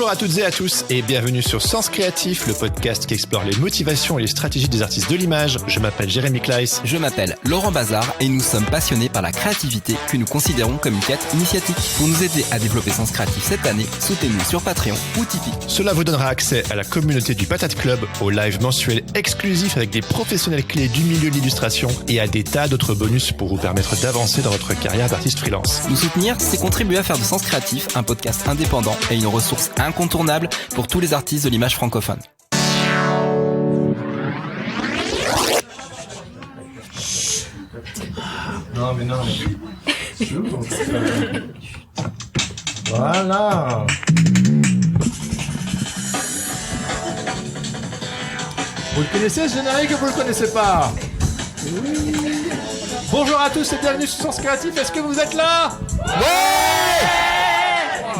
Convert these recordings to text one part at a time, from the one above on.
Bonjour à toutes et à tous et bienvenue sur Sens Créatif, le podcast qui explore les motivations et les stratégies des artistes de l'image. Je m'appelle Jérémy Kleiss. Je m'appelle Laurent Bazar et nous sommes passionnés par la créativité que nous considérons comme une quête initiatique. Pour nous aider à développer Sens Créatif cette année, soutenez-nous sur Patreon ou Tipeee. Cela vous donnera accès à la communauté du Patate Club, aux lives mensuels exclusifs avec des professionnels clés du milieu de l'illustration et à des tas d'autres bonus pour vous permettre d'avancer dans votre carrière d'artiste freelance. Nous soutenir, c'est contribuer à faire de Sens Créatif un podcast indépendant et une ressource incontournable pour tous les artistes de l'image francophone. Non. Voilà. Vous le connaissez ce générique ou vous le connaissez pas? Oui. Bonjour à tous et bienvenue sur Sens Créatif. Est-ce que vous êtes là? Ouais!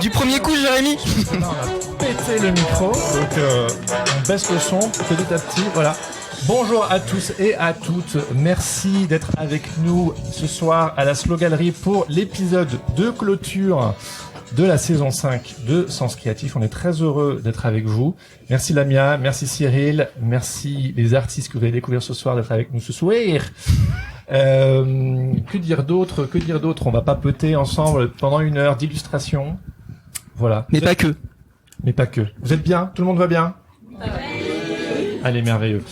Du premier coup, Jérémy. On a pété le micro, donc on baisse le son petit à petit. Voilà. Bonjour à tous et à toutes. Merci d'être avec nous ce soir à la Slow Gallery pour l'épisode de clôture de la saison 5 de Sens Créatif. On est très heureux d'être avec vous. Merci Lamia, merci Cyril, merci les artistes que vous allez découvrir ce soir d'être avec nous ce soir. Que dire d'autre? On va papoter ensemble pendant une heure d'illustration. Voilà. Mais pas que. Vous êtes bien? Tout le monde va bien? Allez, merveilleux.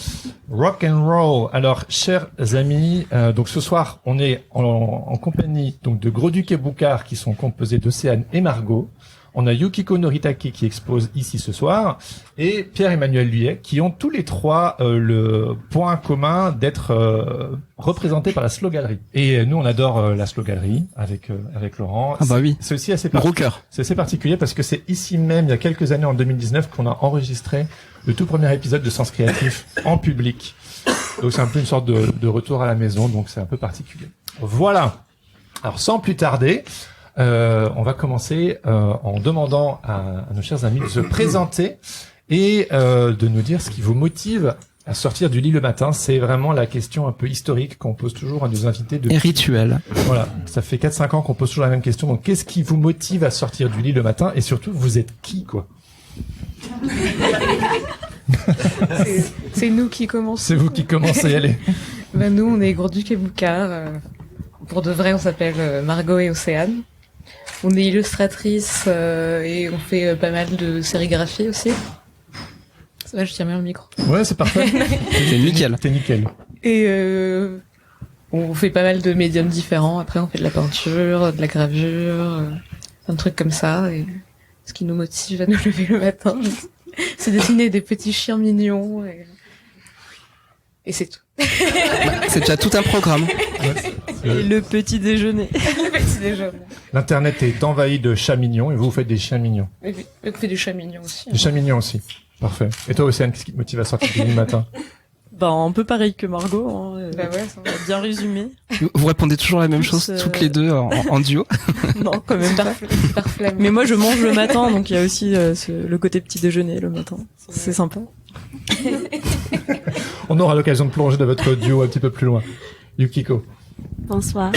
Rock and roll. Alors, chers amis, donc ce soir, on est en compagnie donc de Gros-Duc et Boucard qui sont composés d'Océane et Margot. On a Yukiko Noritake qui expose ici ce soir et Pierre-Emmanuel Luyet qui ont tous les trois le point commun d'être représentés par la Slow Gallery. Et nous, on adore la Slow Gallery avec Laurent. Ah bah oui. C'est aussi assez gros cœur. C'est assez particulier parce que c'est ici même, il y a quelques années, en 2019, qu'on a enregistré le tout premier épisode de Sens Créatif en public. Donc c'est un peu une sorte de retour à la maison, donc c'est un peu particulier. Voilà. Alors sans plus tarder, on va commencer en demandant à nos chers amis de se présenter et de nous dire ce qui vous motive à sortir du lit le matin. C'est vraiment la question un peu historique qu'on pose toujours à nos invités. Et rituel. Voilà, ça fait 4-5 ans qu'on pose toujours la même question. Donc qu'est-ce qui vous motive à sortir du lit le matin? Et surtout, vous êtes qui, quoi? C'est nous qui commençons. C'est vous qui commencez, allez. Ben nous, on est Gros-Duc et Boucard. Pour de vrai, on s'appelle Margot et Océane. On est illustratrice et on fait pas mal de sérigraphie aussi. Ça va, je tiens bien le micro. Ouais, c'est parfait. C'est nickel. T'es nickel. Et on fait pas mal de médiums différents. Après, on fait de la peinture, de la gravure, un truc comme ça. Et ce qui nous motive à nous lever le matin, c'est dessiner des petits chiens mignons. Et c'est tout. C'est déjà tout un programme. Et le petit déjeuner. Le petit déjeuner. L'internet est envahi de chats mignons et vous faites des chiens mignons. Et puis, on fait des chats mignons aussi. Des chats mignons aussi. Parfait. Et toi, Océane, qu'est-ce qui te motive à sortir du lit le matin? Bah, un peu pareil que Margot, hein. Bah ouais, ça va. Bien résumé. Vous répondez toujours la même chose toutes les deux en duo? Non, quand même pas. Par flemme. Mais moi, je mange le matin, donc il y a aussi le côté petit déjeuner le matin. C'est sympa. On aura l'occasion de plonger dans votre duo un petit peu plus loin. Yukiko. Bonsoir.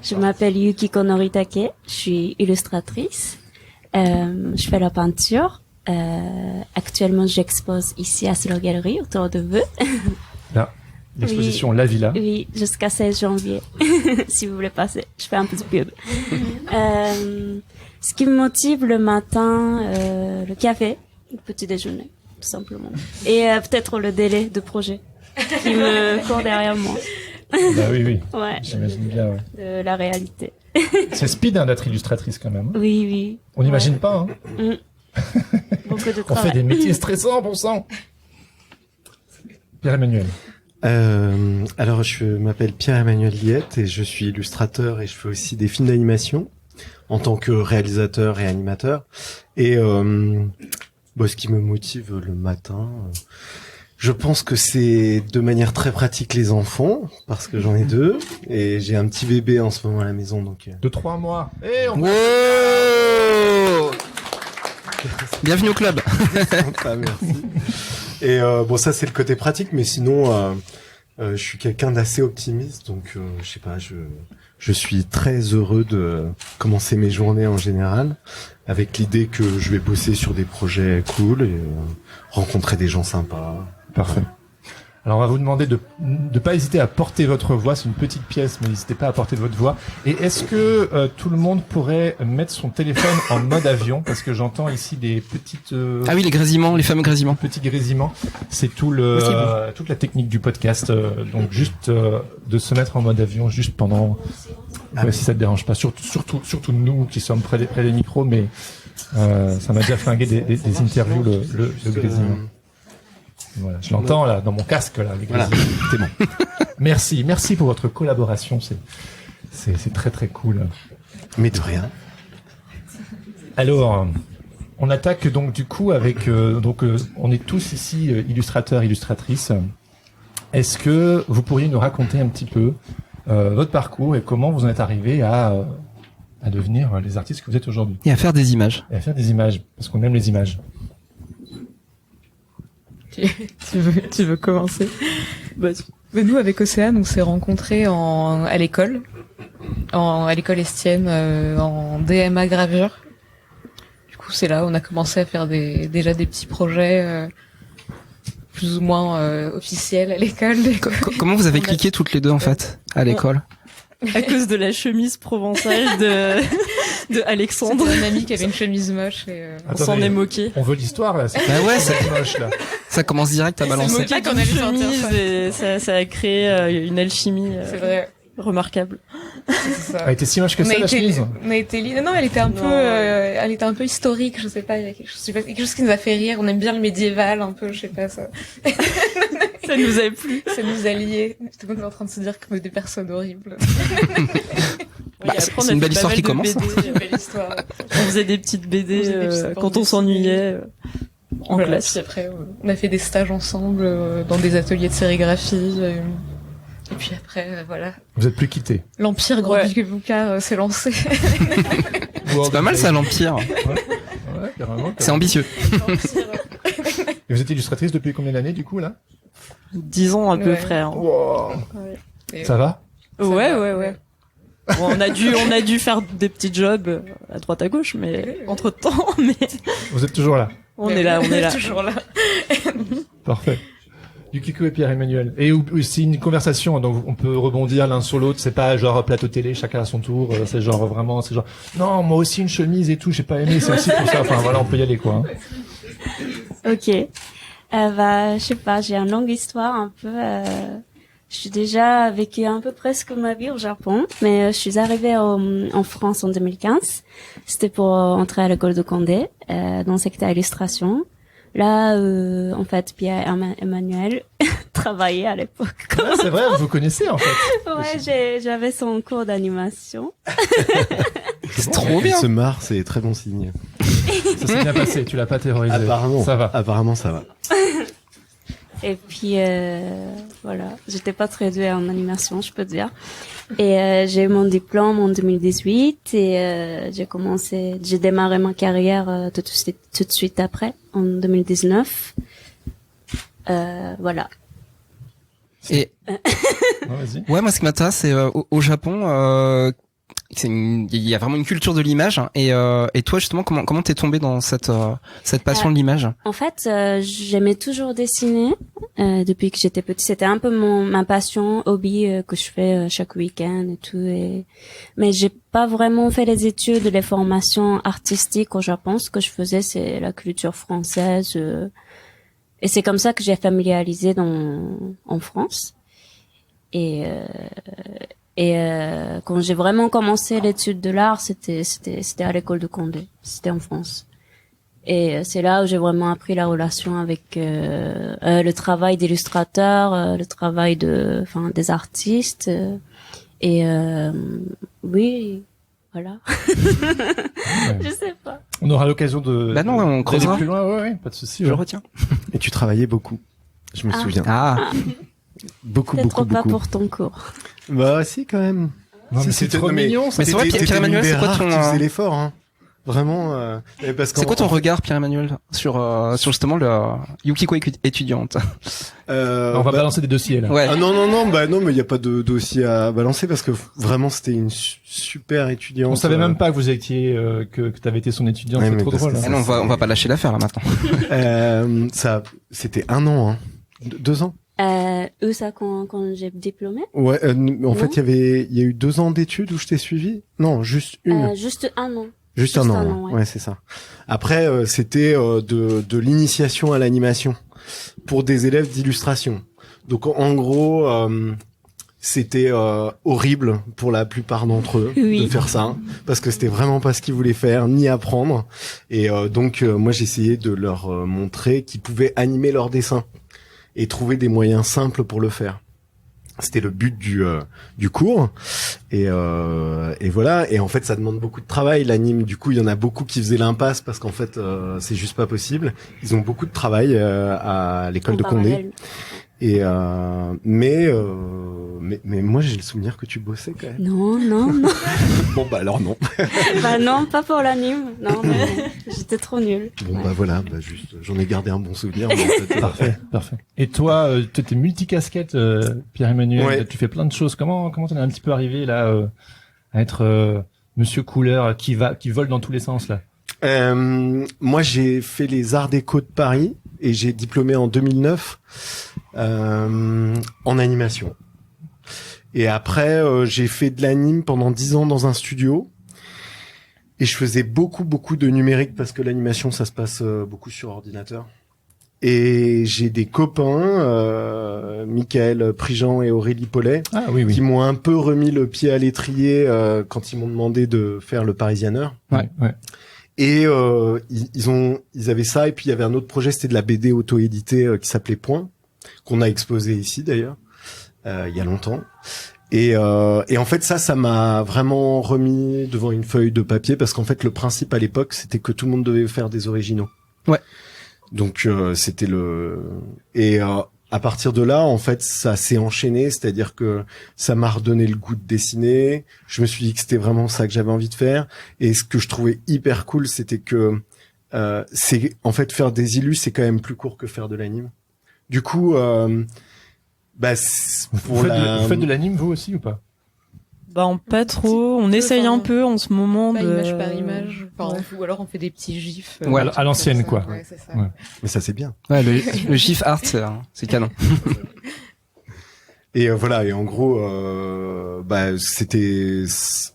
Je m'appelle Yukiko Noritake. Je suis illustratrice. Je fais la peinture. Actuellement, j'expose ici à Slow Gallery autour de vous. Là, l'exposition La Villa. Oui, jusqu'à 16 janvier. Si vous voulez passer, je fais un peu de pub. Ce qui me motive le matin, le café, le petit déjeuner, tout simplement. Et peut-être le délai de projet qui me court derrière moi. Bah oui. Ouais. J'imagine bien, ouais. De la réalité. C'est speed, hein, d'être illustratrice, quand même. Oui. On n'imagine pas, hein. Beaucoup de On travail. fait des métiers stressants, bon sang. Pierre-Emmanuel. Alors, je m'appelle Pierre-Emmanuel Liette et je suis illustrateur et je fais aussi des films d'animation en tant que réalisateur et animateur. Et ce qui me motive le matin, je pense que c'est de manière très pratique les enfants, parce que j'en ai 2 et j'ai un petit bébé en ce moment à la maison. Donc De 3 mois. Et on... Wow! Bienvenue au club. Sympa, merci. Et ça c'est le côté pratique, mais sinon Je suis quelqu'un d'assez optimiste, donc je sais pas, je suis très heureux de commencer mes journées en général, avec l'idée que je vais bosser sur des projets cool et rencontrer des gens sympas. Parfait. Alors on va vous demander de pas hésiter à porter votre voix, c'est une petite pièce, mais n'hésitez pas à porter votre voix. Et est-ce que tout le monde pourrait mettre son téléphone en mode avion, parce que j'entends ici des petites Ah oui, les grésillements, les fameux grésillements. petits grésillements. C'est toute la technique du podcast. Donc juste de se mettre en mode avion juste pendant. Ouais, si ça te dérange pas. Surtout nous qui sommes près des micros, mais ça m'a déjà flingué des interviews le grésillement. Voilà, je l'entends là dans mon casque là. Les Voilà, c'est bon. Merci pour votre collaboration. C'est très très cool. Mais de rien. Alors, on attaque donc du coup avec on est tous ici illustrateurs, illustratrices. Est-ce que vous pourriez nous raconter un petit peu votre parcours et comment vous en êtes arrivé à devenir les artistes que vous êtes aujourd'hui Et à faire des images. et à faire des images parce qu'on aime les images. Tu veux commencer? Nous, avec Océane, on s'est rencontrés à l'école Estienne, en DMA gravure. Du coup, c'est là où on a commencé à faire déjà des petits projets plus ou moins officiels à l'école. Comment vous avez cliqué toutes les deux en fait à l'école? À cause de la chemise provençale de Alexandre. C'était un ami qui avait une chemise moche et On s'en est moqué. On veut l'histoire là. Bah ouais, c'est moche là. Ça commence direct à balancer. moqué qu'on d'une allait sortir chemise ça. et ça a créé une alchimie c'est vrai. remarquable. C'est ça. Elle était si moche que ça la chemise. Non, elle était un peu historique, je sais pas, il y a quelque chose qui nous a fait rire, on aime bien le médiéval un peu, je sais pas ça. Ça nous a plu. Ça nous a liés. Tout le monde est en train de se dire qu'on est des personnes horribles. Bah, c'est une belle histoire qui commence. C'est une belle histoire. On faisait des petites BD On faisait des petites quand on bandes s'ennuyait en Voilà, classe. puis après, on a fait des stages ensemble dans des ateliers de sérigraphie. Et puis après, voilà. Vous êtes plus quittés. L'Empire Grand Duc Boucard s'est lancé. C'est pas mal ça, l'Empire. Ouais, carrément. C'est ambitieux. Et vous êtes illustratrice depuis combien d'années du coup là 10 ans à peu Ouais. près. Hein. Et Ça va Ouais. Bon, on a dû faire des petits jobs à droite à gauche, mais entre temps, mais Vous êtes toujours là. on est là. Toujours là. Parfait. Yukiko et Pierre-Emmanuel. Et aussi une conversation, donc on peut rebondir l'un sur l'autre. C'est pas genre plateau télé, chacun à son tour. C'est genre vraiment, c'est genre non, moi aussi une chemise et tout, j'ai pas aimé. C'est aussi pour ça. Enfin voilà, on peut y aller quoi. Hein. Ok. Je sais pas, j'ai une longue histoire un peu. Je suis déjà vécu un peu presque ma vie au Japon, mais je suis arrivée en France en 2015. C'était pour entrer à l'école de Condé, dans le secteur illustration. Là, en fait, Pierre-Emmanuel travaillait à l'époque. Ouais, c'est vrai, vous connaissez en fait. Ouais, j'avais son cours d'animation. C'est trop bien. Il se marre, c'est très bon signe. Ça s'est bien passé. Tu l'as pas terrorisé. Apparemment. Ça va. Apparemment, ça va. Et puis voilà, j'étais pas très douée en animation, je peux dire. Et j'ai eu mon diplôme en 2018 et j'ai démarré ma carrière tout de suite après, en 2019. Voilà. Et Non, vas-y. ouais, moi ce qui m'intéresse c'est au Japon, il y a vraiment une culture de l'image. Hein, et toi justement, comment t'es tombé dans cette passion de l'image? En fait, j'aimais toujours dessiner depuis que j'étais petite. C'était un peu ma passion, hobby que je fais chaque week-end et tout. Mais j'ai pas vraiment fait les études, les formations artistiques au Japon. Ce que je faisais, c'est la culture française. Et c'est comme ça que j'ai familiarisé en France. Et quand j'ai vraiment commencé l'étude de l'art, c'était à l'école de Condé. C'était en France. Et c'est là où j'ai vraiment appris la relation avec le travail d'illustrateur, le travail des artistes. Oui, voilà. Je sais pas. On aura l'occasion de. Bah non, on d'aller creusera. plus loin. Ouais, pas de souci. Je ouais. retiens. Et tu travaillais beaucoup. Je me souviens. Ah, Beaucoup. Peut-être pas pour ton cours. Bah si, quand même. Non, mais Si, c'est c'était- trop non, mais- mignon. Ça. Mais c'est vrai, T'étais Pierre-Emmanuel, l'une des c'est quoi rares ton, qui faisait l'effort, hein. Vraiment, parce C'est quoi ton regard, Pierre-Emmanuel, sur justement le Yukiko étudiante? On va balancer des dossiers là. Ouais. Ah non, bah non, mais il y a pas de dossier à balancer parce que vraiment c'était une super étudiante. On savait même pas que vous étiez que t'avais été son étudiante. Ouais, C'est mais trop parce drôle. que hein. Ah non, on va pas lâcher l'affaire là maintenant. Ça, c'était 1 an, hein. 2 ans. Eux, ça, quand j'ai diplômé. Ouais. En Non. fait, il y a eu 2 ans d'études où je t'ai suivi. Non, juste une. Juste 1 an. Juste un an. Ouais, c'est ça. Après, c'était de l'initiation à l'animation pour des élèves d'illustration. Donc, en gros, c'était horrible pour la plupart d'entre eux Oui. de faire ça, parce que c'était vraiment pas ce qu'ils voulaient faire ni apprendre. Et donc, moi, j'essayais de leur montrer qu'ils pouvaient animer leurs dessins et trouver des moyens simples pour le faire. C'était le but du cours et voilà, et en fait ça demande beaucoup de travail l'anime. Du coup il y en a beaucoup qui faisaient l'impasse parce qu'en fait c'est juste pas possible. Ils ont beaucoup de travail à l'école En de Condé parallèle. et mais moi j'ai le souvenir que tu bossais quand même. Non. Bon bah alors non. Bah non, pas pour l'anime. Non, mais j'étais trop nulle. Bon Ouais. bah voilà, bah juste j'en ai gardé un bon souvenir. Mais en fait, Parfait. Et toi, tu étais multicasquette, Pierre-Emmanuel. Ouais. Tu fais plein de choses. Comment t'en es un petit peu arrivé là à être Monsieur Couleur qui vole dans tous les sens là? Moi, j'ai fait les Arts Déco de Paris et j'ai diplômé en 2009 en animation. Et après, j'ai fait de l'anime pendant 10 ans dans un studio. Et je faisais beaucoup de numérique parce que l'animation, ça se passe beaucoup sur ordinateur. Et j'ai des copains, Michael Prigent et Aurélie Paulet, Ah oui, qui oui. m'ont un peu remis le pied à l'étrier quand ils m'ont demandé de faire le Parisianer. Ouais. Et ils avaient ça, et puis il y avait un autre projet, c'était de la BD auto-éditée qui s'appelait Point, qu'on a exposé ici d'ailleurs il y a longtemps. Et en fait ça m'a vraiment remis devant une feuille de papier, parce qu'en fait le principe à l'époque c'était que tout le monde devait faire des originaux. Ouais. Donc c'était à partir de là, en fait, ça s'est enchaîné, c'est-à-dire que ça m'a redonné le goût de dessiner. Je me suis dit que c'était vraiment ça que j'avais envie de faire. Et ce que je trouvais hyper cool, c'était que c'est en fait faire des illus, c'est quand même plus court que faire de l'anime. Du coup, Vous faites de l'anime vous aussi ou pas? Bah, pas trop. On essaye un peu en ce moment Pas de... image par image. Enfin, Ouais. ou alors on fait des petits gifs. Ouais, à l'ancienne, quoi. Ouais, c'est ça. Ouais. mais ça c'est bien. Ouais, le GIF art, c'est canon. Et voilà, et en gros,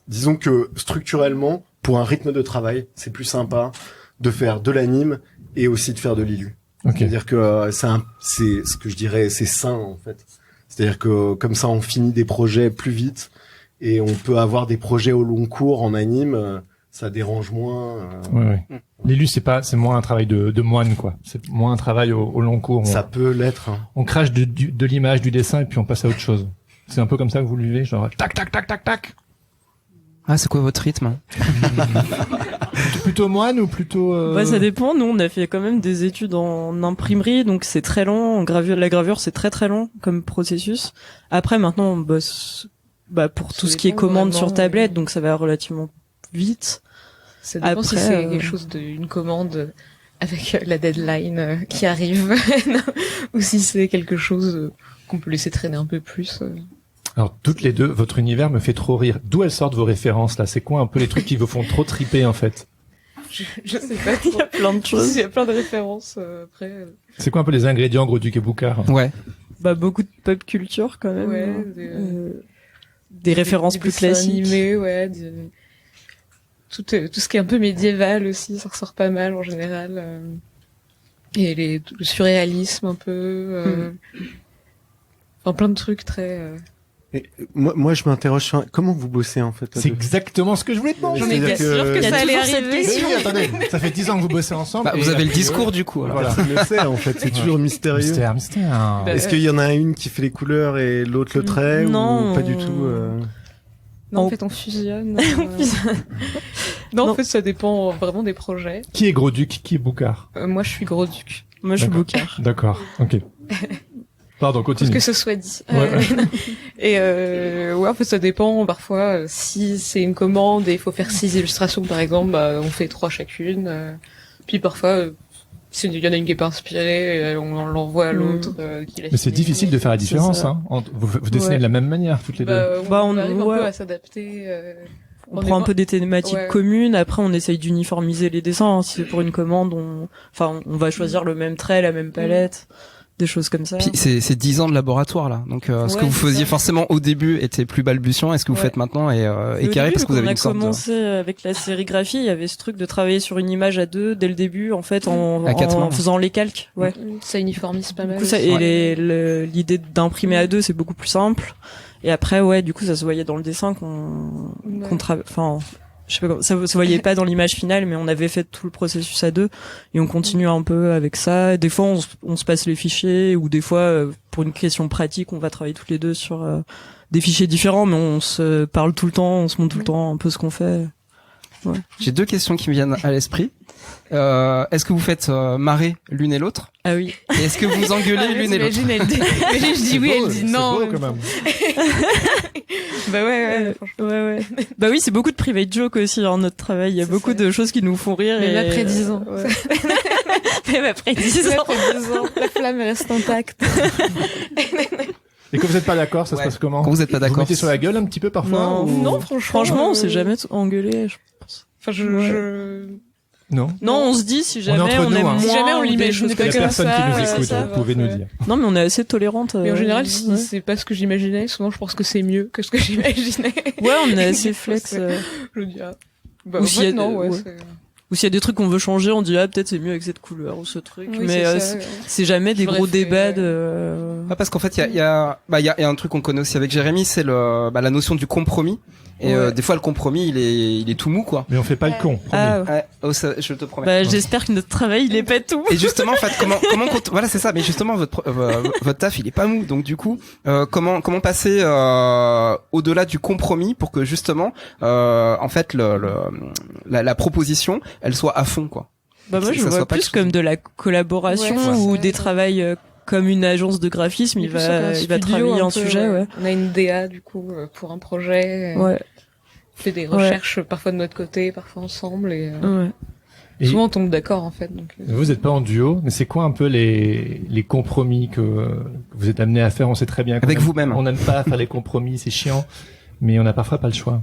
disons que structurellement, pour un rythme de travail, c'est plus sympa de faire de l'anime et aussi de faire de l'illu. Ok. C'est-à-dire que c'est ce que je dirais, c'est sain en fait. C'est-à-dire que comme ça, on finit des projets plus vite et on peut avoir des projets au long cours en anime. Ça dérange moins. Ouais. L'élu, c'est moins un travail de moine, quoi. C'est moins un travail au long cours. Ça peut l'être. Hein. On crache de l'image, du dessin, et puis on passe à autre chose. C'est un peu comme ça que vous le vivez, genre tac, tac, tac, tac, tac. Ah, c'est quoi votre rythme? Plutôt moine ou plutôt... Ouais, ça dépend. Nous, on a fait quand même des études en imprimerie, donc c'est très lent. La gravure, c'est très très lent comme processus. Après, maintenant, on bosse pour tout Ça ce qui est dépend commande sur vraiment, tablette, donc ça va relativement vite. Ça dépend si Après, c'est quelque chose d'une commande avec la deadline qui arrive, ou si c'est quelque chose qu'on peut laisser traîner un peu plus. Alors, toutes les deux, votre univers me fait trop rire. D'où elles sortent vos références, là? C'est quoi un peu les trucs qui vous font trop triper, en fait? Je sais pas Il y a plein de choses. Il y a plein de références après. C'est quoi un peu les ingrédients Gros Duc et Boucard? Ouais. Beaucoup de pop culture quand même. Ouais, hein. Des références des plus dessins classiques. animés, ouais. Tout ce qui est un peu médiéval aussi, ça ressort pas mal en général. Et le surréalisme un peu. Enfin, plein de trucs très... Et, moi, je m'interroge sur comment vous bossez en fait. C'est exactement ce que je voulais te demander. J'en étais C'est-à-dire sûre que Il y a ça allait toujours cette arriver. question. Oui, attendez, ça fait 10 ans que vous bossez ensemble. Bah, et vous avez le après, discours du coup. Alors. Voilà. Personne ne le sait en fait, c'est toujours mystérieux. Mystère. Bah, Est-ce qu'il y en a une qui fait les couleurs et l'autre le trait Non, ou pas du tout Non, en On- fait, on fusionne. Non, en fait, ça dépend vraiment des projets. Qui est Gros Duc? Qui est Boucard? Moi, je suis Gros Duc. Moi, je suis D'accord. Boucard. D'accord, ok. Pardon, Pour continue. que ce soit dit. Ouais. Ouais, en fait, ça dépend. Parfois, si c'est une commande et il faut faire 6 illustrations, par exemple, bah, on fait 3 chacune. Puis parfois, s'il y en a une qui est pas inspirée, on l'envoie à l'autre. Qui l'a Mais c'est fini. difficile de faire la différence, ça. hein. Vous dessinez Ouais. de la même manière, toutes les deux. Bah, on on- arrive un ouais. peu à s'adapter. On prend un peu des thématiques Ouais. communes. Après, on essaye d'uniformiser les dessins. Si c'est pour une commande, on va choisir le même trait, la même palette, des choses comme ça. Puis c'est 10 ans de laboratoire là. Donc ce Ouais, que vous c'est faisiez ça. forcément au début était plus balbutiant. Est-ce que vous Ouais. faites maintenant est Et au carré début, parce que vous quand avez on a une sorte de... commencé avec la sérigraphie, il y avait ce truc de travailler sur une image à deux dès le début, en fait, À quatre mains. en faisant les calques. Ouais. Ça uniformise pas Du mal. coup, ça, aussi. et l'idée d'imprimer à deux, c'est beaucoup plus simple. Et après, ouais, du coup, ça se voyait dans le dessin qu'on travaille, enfin, je sais pas comment, ça se voyait pas dans l'image finale, mais on avait fait tout le processus à deux, et on continue un peu avec ça. Des fois, on se passe les fichiers, ou des fois, pour une question pratique, on va travailler toutes les deux sur des fichiers différents, mais on se parle tout le temps, on se montre tout le temps un peu ce qu'on fait. J'ai 2 questions qui me viennent à l'esprit. Est-ce que vous faites marrer l'une et l'autre? Ah oui. Et est-ce que vous engueulez l'une et l'autre? T'imagines, elle dit, imagine, je dis oui, elle dit non. C'est beau, quand même. Bah ouais, Ouais. Bah oui, c'est beaucoup de private joke aussi dans notre travail. Il y a C'est beaucoup ça. de choses qui nous font rire. Même et... après 10 ans. Ouais. Même après 10 ans. La flamme reste intacte. Et quand vous n'êtes pas d'accord, ça Ouais. se passe comment? Quand vous êtes pas Vous d'accord, mettez sur la gueule un petit peu parfois? Non, ou- Non, Franchement, on s'est jamais engueulé. Je pense. Enfin, Non. Non, on se dit si jamais entre on nous, aime hein. moins Si jamais on ou des l'imagine choses pas Il y a comme personne ça. qui nous ouais, écoute, ça, vous pouvez nous ouais. dire. Non, mais on est assez tolérante. Mais en général, si ouais. c'est pas ce que j'imaginais, souvent je pense que c'est mieux que ce que j'imaginais. Ouais, on est assez flex. Je dis, ah. Bah, Ou en s'il y fait, a non, de- ouais. ouais. Ou s'il y a des trucs qu'on veut changer, on dit ah peut-être c'est mieux avec cette couleur ou ce truc. Oui, mais c'est ça, ouais. c'est jamais des J'aurais gros fait, débats de. Ah, parce qu'en fait, il y a un truc qu'on connaît aussi avec Jérémy, c'est la notion du compromis. Et Ouais. des fois, le compromis, il est tout mou, quoi. Mais on fait pas le con, promis. Ah, Ouais, je te promets. bah j'espère que notre travail il est pas tout. Et justement, en fait, voilà, c'est ça. Mais justement, votre taf, il est pas mou. Donc, du coup, comment passer au-delà du compromis pour que justement, en fait, la proposition, elle soit à fond, quoi. Bah moi Que je ça vois soit pas plus quelque chose- comme de la collaboration Ouais, ou ça, des ouais. travails comme une agence de graphisme. Il va travailler un sujet. Ouais. On a une DA, du coup, pour un projet. Ouais. On fait des recherches, parfois de notre côté, parfois ensemble, et Ouais. Et souvent on tombe d'accord, en fait. Donc, vous n'êtes pas en duo, mais c'est quoi un peu les compromis que vous êtes amenés à faire? On sait très bien qu'on Avec aime- vous-même. On n'aime pas faire les compromis, c'est chiant, mais on n'a parfois pas le choix.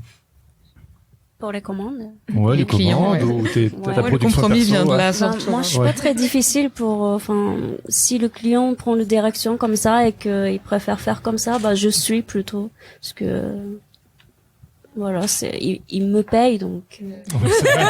Pour les commandes. Ouais, Les les clients, commandes, ou ta Ouais, ouais, le production compromis perso, vient de ouais. là, Ben, surtout. moi, je suis Ouais. pas très difficile pour, enfin, si le client prend le direction comme ça et qu'il préfère faire comme ça, bah, je suis plutôt, parce que, voilà, il me paye, donc. Ouais, c'est vrai.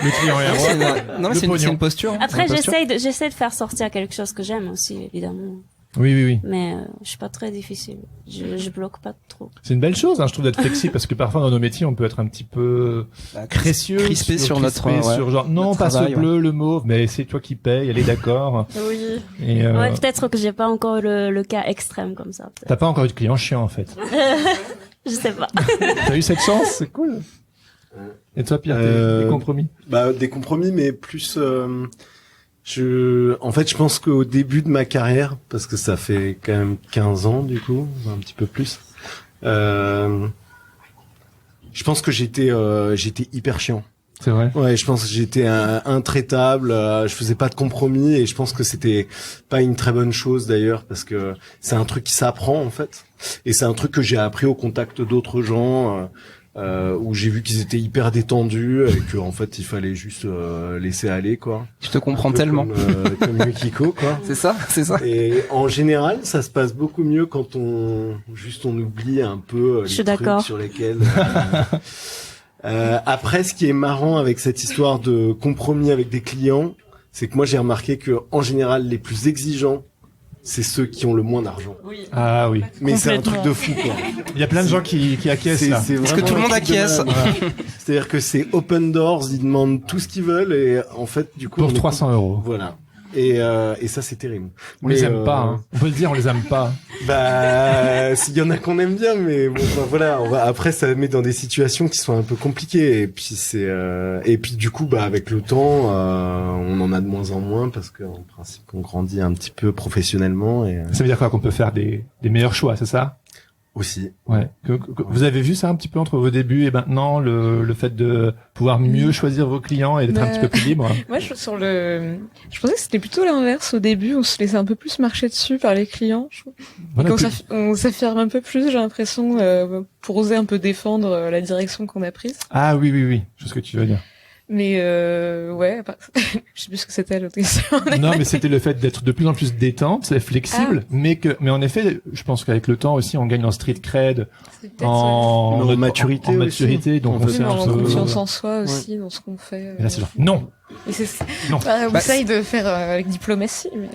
Le client est un Non, roi. c'est Le c'est pognon. une posture. Après, C'est une posture. j'essaie de faire sortir quelque chose que j'aime aussi, évidemment. Oui. Mais, je suis pas très difficile. Je bloque pas trop. C'est une belle chose, hein, je trouve, d'être flexible, parce que parfois dans nos métiers, on peut être un petit peu précieux, crispé sur notre, crispé ouais, sur genre, non, notre pas travail, ce bleu, le mauve, mais c'est toi qui paye, elle est d'accord. Oui. Et Ouais, peut-être que j'ai pas encore le cas extrême comme ça. peut-être. t'as pas encore eu de client chiant, en fait. Je sais pas. T'as eu cette chance, c'est cool. Et toi, Pierre, des compromis? Bah, des compromis, mais plus, en fait, je pense qu'au début de ma carrière, parce que ça fait quand même 15 ans, du coup, un petit peu plus, je pense que j'étais hyper chiant. C'est vrai. Ouais, je pense que j'étais intraitable, je faisais pas de compromis, et je pense que c'était pas une très bonne chose d'ailleurs, parce que c'est un truc qui s'apprend, en fait. Et c'est un truc que j'ai appris au contact d'autres gens, où j'ai vu qu'ils étaient hyper détendus et que en fait il fallait juste laisser aller, quoi. Je te comprends Un peu tellement. comme Yukiko, quoi. C'est ça. Et en général, ça se passe beaucoup mieux quand on oublie un peu Je suis les trucs d'accord. sur lesquels. Après, ce qui est marrant avec cette histoire de compromis avec des clients, c'est que moi j'ai remarqué que en général, les plus exigeants, c'est ceux qui ont le moins d'argent. Ah oui. Mais c'est un truc Complètement. de fou, quoi. Il y a plein de gens qui acquiescent, là. C'est Parce que vraiment tout le un monde truc de acquiesce. malade. C'est-à-dire que c'est open doors, ils demandent tout ce qu'ils veulent et en fait, du coup, Pour on est 300 €. Voilà. Et ça, c'est terrible. On les Mais, aime pas, hein. On peut le dire, on les aime pas. Bah, s'il y en a qu'on aime bien, mais bon, bah, voilà, après, ça met dans des situations qui sont un peu compliquées, et puis et puis du coup, bah, avec le temps, on en a de moins en moins, parce qu'en principe, on grandit un petit peu professionnellement, et Ça veut dire quoi, qu'on peut faire des meilleurs choix, c'est ça? aussi. Ouais. Vous avez vu ça un petit peu entre vos débuts et maintenant, le fait de pouvoir mieux choisir vos clients et d'être un petit peu plus libre? Moi, je pensais que c'était plutôt l'inverse. Au début, on se laissait un peu plus marcher dessus par les clients. Voilà, On s'affirme un peu plus, j'ai l'impression, pour oser un peu défendre la direction qu'on a prise. Ah oui, je sais ce que tu veux dire. Mais ouais, je sais plus ce que c'était l'autre question. Non, mais c'était le fait d'être de plus en plus détente, c'est flexible, mais en effet, je pense qu'avec le temps aussi, on gagne en street cred, en maturité, en maturité, donc on sait un en peu. confiance en soi aussi, dans ce qu'on fait. Et là, c'est genre, non. Et Non. on essaye de faire avec diplomatie, mais...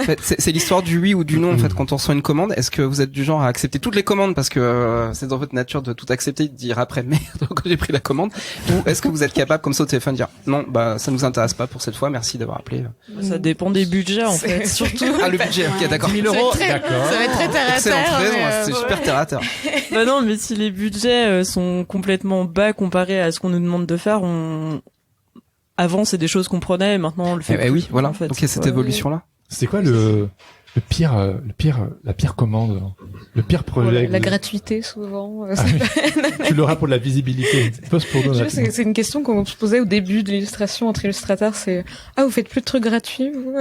En fait, c'est l'histoire du oui ou du non en fait quand on reçoit une commande. Est-ce que vous êtes du genre à accepter toutes les commandes parce que c'est dans votre nature de tout accepter, de dire après merde quand j'ai pris la commande, ou est-ce que vous êtes capable comme ça au téléphone de dire non bah ça nous intéresse pas pour cette fois, merci d'avoir appelé. Ça dépend des budgets en fait, surtout. Ah le budget, ok d'accord. 10 000 euros, d'accord. Ça va être très terre à Excellente terre. raison, mais, c'est voilà. super terre à terre. Bah non, mais si les budgets sont complètement bas comparés à ce qu'on nous demande de faire, avant c'est des choses qu'on prenait et maintenant on le fait. Eh oui, voilà. En fait, Donc il y a cette évolution là. C'est quoi la pire commande, le pire projet? La gratuité, souvent. Ah oui. Tu l'auras pour de la visibilité. Pose pour nous. C'est une question qu'on se posait au début de l'illustration entre illustrateurs, c'est vous faites plus de trucs gratuits, vous?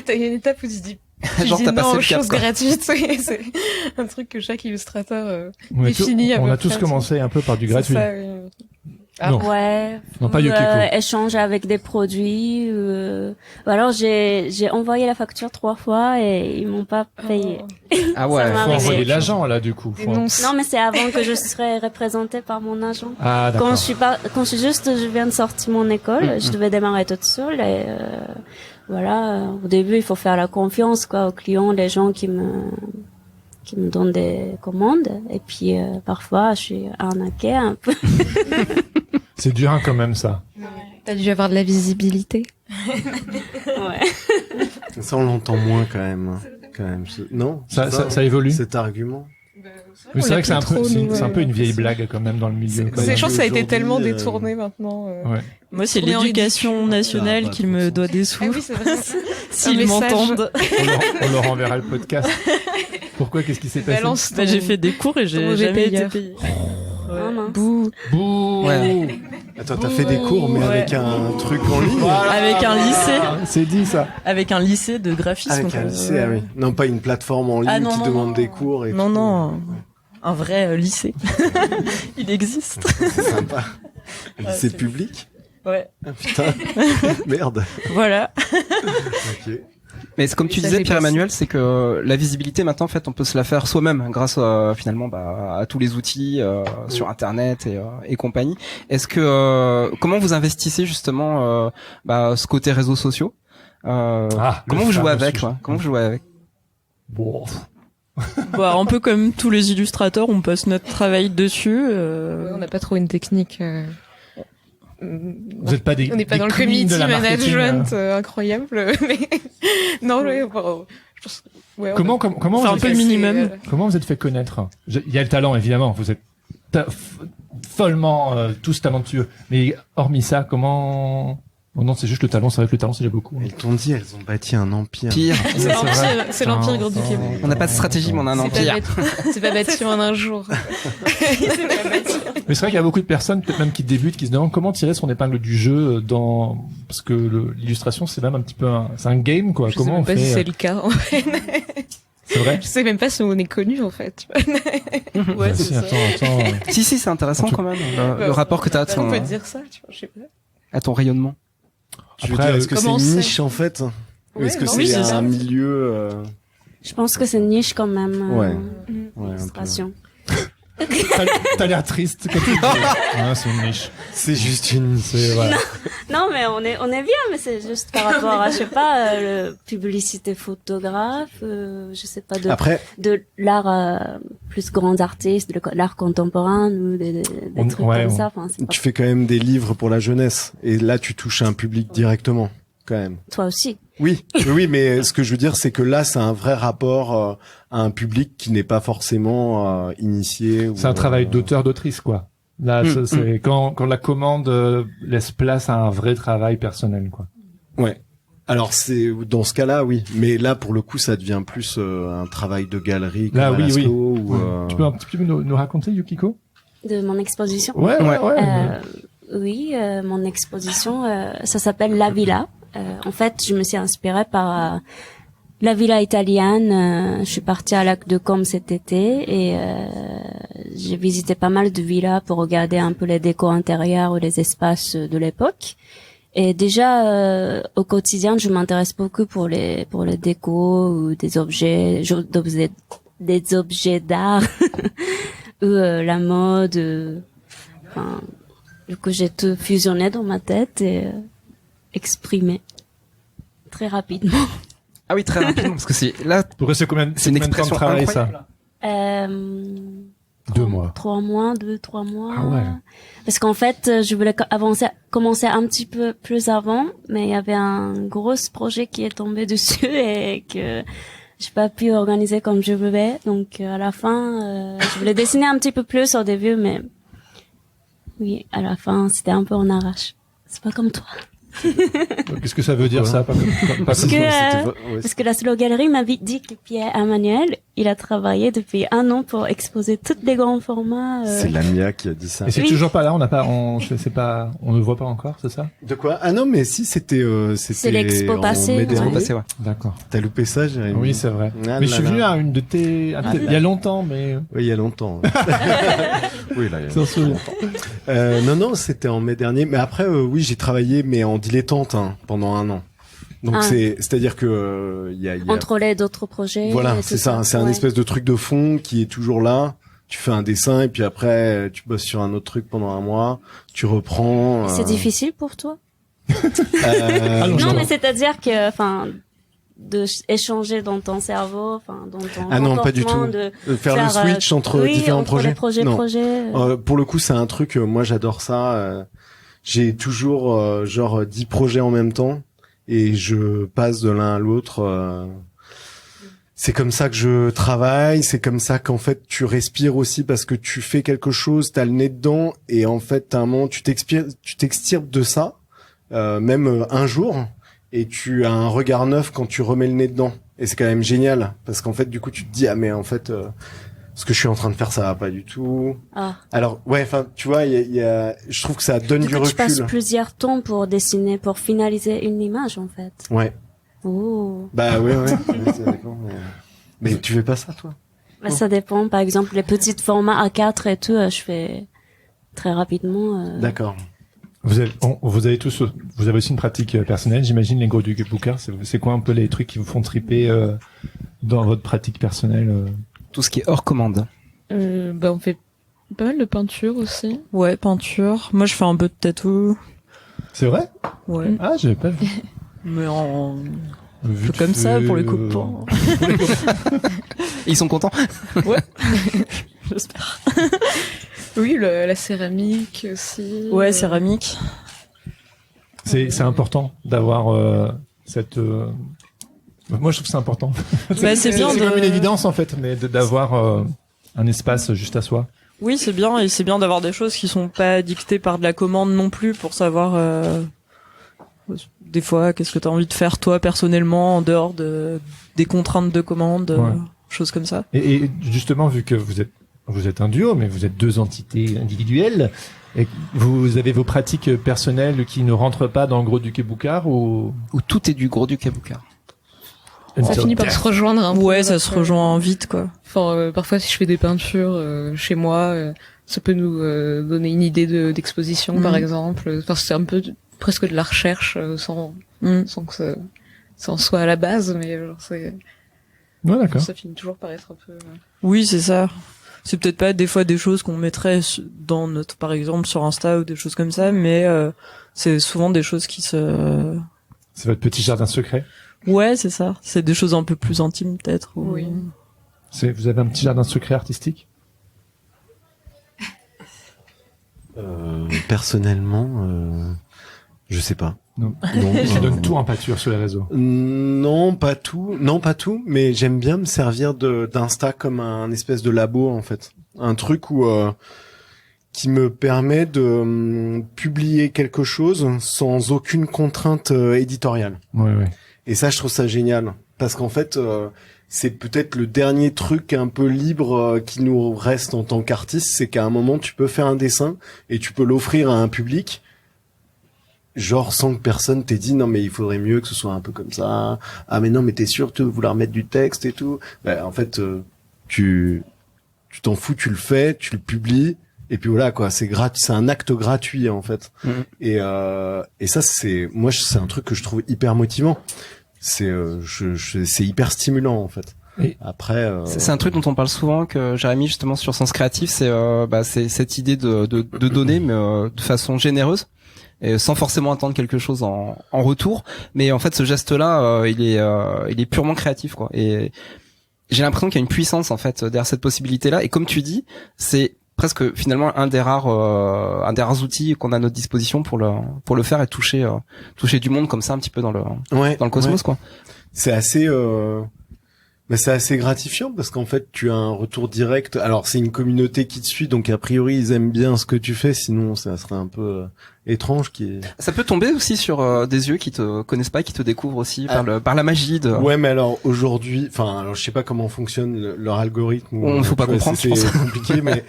T'as une étape où tu dis Genre t'as passé non le aux cap choses quoi. gratuites, c'est un truc que chaque illustrateur définit. à On peu a tous près, commencé un peu par du gratuit. C'est ça, oui. Ah, Non. Ouais. Non, pas Yukiko. Échanger avec des produits. Ou alors j'ai envoyé la facture 3 fois et ils m'ont pas payé. Ah ouais. Ça m'a Faut arrivé. envoyer l'agent, là, du coup. Dénonce. Non, mais c'est avant que je serais représentée par mon agent. Ah, d'accord. Je viens de sortir mon école, je devais démarrer toute seule et voilà. Au début, il faut faire la confiance quoi aux clients, les gens qui me donnent des commandes et puis parfois je suis arnaquée un peu. C'est dur, hein, quand même, ça. T'as dû avoir de la visibilité. Ouais. Ça, on l'entend moins quand même. Non? Ça évolue. Cet argument. Mais c'est vrai que c'est un peu, nous, c'est un peu une vieille blague, quand même, dans le milieu. Je pense que ça a été aujourd'hui, tellement détourné maintenant. Ouais. Moi, c'est Tourner en l'éducation nationale Ah, qui pas me trop doit des sous. Ah oui, c'est vrai. S'ils message. m'entendent. On leur enverra le podcast. Pourquoi? Qu'est-ce qui s'est passé? Balance Bah, j'ai fait des cours et ton j'ai mauvais jamais été payeur. payé. Ah, mince. Bouh. Bouh. Ouais. Attends, t'as fait des cours, mais Ouais. avec un truc en ligne? Avec un lycée. C'est dit, ça. Avec un lycée de graphisme. Avec un lycée, ah oui. Non, pas une plateforme en ligne Ah, non, qui non, demande non. des cours et Non, tout. non. Un vrai lycée. Il existe. C'est sympa. Un Ouais, lycée c'est- public? Ouais. Ah, putain. Merde. Voilà. Ok. Mais c'est comme tu Ça disais fait Pierre-Emmanuel, c'est que la visibilité maintenant en fait on peut se la faire soi-même grâce finalement à tous les outils sur internet et compagnie. Est-ce que comment vous investissez justement ce côté réseaux sociaux comment vous jouez avec quoi Comment vous jouez avec Bon. Bah, un peu comme tous les illustrateurs, on passe notre travail dessus. On n'a pas trop une technique. Vous êtes pas des. On n'est pas des dans le queens community de la marketing, management incroyable, mais non, ouais, bon, je pense. Ouais, Comment on vous un êtes peu fait- le minimum. Comment vous êtes fait connaître? Il y a le talent, évidemment. Vous êtes follement tous talentueux. Mais hormis ça, comment? Oh non, c'est juste le talent. C'est vrai que le talent, c'est déjà beaucoup. Elles t'ont dit, elles ont bâti un empire. Pire. C'est l'empire, c'est l'empire Attends, grand du Québec. On n'a pas de stratégie, mais on a un empire. C'est pas bâti en un jour. Mais c'est vrai qu'il y a beaucoup de personnes, peut-être même qui débutent, qui se demandent comment tirer son épingle du jeu parce que l'illustration, c'est même un petit peu c'est un game, quoi. Je sais Comment on même pas fait? si c'est le cas. En fait. C'est vrai? Je sais même pas si on est connu en fait. Ouais, c'est Si, ça. attends. Si c'est intéressant En tout- quand même le rapport que t'as à On peut ton dire ça, tu vois, je sais pas. à ton rayonnement. Tu veux Après, dire, est-ce que c'est comment une c'est niche en fait? Ou est-ce que non, c'est oui, c'est un ça. milieu Je pense que c'est une niche quand même. Ouais. Ouais, un peu. Illustration. T'as l'air triste quand tu dis. Ah, c'est une niche. C'est juste une niche. Voilà. Non, mais on est bien, mais c'est juste par rapport à, je sais pas, publicité photographe, je sais pas, Après, de l'art plus grands artistes, de l'art contemporain ou des trucs ouais, comme on- ça. Enfin, c'est pas... tu fais quand même des livres pour la jeunesse. Et là, tu touches un public directement. quand même. Toi aussi. Oui, oui, mais ce que je veux dire, c'est que là, c'est un vrai rapport à un public qui n'est pas forcément initié. C'est un travail d'auteur, d'autrice, quoi. Là, c'est quand la commande laisse place à un vrai travail personnel, quoi. Ouais. Alors c'est dans ce cas-là, oui. Mais là, pour le coup, ça devient plus un travail de galerie comme Là, à oui, Lascaux, oui. ou, Tu peux un petit peu nous raconter, Yukiko? De mon exposition. Ouais. Oui, mon exposition, ça s'appelle La Villa. En fait, je me suis inspirée par la villa italienne. Je suis partie à Lac de Côme cet été et j'ai visité pas mal de villas pour regarder un peu les décors intérieurs ou les espaces de l'époque. Et déjà au quotidien, je m'intéresse beaucoup pour les décos ou des objets d'art ou la mode. Enfin, du coup, j'ai tout fusionné dans ma tête et exprimé très rapidement. Ah oui, très rapidement, parce que c'est là, Pour c'est combien c'est une combien de temps de expression travail, incroyable. ça? 2 mois. 3 mois, 2-3 mois. Ah ouais. Parce qu'en fait, je voulais commencer un petit peu plus avant, mais il y avait un gros projet qui est tombé dessus et que j'ai pas pu organiser comme je voulais. Donc, à la fin, je voulais dessiner un petit peu plus au début, mais oui, à la fin, c'était un peu en arrache. C'est pas comme toi. Qu'est-ce que ça veut dire, ça? Pas Parce comme que, parce que la Slow Gallery m'avait dit que Pierre-Emmanuel, il a travaillé depuis 1 an pour exposer tous les grands formats. C'est Lamia qui a dit ça. Et c'est Oui. toujours pas là, on ne le voit pas encore, c'est ça? De quoi? Ah non, mais si, c'était C'est l'expo en passée, mai ouais. dernier. Passé, ouais. D'accord. T'as loupé ça, Jérémy? Oui, c'est vrai. Ah Mais je là suis là. venu à une de tes, il y a longtemps, mais Oui, il y a longtemps. Oui, là, il y a c'est en souvenir. non, c'était en mai dernier. Mais après, oui, j'ai travaillé, mais en dilettante, pendant 1 an. Donc Ah. c'est-à-dire que il y a Entre les d'autres projets. voilà, et tout c'est ça. C'est un ouais. espèce de truc de fond qui est toujours là. Tu fais un dessin et puis après tu bosses sur un autre truc pendant 1 mois. Tu reprends. C'est difficile pour toi? Allons, Non, je mais c'est-à-dire que, enfin, de échanger dans ton cerveau, enfin, dans ton Ah non, pas du comportement, tout. de Faire le switch entre oui, différents entre projets. les projets. Non. projets. Pour le coup, c'est un truc. Moi, j'adore ça. J'ai toujours genre 10 projets en même temps et je passe de l'un à l'autre. C'est comme ça que je travaille. C'est comme ça qu'en fait tu respires aussi parce que tu fais quelque chose, t'as le nez dedans et en fait à un moment tu t'extirpes de ça, même un jour, et tu as un regard neuf quand tu remets le nez dedans. Et c'est quand même génial parce qu'en fait du coup tu te dis ah mais en fait ce que je suis en train de faire ça va pas du tout. Ah. Alors ouais, enfin tu vois, je trouve que ça donne Du du coup, tu passes recul. plusieurs temps pour dessiner, pour finaliser une image, en fait. Ouais. Oh. Bah ouais. Ouais, ça dépend, mais tu fais pas ça toi? Bah, ça dépend. Par exemple, les petits formats A4 et tout, je fais très rapidement. D'accord. Vous avez aussi une pratique personnelle, j'imagine, les gros du Boucard. C'est quoi un peu les trucs qui vous font triper dans votre pratique personnelle? Tout ce qui est hors commande. Bah, on fait pas mal de peinture aussi. Ouais, peinture. Moi, je fais un peu de tatou. C'est vrai? Ouais. Ah, j'avais pas vu. Mais en... Vu comme ça, pour les que- copains. Et ils sont contents. Ouais. J'espère. Oui, la céramique aussi. Ouais, céramique. C'est important d'avoir cette. Moi, je trouve que c'est important. Bah, c'est bien C'est de... comme une évidence en fait, mais d'avoir un espace juste à soi. Oui, c'est bien, et c'est bien d'avoir des choses qui sont pas dictées par de la commande non plus, pour savoir des fois qu'est-ce que t'as envie de faire toi personnellement en dehors des contraintes de commande, Ouais. choses comme ça. Et justement, vu que vous êtes un duo, mais vous êtes 2 entités individuelles, et vous avez vos pratiques personnelles qui ne rentrent pas dans le gros du Quai Boucard ou Où tout est du gros du Kabouka. Ça finit par se rejoindre un peu. Ouais, ça se après. rejoint vite, quoi. Enfin, parfois, si je fais des peintures chez moi, ça peut nous donner une idée d'exposition, par exemple. Enfin, c'est un peu presque de la recherche sans que ça en soit à la base, mais genre, Ouais, d'accord. ça finit toujours par être un peu... Oui, c'est ça. C'est peut-être pas des fois des choses qu'on mettrait dans notre, par exemple, sur Insta ou des choses comme ça, mais c'est souvent des choses qui se... C'est votre petit jardin secret. Ouais, c'est ça. C'est des choses un peu plus intimes, peut-être. Ou... Oui. Vous avez un petit jardin secret artistique? Personnellement, je sais pas. Non. Donc, Tu donnes tout en pâture sur les réseaux. non, pas tout, mais j'aime bien me servir d'Insta comme un espèce de labo en fait, un truc où qui me permet de publier quelque chose sans aucune contrainte éditoriale. Ouais. Et ça, je trouve ça génial parce qu'en fait, c'est peut-être le dernier truc un peu libre qui nous reste en tant qu'artiste, c'est qu'à un moment, tu peux faire un dessin et tu peux l'offrir à un public. Genre sans que personne t'ait dit non mais il faudrait mieux que ce soit un peu comme ça. Ah mais non mais t'es sûr de vouloir mettre du texte et tout. En fait tu t'en fous, tu le fais, tu le publies et puis voilà quoi. C'est gratuit, c'est un acte gratuit en fait. Et ça c'est c'est un truc que je trouve hyper motivant. C'est c'est hyper stimulant en fait. Et après c'est un truc dont on parle souvent que Jérémy justement sur Sens Créatif, c'est cette idée de donner mais de façon généreuse. Et sans forcément attendre quelque chose en retour, mais en fait ce geste-là, il est purement créatif quoi. Et j'ai l'impression qu'il y a une puissance en fait derrière cette possibilité-là. Et comme tu dis, c'est presque finalement un des rares outils qu'on a à notre disposition pour le faire et toucher du monde comme ça un petit peu dans le cosmos quoi. C'est assez c'est assez gratifiant parce qu'en fait tu as un retour direct. Alors c'est une communauté qui te suit, donc a priori ils aiment bien ce que tu fais, sinon ça serait un peu étrange. Ça peut tomber aussi sur des yeux qui te connaissent pas, qui te découvrent aussi par la magie de. Ouais, mais alors aujourd'hui, alors je sais pas comment fonctionne leur algorithme. On faut pas comprendre. C'est compliqué, mais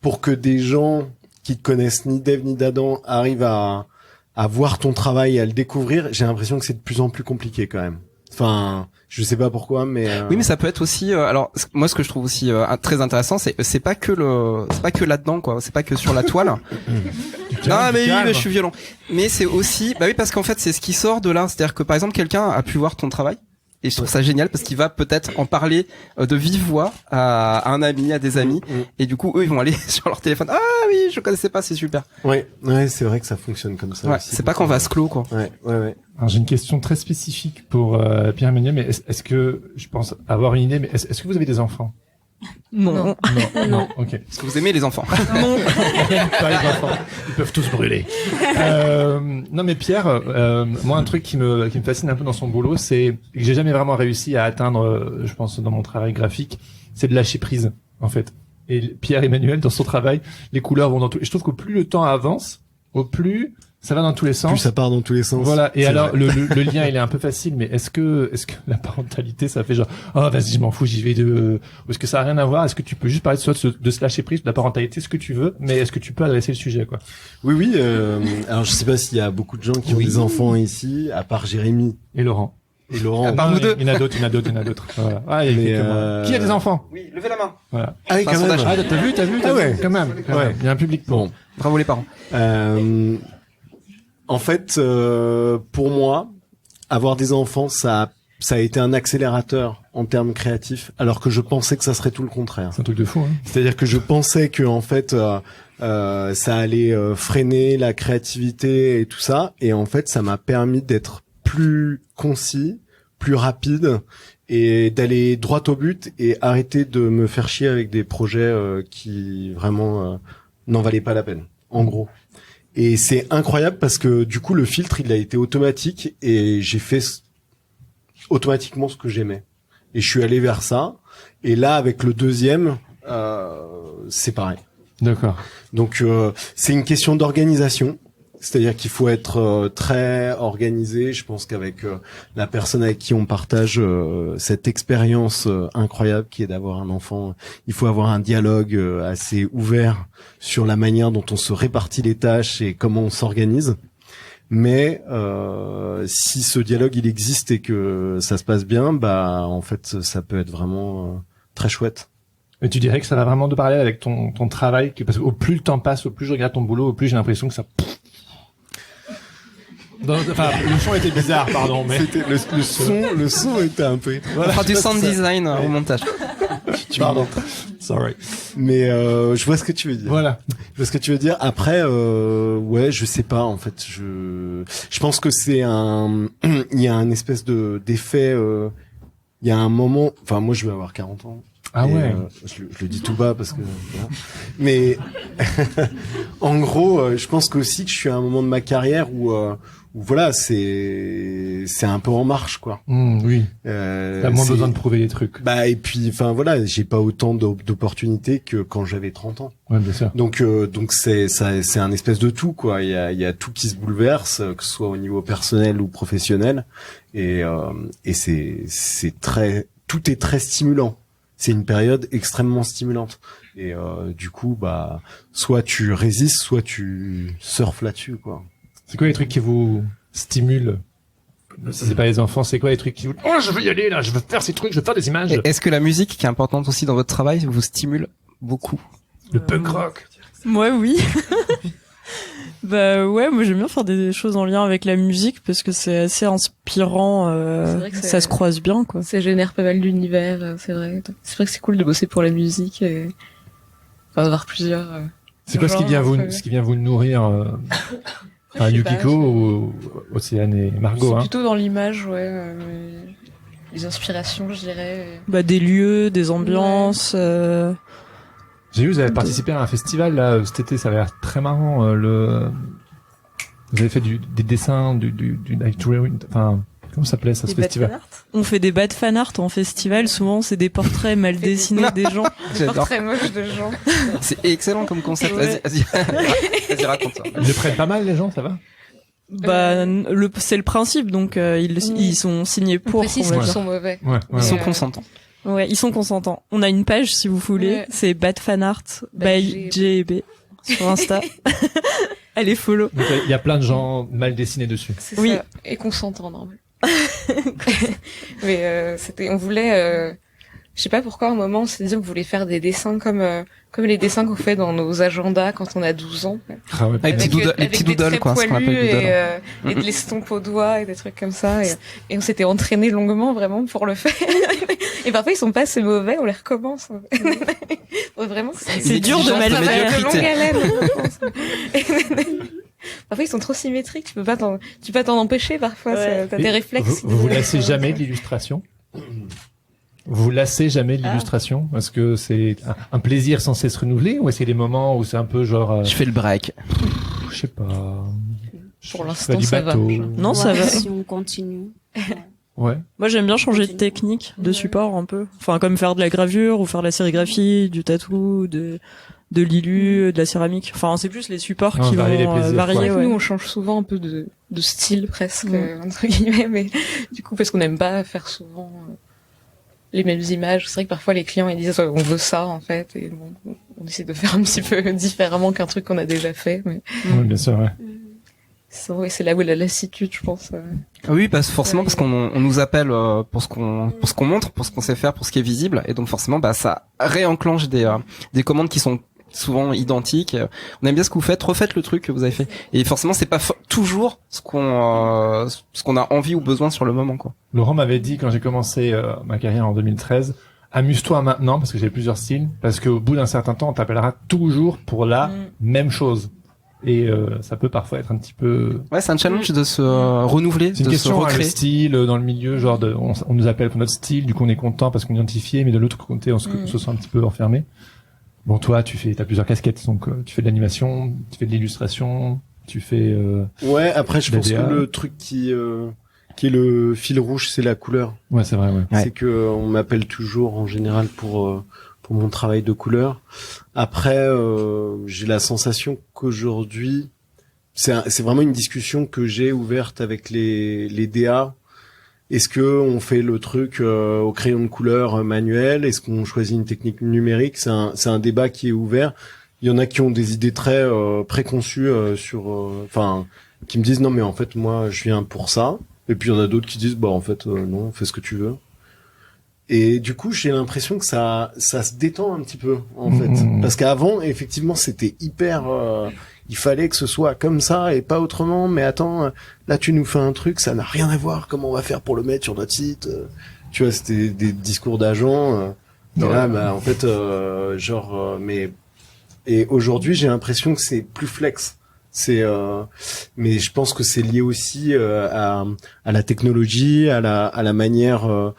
pour que des gens qui te connaissent ni d'Ève ni d'Adam arrivent à voir ton travail et à le découvrir, j'ai l'impression que c'est de plus en plus compliqué quand même. Enfin, je sais pas pourquoi, mais oui, mais ça peut être aussi. Alors, moi, ce que je trouve aussi très intéressant, c'est pas que là-dedans, quoi. C'est pas que sur la toile. Non, mais je suis violent. Mais c'est aussi, oui, parce qu'en fait, c'est ce qui sort de là. C'est-à-dire que par exemple, quelqu'un a pu voir ton travail. Et je trouve ça génial parce qu'il va peut-être en parler de vive voix à un ami, à des amis. Et du coup, eux, ils vont aller sur leur téléphone. Ah oui, je connaissais pas, c'est super. Ouais, c'est vrai que ça fonctionne comme ça. Ouais, aussi. c'est pas qu'en vase clos, quoi. Ouais. Alors j'ai une question très spécifique pour Pierre-Emmanuel, mais est-ce que, je pense avoir une idée, mais est-ce que vous avez des enfants? Non. Non. Ok. Est-ce que vous aimez les enfants? Non. Pas les enfants. Ils peuvent tous brûler. Non mais Pierre, moi un truc qui me fascine un peu dans son boulot, c'est que j'ai jamais vraiment réussi à atteindre, je pense dans mon travail graphique, c'est de lâcher prise en fait. Et Pierre-Emmanuel dans son travail, les couleurs vont dans tout. Et je trouve qu'au plus le temps avance, au plus ça va dans tous les sens. Plus ça part dans tous les sens. Voilà. Et alors, le lien, il est un peu facile, mais est-ce que la parentalité, ça fait genre, oh, vas-y, je m'en fous, j'y vais ou est-ce que ça a rien à voir? Est-ce que tu peux juste parler de se lâcher prise, de la parentalité, ce que tu veux, mais est-ce que tu peux adresser le sujet, quoi? Oui. Alors, je sais pas s'il y a beaucoup de gens qui ont des enfants ici, à part Jérémy. Et Laurent. Et Laurent. À part nous deux. Il y en a d'autres. Voilà. Ah, il y a que moi. Qui a des enfants? Oui, levez la main. Voilà. Ah oui, quand même. Ah, t'as vu, Ah ouais. quand même. Il y a un public pour. Bon. Bravo les parents. En fait, pour moi, avoir des enfants, ça a été un accélérateur en termes créatifs, alors que je pensais que ça serait tout le contraire. C'est un truc de fou, hein. C'est-à-dire que je pensais que en fait, ça allait freiner la créativité et tout ça, et en fait, ça m'a permis d'être plus concis, plus rapide, et d'aller droit au but et arrêter de me faire chier avec des projets qui vraiment n'en valaient pas la peine. En gros. Et c'est incroyable parce que du coup le filtre il a été automatique et j'ai fait automatiquement ce que j'aimais. Et je suis allé vers ça. Et là avec le deuxième, c'est pareil. D'accord. Donc c'est une question d'organisation. C'est-à-dire qu'il faut être très organisé. Je pense qu'avec la personne avec qui on partage cette expérience incroyable qui est d'avoir un enfant, il faut avoir un dialogue assez ouvert sur la manière dont on se répartit les tâches et comment on s'organise. Mais si ce dialogue il existe et que ça se passe bien, en fait ça peut être vraiment très chouette. Et tu dirais que ça va vraiment de parallèle avec ton travail, parce qu'au plus le temps passe, au plus je regarde ton boulot, au plus j'ai l'impression que ça. Enfin, le son était bizarre, pardon, mais c'était le son était un peu. Voilà, on fera du sound design au montage. Pardon. Sorry. Mais je vois ce que tu veux dire. Voilà. Je vois ce que tu veux dire. Après, ouais, je sais pas. En fait, je pense que c'est il y a un espèce d'effet. Il y a un moment. Enfin, moi, je vais avoir 40 ans. Ah Et, ouais. je le dis tout bas parce que voilà. Mais en gros, je pense qu'aussi que je suis à un moment de ma carrière où voilà, c'est un peu en marche quoi. Oui. T'as moins c'est- besoin de prouver les trucs. Bah et puis enfin voilà, j'ai pas autant d'opportunités que quand j'avais 30 ans. Ouais, bien sûr. Donc c'est un espèce de tout quoi. Il y a tout qui se bouleverse, que ce soit au niveau personnel ou professionnel, et c'est très, tout est très stimulant. C'est une période extrêmement stimulante. Et du coup, bah, soit tu résistes, soit tu surfes là-dessus, quoi. C'est quoi les trucs qui vous stimulent? Si c'est pas les enfants, c'est quoi les trucs qui vous... Oh, je veux y aller là, je veux faire ces trucs, je veux faire des images. Et est-ce que la musique, qui est importante aussi dans votre travail, vous stimule beaucoup? Le punk rock. Moi, oui. Bah ouais, moi j'aime bien faire des choses en lien avec la musique parce que c'est assez inspirant. C'est vrai que ça se croise bien, quoi. Ça génère pas mal d'univers, c'est vrai. C'est vrai que c'est cool de bosser pour la musique et enfin, d'avoir plusieurs. C'est quoi ce qui vient vous nourrir Je sais Yukiko pas, ou Océane et Margot, C'est hein? plutôt dans l'image, les inspirations, je dirais. Bah des lieux, des ambiances. J'ai vu, vous avez participé à un festival là cet été, ça avait l'air très marrant. Vous avez fait des dessins, du Night Drawing, enfin, comment ça s'appelait ça, ce festival? On fait des bad fan art en festival. Souvent, c'est des portraits mal dessinés des gens. J'adore. Très moche de gens. C'est excellent comme concept. Ouais. Vas-y, raconte ça. Ils le prennent pas mal les gens, ça va? Bah, c'est le principe. Donc, ils sont signés On pour. précise on va qu'ils dire. sont mauvais. Ouais. Ils sont Ouais. consentants. Ouais, ils sont consentants. On a une page si vous voulez. Ouais. C'est bad fan art by J&B sur Insta. Elle est follow. Donc, il y a plein de gens mal dessinés dessus. C'est Oui. ça. Et consentants, normal. Mais on voulait, je sais pas pourquoi, à un moment, on s'est dit qu'on voulait faire des dessins comme les dessins qu'on fait dans nos agendas quand on a 12 ans. Ah ouais. Avec les petits des doodles, traits quoi, ce qu'on poilus appelle doodles. et de l'estompe au doigt et des trucs comme ça. Et on s'était entraîné longuement vraiment pour le faire. Et parfois ils sont pas assez mauvais, on les recommence. Ouais, vraiment, C'est dur de mal ça va faire. être longue haleine, je pense. Parfois ils sont trop symétriques, tu peux pas t'en empêcher parfois, Ouais. t'as des Et réflexes. Vous vous lassez jamais de l'illustration? Vous vous lassez jamais de l'illustration? Est-ce que c'est un plaisir sans cesse renouvelé ou est-ce qu'il y a des moments où c'est un peu genre, Je fais le break. je sais pas. Pour je l'instant, fais du ça va. bateau. Non, ça va. Si on continue. Ouais. Moi, j'aime bien changer de technique, de support un peu. Enfin, comme faire de la gravure ou faire de la sérigraphie, du tatou, de l'illu, de la céramique. Enfin, c'est plus les supports Ah, qui varier les vont plaisirs, varier. Nous, Ouais. on change souvent un peu de style presque, entre guillemets, mais du coup, parce qu'on n'aime pas faire souvent les mêmes images. C'est vrai que parfois les clients ils disent on veut ça en fait, et bon, on essaie de faire un petit peu différemment qu'un truc qu'on a déjà fait. Mais Oui, bien sûr, ouais. c'est là où la lassitude, je pense. Oui, forcément parce qu'on nous appelle pour ce qu'on montre, pour ce qu'on sait faire, pour ce qui est visible, et donc forcément ça réenclenche des commandes qui sont souvent identiques. On aime bien ce que vous faites, refaites le truc que vous avez fait, et forcément c'est pas toujours ce qu'on a envie ou besoin sur le moment, quoi. Laurent m'avait dit quand j'ai commencé ma carrière en 2013, amuse-toi maintenant parce que j'ai plusieurs styles, parce qu'au bout d'un certain temps on t'appellera toujours pour la même chose. Et ça peut parfois être un petit peu... Ouais, c'est un challenge de se renouveler, C'est une de se question, hein, le recréer. style dans le milieu, genre on nous appelle pour notre style, du coup on est content parce qu'on est identifié, mais de l'autre côté on se sent un petit peu enfermé. Bon, toi t'as plusieurs casquettes, donc tu fais de l'animation, tu fais de l'illustration, tu fais... Ouais, après je pense DDA. que le truc qui est le fil rouge, c'est la couleur. Ouais, c'est vrai, ouais. Ouais. C'est que on m'appelle toujours en général pour mon travail de couleur. Après, j'ai la sensation qu'aujourd'hui, c'est vraiment une discussion que j'ai ouverte avec les DA. Est-ce que on fait le truc au crayon de couleur manuel? Est-ce qu'on choisit une technique numérique? C'est un débat qui est ouvert. Il y en a qui ont des idées très préconçues qui me disent non mais en fait moi je viens pour ça. Et puis il y en a d'autres qui disent bah en fait non, fais ce que tu veux. Et du coup, j'ai l'impression que ça se détend un petit peu, en fait. Parce qu'avant, effectivement, c'était hyper, il fallait que ce soit comme ça et pas autrement. Mais attends, là, tu nous fais un truc, ça n'a rien à voir. Comment on va faire pour le mettre sur notre site? Tu vois, c'était des discours d'agents. Et là, bah, en fait, et aujourd'hui, j'ai l'impression que c'est plus flex. Mais je pense que c'est lié aussi à la technologie, à la manière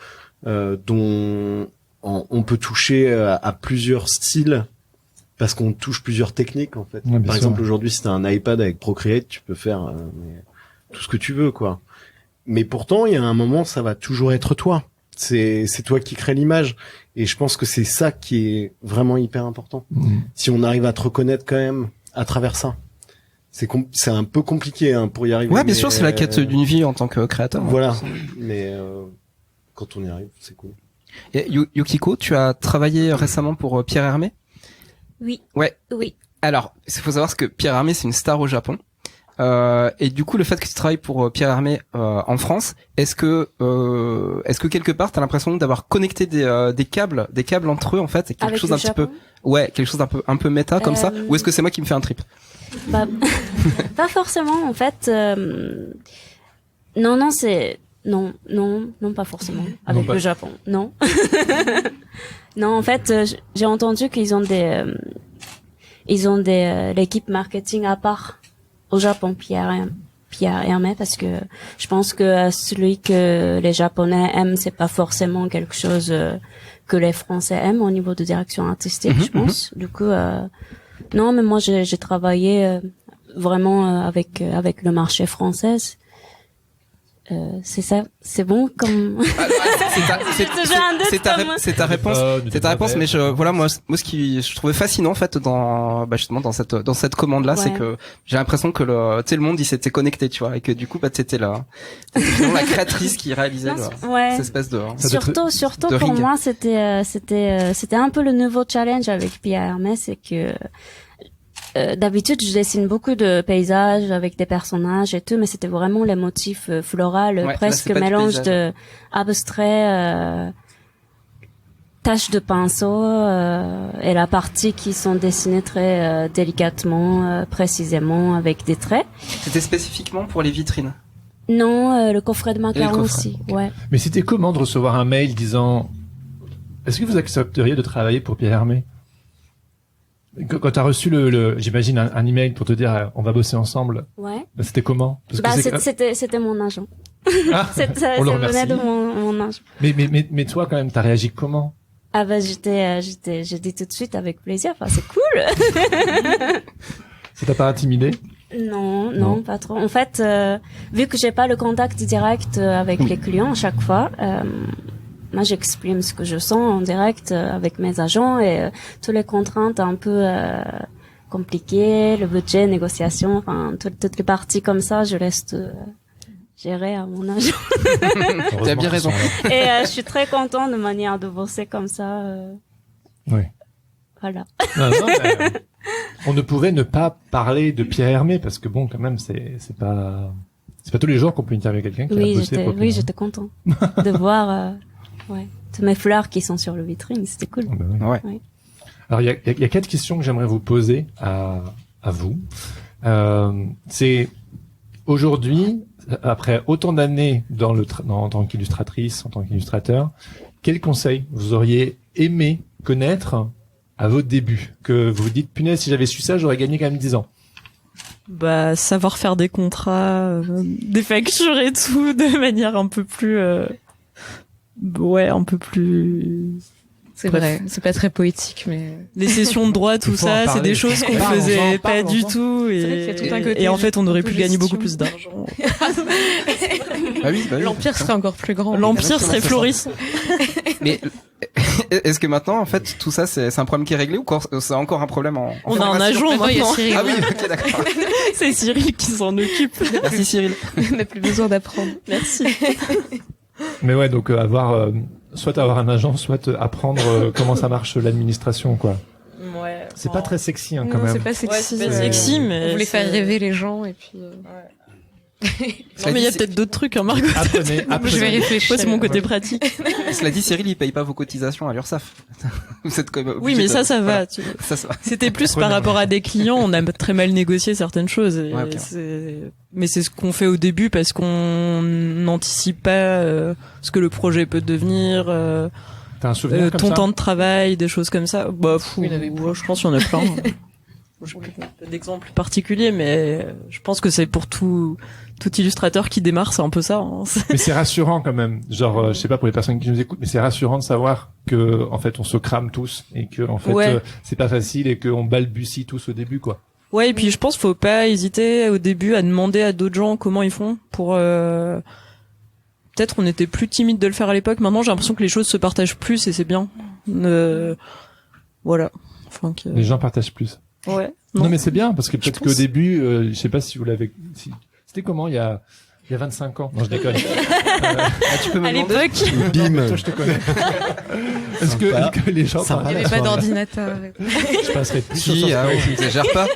dont on peut toucher à plusieurs styles parce qu'on touche plusieurs techniques en fait. Ouais, Par sûr. exemple, aujourd'hui, si t'as un iPad avec Procreate, tu peux faire mais tout ce que tu veux, quoi. Mais pourtant, il y a un moment, ça va toujours être toi. C'est toi qui crée l'image. Et je pense que c'est ça qui est vraiment hyper important. Si on arrive à te reconnaître quand même à travers ça. C'est un peu compliqué hein, pour y arriver. Ouais, bien sûr, c'est la quête d'une vie en tant que créateur. Voilà. Mais quand on y arrive, c'est cool. Et Yukiko, tu as travaillé récemment pour Pierre Hermé? Oui. Ouais. Oui. Alors, il faut savoir que Pierre Hermé, c'est une star au Japon. Et du coup, le fait que tu travailles pour Pierre Hermé en France, est-ce que quelque part t'as l'impression d'avoir connecté des câbles entre eux en fait, et quelque Avec chose le un petit Japon peu, ouais, quelque chose un peu méta comme ça, ou est-ce que c'est moi qui me fais un trip? Bah, pas forcément en fait. Non, pas forcément avec pas. le Japon. Non. Non, en fait, j'ai entendu qu'ils ont l'équipe marketing à part au Japon, Pierre Hermé, parce que je pense que celui que les Japonais aiment, c'est pas forcément quelque chose que les Français aiment au niveau de direction artistique, je pense. Du coup, non, mais moi j'ai travaillé vraiment avec le marché français. C'est ça, c'est bon comme. C'est ta réponse. C'est ta réponse, mais moi ce qui je trouvais fascinant en fait justement dans cette commande là, Ouais. c'est que j'ai l'impression que le monde il s'était connecté, tu vois, et que du coup t'étais finalement la créatrice qui réalisait Ouais. cette espèce de Surtout de pour ring. moi, c'était un peu le nouveau challenge avec Pierre Hermé, c'est que d'habitude, je dessine beaucoup de paysages avec des personnages et tout, mais c'était vraiment les motifs floraux, Ouais, presque là, c'est pas du mélange paysage. de abstrait, taches de pinceau et la partie qui sont dessinées très délicatement, précisément avec des traits. C'était spécifiquement pour les vitrines. Non, le coffret de macarons coffret, aussi, ok. ouais. Mais c'était comment de recevoir un mail disant est-ce que vous accepteriez de travailler pour Pierre Hermé? Quand t'as reçu j'imagine un email pour te dire on va bosser ensemble, Ouais. c'était comment? Parce que C'était mon agent. Ah, Ça on le venait remercie. de mon agent. Mais toi quand même, t'as réagi comment? Ah bah j'ai dit tout de suite avec plaisir. Enfin c'est cool. Ça t'a pas intimidé? Non, pas trop. En fait, vu que j'ai pas le contact direct avec les clients à chaque fois, moi j'exprime ce que je sens en direct avec mes agents et toutes les contraintes un peu compliquées, le budget, négociation, enfin toutes les parties comme ça, je laisse gérer à mon agent. T'as bien raison. Et je suis très contente de manière de bosser comme ça. Oui. Voilà. Non, mais, on ne pouvait ne pas parler de Pierre Hermé parce que bon, quand même, c'est pas tous les jours qu'on peut interviewer quelqu'un qui a bossé pour Pierre. J'étais content de voir, toutes mes fleurs qui sont sur le vitrine, c'était cool. Ah bah oui. Ouais. Oui. Alors il y a 4 questions que j'aimerais vous poser à vous. C'est aujourd'hui, après autant d'années en tant qu'illustratrice, en tant qu'illustrateur, quels conseils vous auriez aimé connaître à vos débuts, que vous vous dites punaise, si j'avais su ça, j'aurais gagné quand même 10 ans. Bah, savoir faire des contrats, des factures et tout de manière un peu plus un peu plus. C'est Bref. vrai, c'est pas très poétique, mais Les sessions de droit, tout Il faut en ça, c'est parler. des choses qu'on Parlons-en, faisait pas parlons-en. du tout C'est vrai qu'il y a tout un côté et en fait on aurait pu gagner gestion. beaucoup plus d'argent. Ah oui, bah oui. l'empire serait encore plus grand. L'empire serait florissant. Mais est-ce que maintenant, en fait, tout ça, c'est un problème qui est réglé ou c'est encore un problème en On a un formation? agent Maintenant, il y a maintenant. Cyril. Ah oui, ok, d'accord. C'est Cyril qui s'en occupe. Merci Cyril. On n'a plus besoin d'apprendre. Merci. Mais ouais, donc soit avoir un agent, soit apprendre comment ça marche l'administration, quoi. Ouais. C'est pas très sexy, hein, quand Non, même. c'est pas Ouais, sexy. c'est pas sexy, mais on voulait c'est- faire rêver les gens et puis. Non, mais il y a peut-être d'autres trucs, hein, Margot. Apprenez. Je vais réfléchir. Moi, c'est mon côté pratique. Cela dit, Cyril, il paye pas vos cotisations à l'URSSAF. Vous êtes quand même Oui, obligé mais de- ça voilà. va. Tu vois. Ça va. C'était plus par Apprenez. rapport à des clients, on a très mal négocié certaines choses. Et Ouais, ok. mais c'est ce qu'on fait au début parce qu'on n'anticipe pas ce que le projet peut devenir, T'as un souvenir comme ton ça? temps de travail, des choses comme ça. Bah, Il y en avait plein. je pense qu'il y en a plein. Je n'ai pas d'exemple particulier, mais je pense que c'est pour tout illustrateur qui démarre, c'est un peu ça. Hein. Mais c'est rassurant quand même. Genre, je sais pas pour les personnes qui nous écoutent, mais c'est rassurant de savoir que en fait on se crame tous et que en fait Ouais. c'est pas facile et qu'on balbutie tous au début quoi. Ouais, et puis je pense qu'il faut pas hésiter au début à demander à d'autres gens comment ils font pour. Peut-être on était plus timide de le faire à l'époque. Maintenant, j'ai l'impression que les choses se partagent plus et c'est bien. Voilà. Enfin, que... Les gens partagent plus. Ouais. Non, mais c'est bien parce que peut-être pense. qu'au début, je sais pas si vous l'avez. C'était comment il y a 25 ans. Non, je déconne. Tu peux me À demander l'époque, Bim. Toi, je te connais. Est-ce que les gens Sympa. Il n'y avait pas d'ordinateur. je passerais plus sur Si, ah oui, tu n'exagères pas.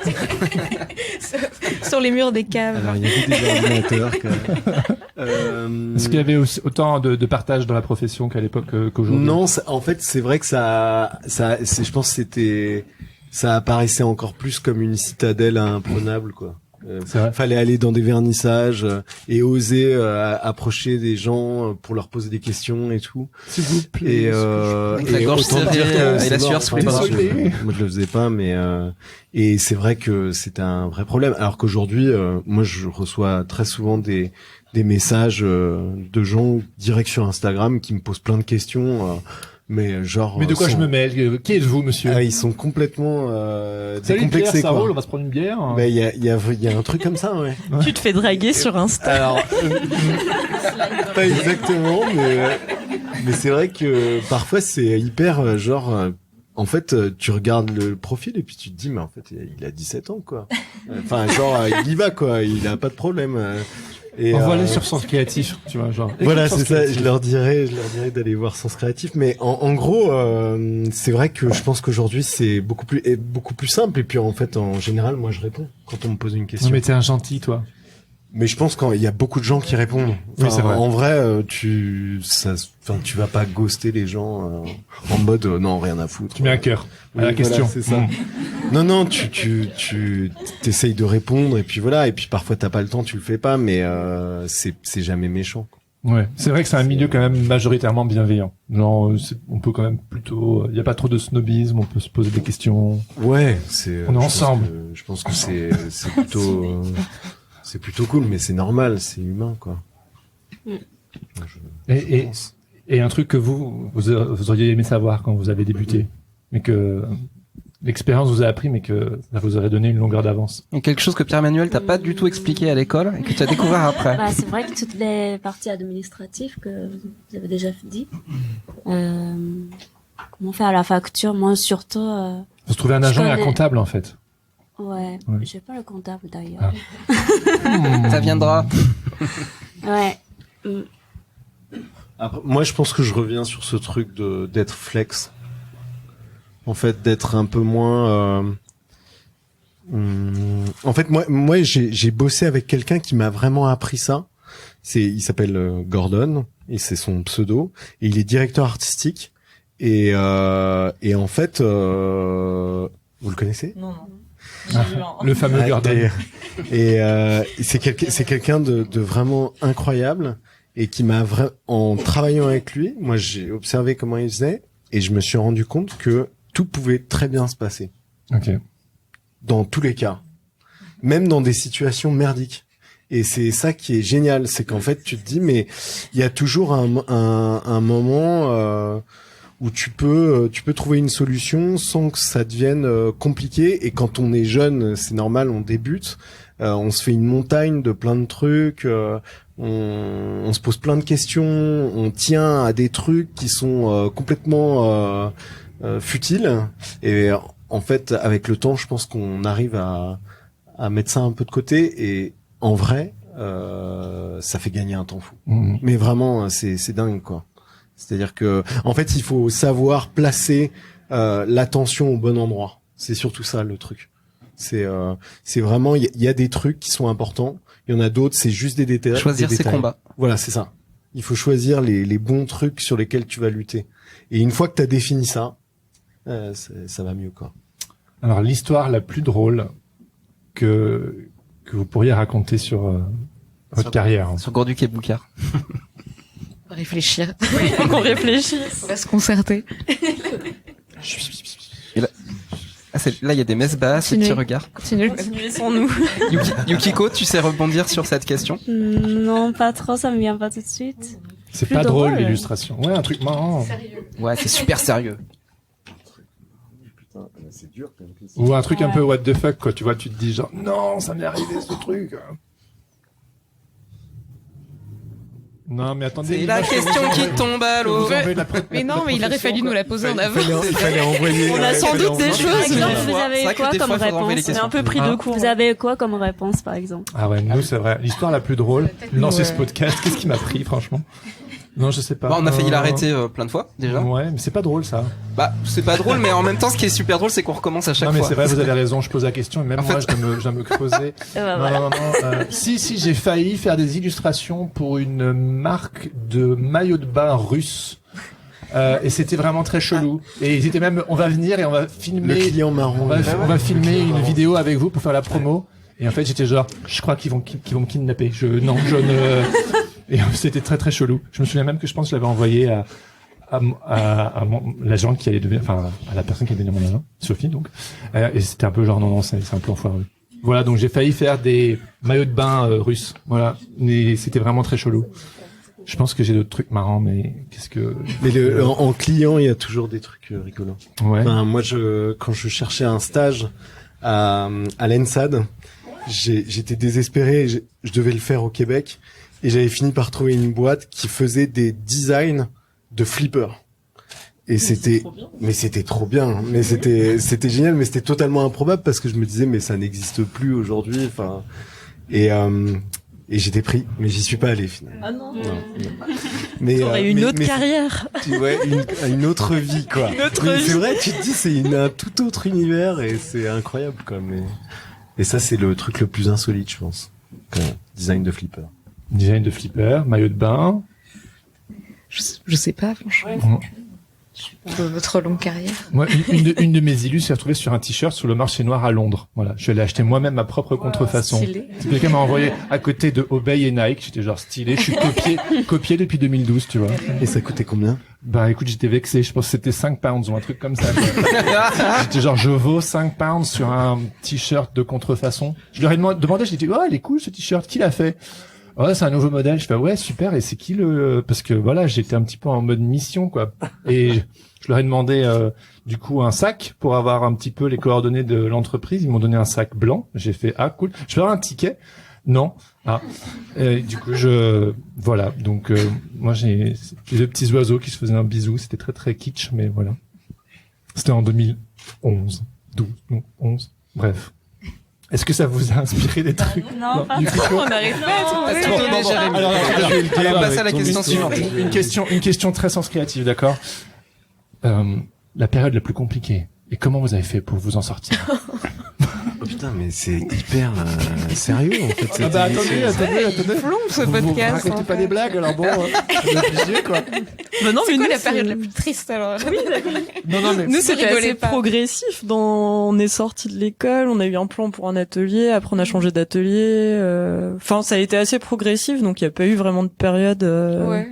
Sur les murs des caves. Alors, il y avait des ordinateurs, quand même. Est-ce qu'il y avait aussi autant de partage dans la profession qu'à l'époque qu'aujourd'hui? Non, en fait, c'est vrai que je pense que ça apparaissait encore plus comme une citadelle imprenable, quoi. C'est vrai. Fallait aller dans des vernissages et oser approcher des gens pour leur poser des questions et tout. S'il vous plaît. Et, Avec la gorge autant serrée, dire que et la c'est sueur mort. sur les bras. Moi, je le faisais pas, mais et c'est vrai que c'était un vrai problème. Alors qu'aujourd'hui, moi, je reçois très souvent des messages de gens direct sur Instagram qui me posent plein de questions. Mais genre. Mais de quoi je me mêle? Qui êtes-vous, monsieur? Ah, ils sont complètement Salut Pierre, décomplexés, ça quoi. roule, on va se prendre une bière. Ben il y a un truc comme ça, ouais. tu te fais draguer sur Insta. Alors pas exactement, mais c'est vrai que parfois c'est hyper en fait, tu regardes le profil et puis tu te dis mais en fait il a 17 ans quoi. Enfin genre il y va quoi, il a pas de problème. Et Envoie-les sur Sens Créatif, tu vois, genre. voilà, Écoute c'est Sens ça. Créatif. Je leur dirais d'aller voir Sens Créatif. Mais en gros, c'est vrai que je pense qu'aujourd'hui c'est beaucoup plus simple. Et puis en fait, en général, moi je réponds quand on me pose une question. Non, mais t'es un gentil, toi. Mais je pense qu'il y a beaucoup de gens qui répondent. Oui, c'est vrai. En vrai, tu vas pas ghoster les gens en mode non, rien à foutre. Tu mets un cœur à la Oui, question. voilà, c'est ça. Non, tu t'essayes de répondre et puis voilà. Et puis parfois t'as pas le temps, tu le fais pas, mais c'est jamais méchant. Ouais, c'est vrai que c'est un milieu quand même majoritairement bienveillant. Genre, on peut quand même plutôt, il y a pas trop de snobisme, on peut se poser des questions. Ouais, On est ensemble. Je pense que c'est plutôt c'est plutôt cool, mais c'est normal, c'est humain quoi. Et un truc que vous auriez aimé savoir quand vous avez débuté, mais que l'expérience vous a appris, mais que ça vous aurait donné une longueur d'avance. Et quelque chose que Pierre-Emmanuel t'a pas du tout expliqué à l'école et que tu as découvert après. Bah, c'est vrai que toutes les parties administratives que vous avez déjà dit, comment faire la facture, moi surtout, Faut se trouver un Je agent et un connais. comptable en fait. ouais, Ouais. j'ai pas le comptable d'ailleurs. Ça viendra. Ouais. Après, moi, je pense que je reviens sur ce truc d'être flex. En fait, d'être un peu moins. En fait, moi, j'ai bossé avec quelqu'un qui m'a vraiment appris ça. Il s'appelle Gordon et c'est son pseudo. Et il est directeur artistique. Et en fait, vous le connaissez? Non. Le fameux Gordon. Et c'est quelqu'un de vraiment incroyable et qui m'a en travaillant avec lui, moi j'ai observé comment il faisait et je me suis rendu compte que tout pouvait très bien se passer Ok. dans tous les cas, même dans des situations merdiques. Et c'est ça qui est génial, c'est qu'en fait tu te dis mais il y a toujours un moment où tu peux trouver une solution sans que ça devienne compliqué. Et quand on est jeune, c'est normal, on débute, on se fait une montagne de plein de trucs, on se pose plein de questions, on tient à des trucs qui sont complètement futiles. Et en fait, avec le temps, je pense qu'on arrive à mettre ça un peu de côté. Et en vrai, ça fait gagner un temps fou. Mhm. Mais vraiment, c'est dingue, quoi. C'est-à-dire que, en fait, il faut savoir placer l'attention au bon endroit. C'est surtout ça le truc. C'est vraiment, il y a des trucs qui sont importants. Il y en a d'autres, c'est juste des détails. Choisir des ses détails. combats. Voilà, c'est ça. Il faut choisir les bons trucs sur lesquels tu vas lutter. Et une fois que tu as défini ça, ça va mieux, quoi. Alors l'histoire la plus drôle que vous pourriez raconter sur votre carrière. Hein. Sur Gorduc et Boucard. Réfléchir. On réfléchit. On va se concerter. Ah, là, il y a des messes basses, des petits regards. Continuez. Sans nous. Yukiko, tu sais rebondir sur cette question? Non, pas trop, ça me vient pas tout de suite. C'est Plus pas drôle drôle. l'illustration. Ouais, un truc marrant. Ouais, c'est super sérieux. Ou un truc un peu what the fuck, quoi. Tu vois, tu te dis genre, non, ça m'est arrivé ce truc. Non, mais attendez. C'est la l'image que question vous qui envoyez- tombe à que l'eau. vous envoyez de la Mais non, mais il aurait fallu nous la poser en avant. Il fallait envoyer. On a sans doute des Par choses, exemple, mais vous C'est avez vrai que quoi des comme fois, il faudra envoyer les réponse? on est un peu pris Ah. de court. Vous avez quoi comme réponse, par exemple? Ah ouais, nous, c'est vrai. L'histoire la plus drôle. Lancer ce Ouais. podcast, qu'est-ce qui m'a pris, franchement? Non, je sais pas. Bon, on a failli l'arrêter plein de fois, déjà. Ouais, mais c'est pas drôle, ça. Bah, c'est pas drôle, mais en même temps, ce qui est super drôle, c'est qu'on recommence à chaque Non, mais fois. c'est vrai, vous avez raison, je pose la question, et même En moi, fait- je dois me creuser. Ben, Non, voilà. non, non. Si, j'ai failli faire des illustrations pour une marque de maillot de bain russe. Et c'était vraiment très chelou. Et ils étaient même, on va venir et on va Le filmer, client marron. on va filmer une vidéo avec vous pour faire la promo. Et en fait, j'étais genre, je crois qu'ils vont me kidnapper. Je ne. Et c'était très très chelou. Je me souviens même que je pense que je l'avais envoyé à l'agent qui allait devenir, enfin, à la personne qui allait devenir mon agent, Sophie, donc. Et c'était un peu genre, non, c'est un peu enfoiré. Voilà, donc j'ai failli faire des maillots de bain russes. Voilà. Mais c'était vraiment très chelou. Je pense que j'ai d'autres trucs marrants, mais qu'est-ce que... Mais en client, il y a toujours des trucs rigolants. Ouais. Enfin, moi, quand je cherchais un stage à l'ENSAD, j'étais désespéré. Je devais le faire au Québec et j'avais fini par trouver une boîte qui faisait des designs de flippers. Et c'était trop bien. Mais c'était génial, mais c'était totalement improbable parce que je me disais, mais ça n'existe plus aujourd'hui. Enfin, et j'étais pris, mais j'y suis pas allé finalement. Ah non. Non. Mais T'aurais eu une autre mais carrière. ouais, une autre vie, quoi. Une autre Mais vie. c'est vrai, tu te dis, c'est un tout autre univers et c'est incroyable, quoi. Et ça, c'est le truc le plus insolite, je pense. Design de flipper. Design de flipper, maillot de bain. Je sais pas, franchement. De votre longue carrière. Moi, une de mes illus s'est retrouvée sur un t-shirt sur le marché noir à Londres. Voilà. Je suis allé acheter moi-même ma propre contrefaçon. Stylé. Quelqu'un m'a envoyé à côté de Obey et Nike. J'étais genre stylé. Je suis copié depuis 2012, tu vois. Et ça coûtait combien? Bah, écoute, j'étais vexé. Je pense que c'était 5 pounds ou un truc comme ça. quoi. J'étais genre, je vaux 5 pounds sur un t-shirt de contrefaçon. Je leur ai demandé, j'ai dit, oh, il est cool ce t-shirt. Qui l'a fait? Oh, c'est un nouveau modèle. Je fais, ouais, super. Et c'est qui parce que voilà, j'étais un petit peu en mode mission, quoi. Et je leur ai demandé, du coup, un sac pour avoir un petit peu les coordonnées de l'entreprise. Ils m'ont donné un sac blanc. J'ai fait, ah, cool. Je peux avoir un ticket? Non. Ah. Et du coup, voilà. Donc, moi, j'ai deux petits oiseaux qui se faisaient un bisou. C'était très, très kitsch, mais voilà. C'était en 2011. 12, non, 11. Bref. Est-ce que ça vous a inspiré des trucs? Non, pas Yukiko On n'arrive pas à trouver. Attendez, Jérémy. Alors, On va passer à la ton question histoire. suivante. Une question très sens créative, d'accord? La période la plus compliquée. Et comment vous avez fait pour vous en sortir? Oh putain, mais c'est hyper sérieux, en fait. cette bah émission. attendez. Plombe ce Vous podcast. racontez en pas fait. des blagues, alors bon, c'est obligé, quoi. Bah non, C'est mais quoi nous, la période la plus triste alors? Non, mais Nous, c'était rigolez assez pas. progressif. On est sorti de l'école, on a eu un plan pour un atelier, après on a changé d'atelier. Enfin, ça a été assez progressif, donc il n'y a pas eu vraiment de période. Ouais.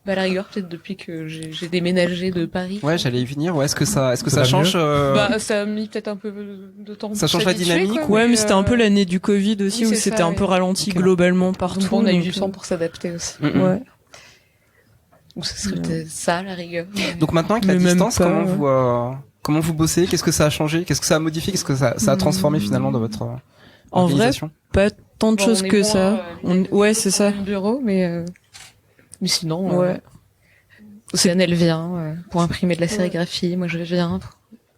Bah, à la rigueur, peut-être depuis que j'ai déménagé de Paris. Ouais, j'allais y venir. Ouais, est-ce que ça Ça va change Bah, ça a mis peut-être un peu de temps. Ça pour change la s'habituer, dynamique, quoi, Ouais, mais c'était un peu l'année du Covid aussi, oui, où c'est c'était ça, un peu ouais. ralenti Ok. globalement partout. Donc, on a eu donc, du temps pour s'adapter aussi. Ouais. Donc, ce serait peut-être ça, à la rigueur. Donc maintenant, avec la Mais même distance, pas, comment vous bossez? Qu'est-ce que ça a changé? Qu'est-ce que ça a modifié? Qu'est-ce que ça a transformé finalement dans votre En vrai, organisation? pas tant de Bon, choses on est que moins, ça. Ouais, c'est ça. Au bureau, mais sinon, Ouais. Océane, elle vient pour imprimer de la sérigraphie. Moi, je viens.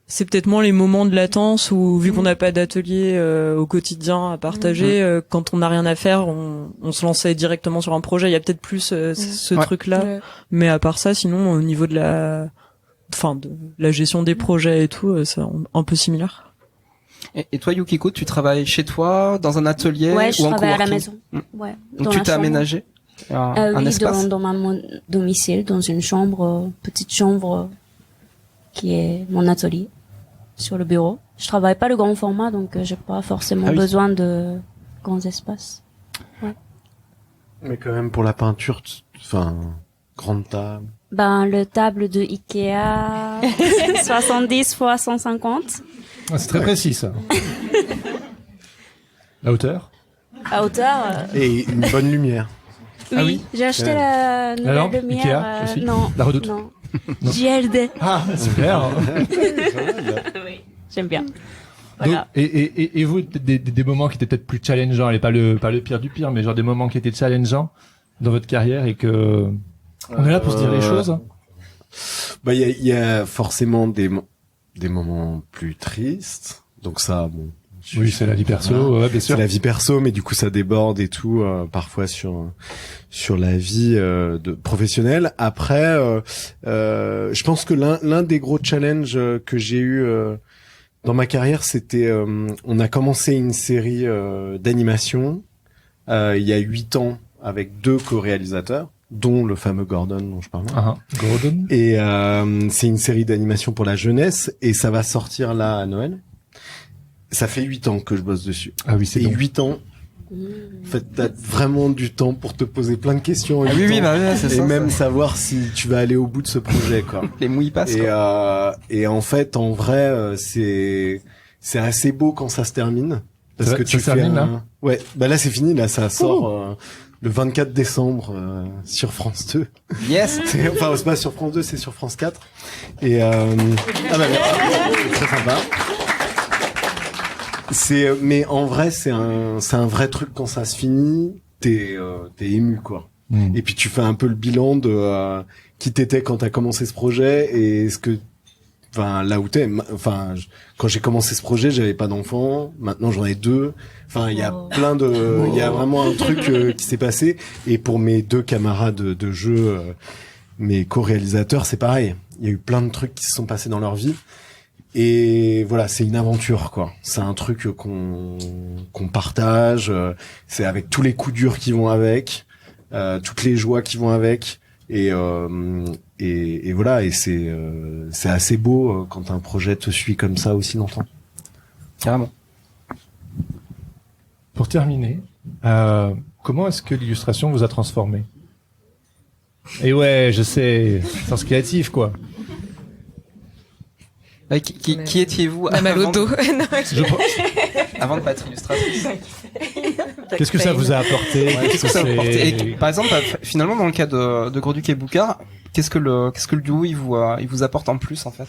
C'est peut-être moins les moments de latence où, vu qu'on n'a pas d'atelier au quotidien à partager, quand on n'a rien à faire, on se lançait directement sur un projet. Il y a peut-être plus ce Ouais. truc-là. Ouais. Mais à part ça, sinon, au niveau de la gestion des projets et tout, c'est un peu similaire. Et toi, Yukiko, tu travailles chez toi, dans un atelier Ouais, je ou en travaille à la coworking? maison. Ouais. Donc dans tu la t'es chambre. aménagé un Oui, espace? dans mon domicile, dans une chambre, petite chambre qui est mon atelier sur le bureau. Je travaille pas le grand format, donc j'ai pas forcément Ah oui. besoin de grands espaces. Mais quand même, pour la peinture, enfin, grande table. Ben, le table de Ikea, 70 fois 150. Ah, c'est très précis, ça. La hauteur? À hauteur, Et une bonne lumière. oui, Ah oui. j'ai acheté la La lampe nouvelle lumière. Ikea aussi Non, La Redoute? non. Non. JLD. Ah, super. Oui, j'aime bien. Donc, Voilà. et vous, des moments qui étaient peut-être plus challengeants, allez, pas le pire du pire, mais genre des moments qui étaient challengeants dans votre carrière et que on est là pour se dire les choses. Bah, il y a forcément des moments plus tristes. Donc ça, bon. Oui, c'est la vie perso, Voilà. ouais, bien sûr. C'est la vie perso, mais du coup ça déborde et tout, parfois sur la vie de professionnelle. Après, je pense que l'un des gros challenges que j'ai eu dans ma carrière, c'était on a commencé une série d'animation il y a 8 ans avec 2 co-réalisateurs, dont le fameux Gordon dont je parlais. Ah, Gordon. Et c'est une série d'animation pour la jeunesse et ça va sortir là à Noël. Ça fait 8 ans que je bosse dessus. Ah oui, c'est Et bon. 8 ans, en fait, t'as vraiment du temps pour te poser plein de questions. en Ah 8 oui, ans. bah oui, c'est Et ça. même savoir si tu vas aller au bout de ce projet, quoi. Les mouilles passent. Et en fait, en vrai, c'est assez beau quand ça se termine. Parce Ça- que ça tu se fais termine, un... là Ouais, bah là c'est fini, là ça sort le 24 décembre sur France 2. Yes. Enfin, c'est pas sur France 2, c'est sur France 4. Et ah bah merci, c'est très sympa. Mais en vrai, c'est un vrai truc quand ça se finit. T'es ému, quoi. Mm. Et puis tu fais un peu le bilan de qui t'étais quand t'as commencé ce projet et ce que, enfin là où t'es. Enfin, quand j'ai commencé ce projet, j'avais pas d'enfant. Maintenant, j'en ai 2. Enfin, il y a plein de, il y a vraiment un truc qui s'est passé. Et pour mes 2 camarades de jeu, mes co-réalisateurs, c'est pareil. Il y a eu plein de trucs qui se sont passés dans leur vie. Et voilà, c'est une aventure, quoi. C'est un truc qu'on partage. C'est avec tous les coups durs qui vont avec, toutes les joies qui vont avec. Et voilà. Et c'est assez beau quand un projet te suit comme ça aussi longtemps. Carrément. Pour terminer, comment est-ce que l'illustration vous a transformé? Et ouais, je sais, sens créatif, quoi. Qui étiez-vous On a mal au avant dos. Non, avant de pas être illustratrice? Qu'est-ce que ça vous a apporté? Qu'est-ce que ça vous c'est- apporte? Et, par exemple, finalement, dans le cas de Gorduc et Boucard, qu'est-ce que le duo il vous apporte en plus, en fait?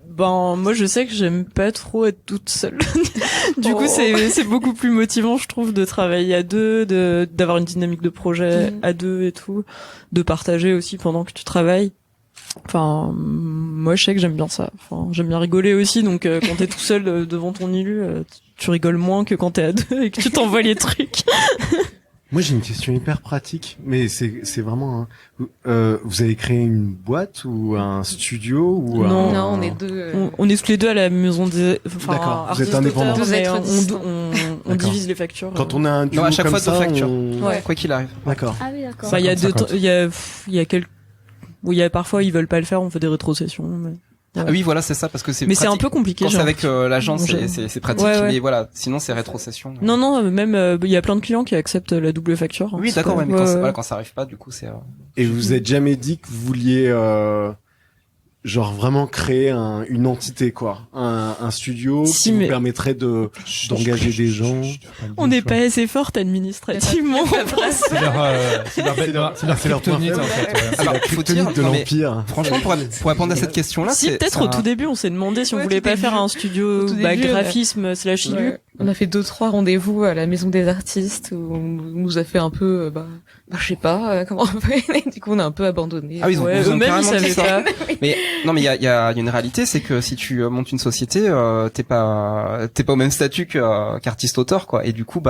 Ben, moi, je sais que j'aime pas trop être toute seule. Du coup, c'est beaucoup plus motivant, je trouve, de travailler à deux, d'avoir une dynamique de projet à deux et tout, de partager aussi pendant que tu travailles. Enfin, moi, je sais que j'aime bien ça. Enfin, j'aime bien rigoler aussi, donc quand t'es tout seul devant ton illu, tu rigoles moins que quand t'es à deux et que tu t'envoies les trucs. Moi, j'ai une question hyper pratique, mais c'est vraiment. Vous avez créé une boîte ou un studio ou Non. non, on est 2. On est tous les deux à la maison des. Enfin, D'accord, vous artistes êtes indépendants. d'auteurs, Deux mais êtres on distants. on D'accord. divise les factures. Quand on a un duo Non, à chaque comme fois, ça, deux factures. on- Ouais. Quoi qu'il arrive. D'accord. Ah oui, d'accord. Bah, il y a 50-50. il y a quelques, où il y a parfois ils veulent pas le faire, on fait des rétrocessions. Mais, Ah oui, voilà, c'est ça, parce que c'est. mais c'est un pratique. peu compliqué. Quand c'est genre. avec l'agence, J'ai- c'est pratique, Ouais, ouais. mais voilà, sinon c'est rétrocession. Non, non, même il y a plein de clients qui acceptent la double facture. hein. Oui, C'est d'accord, pas- ouais, mais quand, ouais. voilà, quand ça arrive pas, du coup, c'est. Et vous vous êtes jamais dit que vous vouliez genre vraiment créer une entité, quoi, un studio Si, qui mais- vous permettrait d'engager des gens. On n'est pas assez forte administrativement. C'est leur kryptonite, en fait. ouais. Alors, La faut dire, kryptonite de non, mais l'empire. franchement, pour répondre à cette question-là, Si c'est peut-être c'est au tout début, on s'est demandé si on Ouais, voulait tout pas début. faire un studio Au tout début, graphisme slash illu. Ouais. On a fait 2-3 rendez-vous à la maison des artistes où on nous a fait un peu, je sais pas comment on fait. Du coup, on a un peu abandonné. Ah oui, ils ont- Ouais, ils ont eux-mêmes ils carrément dit savaient ça. pas. Mais non, mais il y a une réalité, c'est que si tu montes une société, t'es pas au même statut qu'artiste-auteur, quoi. Et du coup,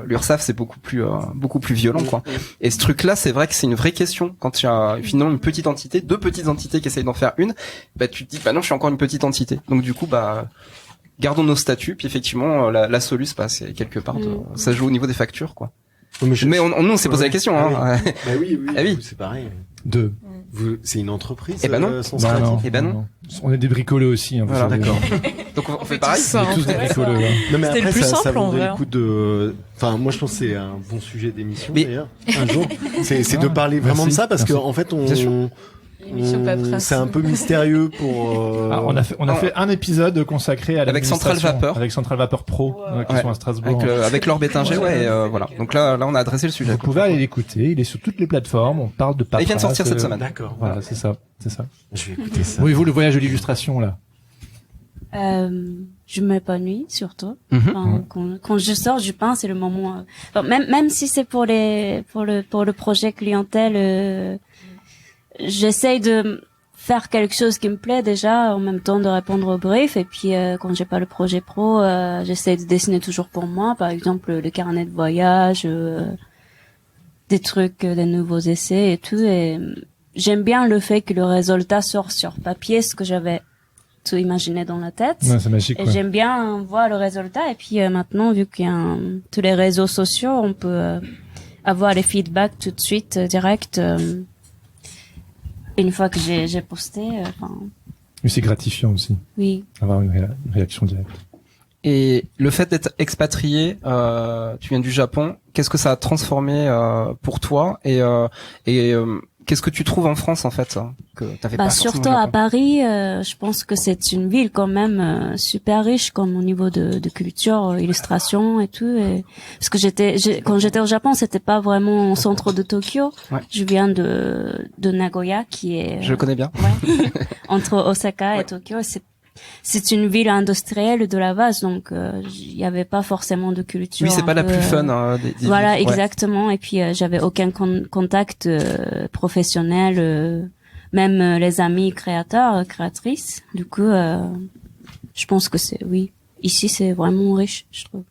l'URSSAF c'est beaucoup plus violent, quoi. Et ce truc-là, c'est vrai que c'est une vraie question. Quand tu as finalement une petite entité, 2 petites entités qui essayent d'en faire une, tu te dis, non, je suis encore une petite entité. Donc du coup, gardons nos statuts. Puis effectivement, la soluce, c'est quelque part, ça se joue au niveau des factures, quoi. Ouais, Mais nous, on s'est posé la question, hein. Bah oui, Ah oui. c'est pareil. 2. C'est une entreprise. Eh ben non. Son Non, stratégie. non, Eh ben non. On est des bricoleux aussi. Hein, vous Voilà, savez. D'accord. Donc on fait pareil. ça, On est tous des bricoleux. hein. Non mais C'était après le plus ça simple, en vaudrait vrai. le coup de. Enfin moi je pense que c'est un bon sujet d'émission Mais- d'ailleurs. Un jour, c'est de Ah, parler vraiment merci, de ça parce merci. qu'en fait Bien sûr. L'émission paperasse. c'est un peu mystérieux pour. Ah, on a fait un épisode consacré à Avec Central l'administration, Vapeur. avec Central Vapeur Pro qui Ouais. sont à Strasbourg. Avec Laure Bétinger, ouais, voilà. Donc là on a adressé le sujet. Vous pouvez aller l'écouter. Il est sur toutes les plateformes. On parle de paperasse. Il vient de sortir cette semaine. D'accord. Voilà, c'est ça. Je vais écouter ça. Oui, vous, le voyage de l'illustration, là. Je m'épanouis surtout. Mhm. Enfin, quand je sors, je pense c'est le moment. Enfin, même si c'est pour le projet clientèle, j'essaye de faire quelque chose qui me plaît déjà, en même temps de répondre au brief. Et puis quand j'ai pas le projet pro, j'essaye de dessiner toujours pour moi. Par exemple, le carnet de voyage, des trucs, des nouveaux essais et tout. Et j'aime bien le fait que le résultat sort sur papier, ce que j'avais tout imaginé dans la tête. Ouais, c'est magique. Et Ouais. j'aime bien voir le résultat. Et puis maintenant, vu qu'il y a tous les réseaux sociaux, on peut avoir les feedbacks tout de suite, direct, une fois que j'ai posté. Enfin, Mais c'est gratifiant aussi, oui. avoir une réaction directe. Et le fait d'être expatrié, tu viens du Japon, qu'est-ce que ça a transformé pour toi et qu'est-ce que tu trouves en France en fait que t'avais pas forcément Surtout au à Japon? Paris, je pense que c'est une ville quand même super riche comme au niveau de culture, illustration et tout. Et parce que quand j'étais au Japon, c'était pas vraiment au centre de Tokyo. Ouais. Je viens de Nagoya, qui est Je le connais bien. ouais, entre Osaka et Tokyo. C'est une ville industrielle de la base, donc il y avait pas forcément de culture. Oui, c'est pas la plus fun. Des Voilà, villes. Ouais. exactement. Et puis j'avais aucun contact professionnel, même les amis créateurs, créatrices. Du coup, je pense que oui, ici c'est vraiment riche, je trouve.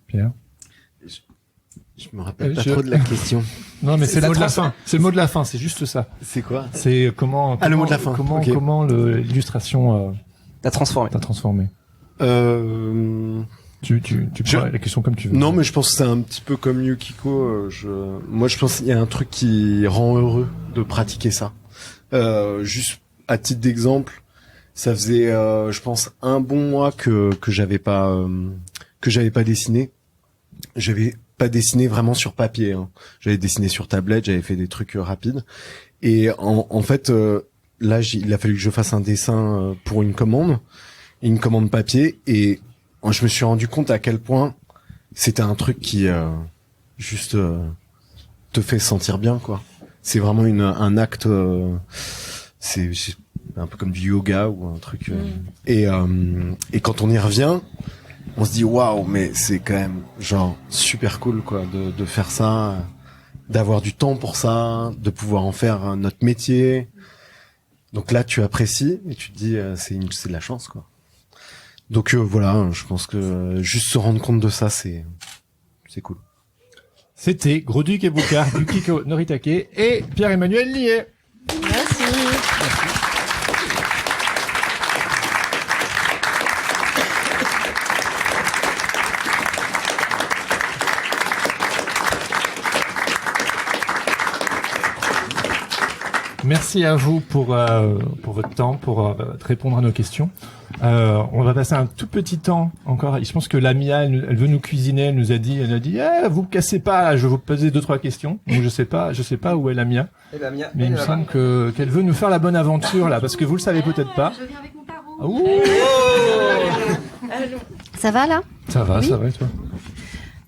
Pierre. Je me rappelle pas Je- trop de la question. Non, mais c'est le Ça mot de la trans- fin. C'est le mot de la fin. C'est juste ça. C'est quoi? C'est comment. Ah, le mot de la fin. Comment, Ok. comment l'illustration T'as transformé. t'a transformé. Euh... Tu Je- prends la question comme tu veux. Non, mais je pense que c'est un petit peu comme Yukiko. Moi, je pense qu'il y a un truc qui rend heureux de pratiquer ça. Juste à titre d'exemple, ça faisait, je pense, un bon mois que j'avais pas dessiné. J'avais pas dessiné vraiment sur papier. Hein. J'avais dessiné sur tablette. J'avais fait des trucs rapides. Et en fait, là, il a fallu que je fasse un dessin pour une commande papier, et je me suis rendu compte à quel point c'était un truc qui juste te fait sentir bien, quoi. C'est vraiment un acte, c'est un peu comme du yoga ou un truc. Et quand on y revient, on se dit waouh, mais c'est quand même genre super cool, quoi, de faire ça, d'avoir du temps pour ça, de pouvoir en faire notre métier. Donc là, tu apprécies et tu te dis c'est de la chance, quoi. Donc voilà, je pense que juste se rendre compte de ça, c'est cool. C'était Gros-Duc et Boucard, Yukiko Noritake et Pierre-Emmanuel Lié. Merci à vous pour votre temps, pour répondre à nos questions. On va passer un tout petit temps encore. Je pense que Lamia, elle veut nous cuisiner. Elle nous a dit, vous me cassez pas, là, je vais vous poser 2-3 questions. Donc je sais pas où est Lamia, mais il me semble qu'elle veut nous faire la bonne aventure là, parce que vous le savez peut-être pas. Je viens avec mon tarot. Ah, ouh. Ça va là? Ça va, Oui. ça va et toi?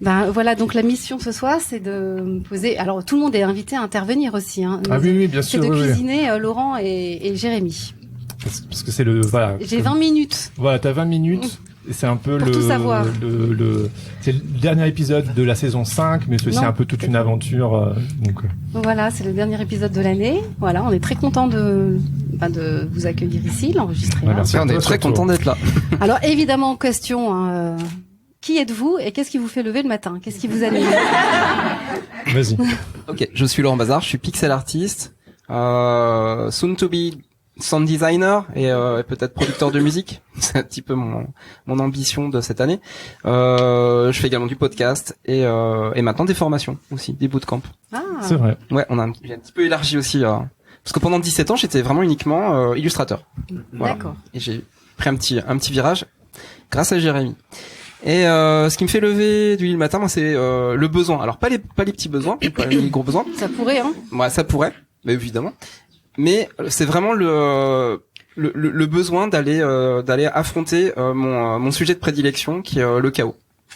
Ben voilà, donc la mission ce soir, c'est de me poser. Alors tout le monde est invité à intervenir aussi. Hein. Ah oui, bien C'est sûr. de oui, oui. cuisiner Laurent et Jérémy. Parce que c'est le voilà. J'ai 20 minutes. Voilà, t'as 20 minutes. Et c'est un peu Pour tout savoir. c'est le dernier épisode de la saison 5, mais c'est aussi Non, un peu toute une aventure. Donc, Donc voilà, c'est le dernier épisode de l'année. Voilà, on est très content de vous accueillir ici, l'enregistrer. Ouais, là. merci. On est très content d'être là. Alors évidemment, question. Hein, qui êtes-vous et qu'est-ce qui vous fait lever le matin? Qu'est-ce qui vous anime? vas-y. Ok, je suis Laurent Bazar, je suis pixel artiste, soon to be sound designer et peut-être producteur de musique. C'est un petit peu mon ambition de cette année. Je fais également du podcast et maintenant des formations aussi, des bootcamps. Ah. C'est vrai. Ouais, j'ai un petit peu élargi aussi. Parce que pendant 17 ans, j'étais vraiment uniquement illustrateur. Voilà. D'accord. Et j'ai pris un petit virage grâce à Jérémy. Et ce qui me fait lever du lit le matin, moi, c'est le besoin. Alors pas les petits besoins, pas les gros besoins. Ça pourrait, hein. Ouais, ça pourrait, mais évidemment. Mais c'est vraiment le besoin d'aller affronter mon sujet de prédilection, qui est le chaos.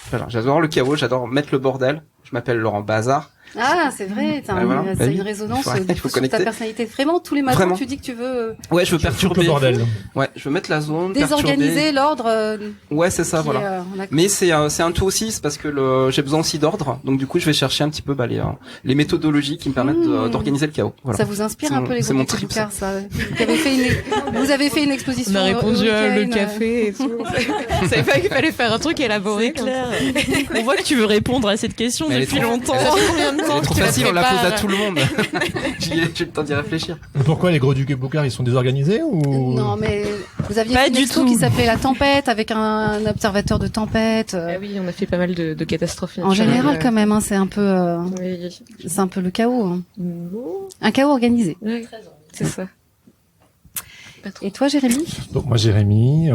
Voilà, j'adore le chaos, j'adore mettre le bordel. Je m'appelle Laurent Bazar. Ah, c'est vrai, t'as voilà. t'as une résonance Il faut sur ta connecter. personnalité. Vraiment, tous les matins, Vraiment. tu dis que tu veux Ouais, je veux Foutre perturber. le bordel. Ouais, je veux mettre la zone, désorganiser perturber. l'ordre. Ouais, c'est ça, qui est, voilà. d'accord. Mais c'est un tout aussi, c'est parce que j'ai besoin aussi d'ordre. Donc du coup, je vais chercher un petit peu les méthodologies qui me permettent d'organiser le chaos. Voilà. Ça vous inspire C'est un mon- peu les c'est mon groupes trip, Boucard, ça. Vous avez fait une exposition. On a répondu au à le week-end, café et tout. Je savais pas qu'il fallait faire un truc élaboré. C'est clair. On voit que tu veux répondre à cette question Mais elle est depuis trop- longtemps. Ça fait combien de temps C'est que trop tu la facile, on la pose à prépares tout le monde. J'ai eu le temps d'y réfléchir. Pourquoi les gros ducs et Boucard, ils sont désorganisés ou Non, mais vous aviez Pas fait une du expo tout. qui s'appelait La Tempête avec un observateur de tempête. Ah oui, on a fait pas mal de catastrophes En naturelles. général, quand même, hein, c'est un peu Oui. le chaos. Hein. Un chaos organisé. Ouais, c'est ça. Pas trop. Et toi, Jérémy? Donc moi Jérémy,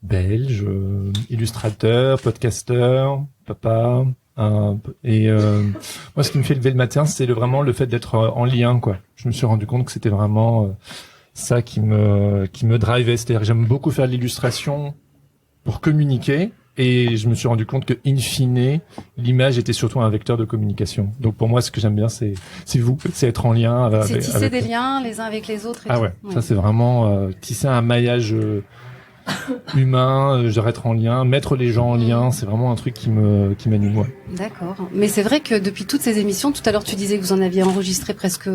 belge, illustrateur, podcasteur, papa, et moi ce qui me fait lever le matin, c'est vraiment le fait d'être en lien, quoi. Je me suis rendu compte que c'était vraiment ça qui me drivait, c'est-à-dire que j'aime beaucoup faire de l'illustration pour communiquer. Et je me suis rendu compte que, in fine, l'image était surtout un vecteur de communication. Donc pour moi, ce que j'aime bien, c'est être en lien avec. C'est tisser des liens les uns avec les autres. Et Ah tout. ouais, ça c'est vraiment tisser un maillage humain, genre être en lien, mettre les gens en lien, c'est vraiment un truc qui m'anime, ouais. D'accord. Mais c'est vrai que depuis toutes ces émissions, tout à l'heure tu disais que vous en aviez enregistré presque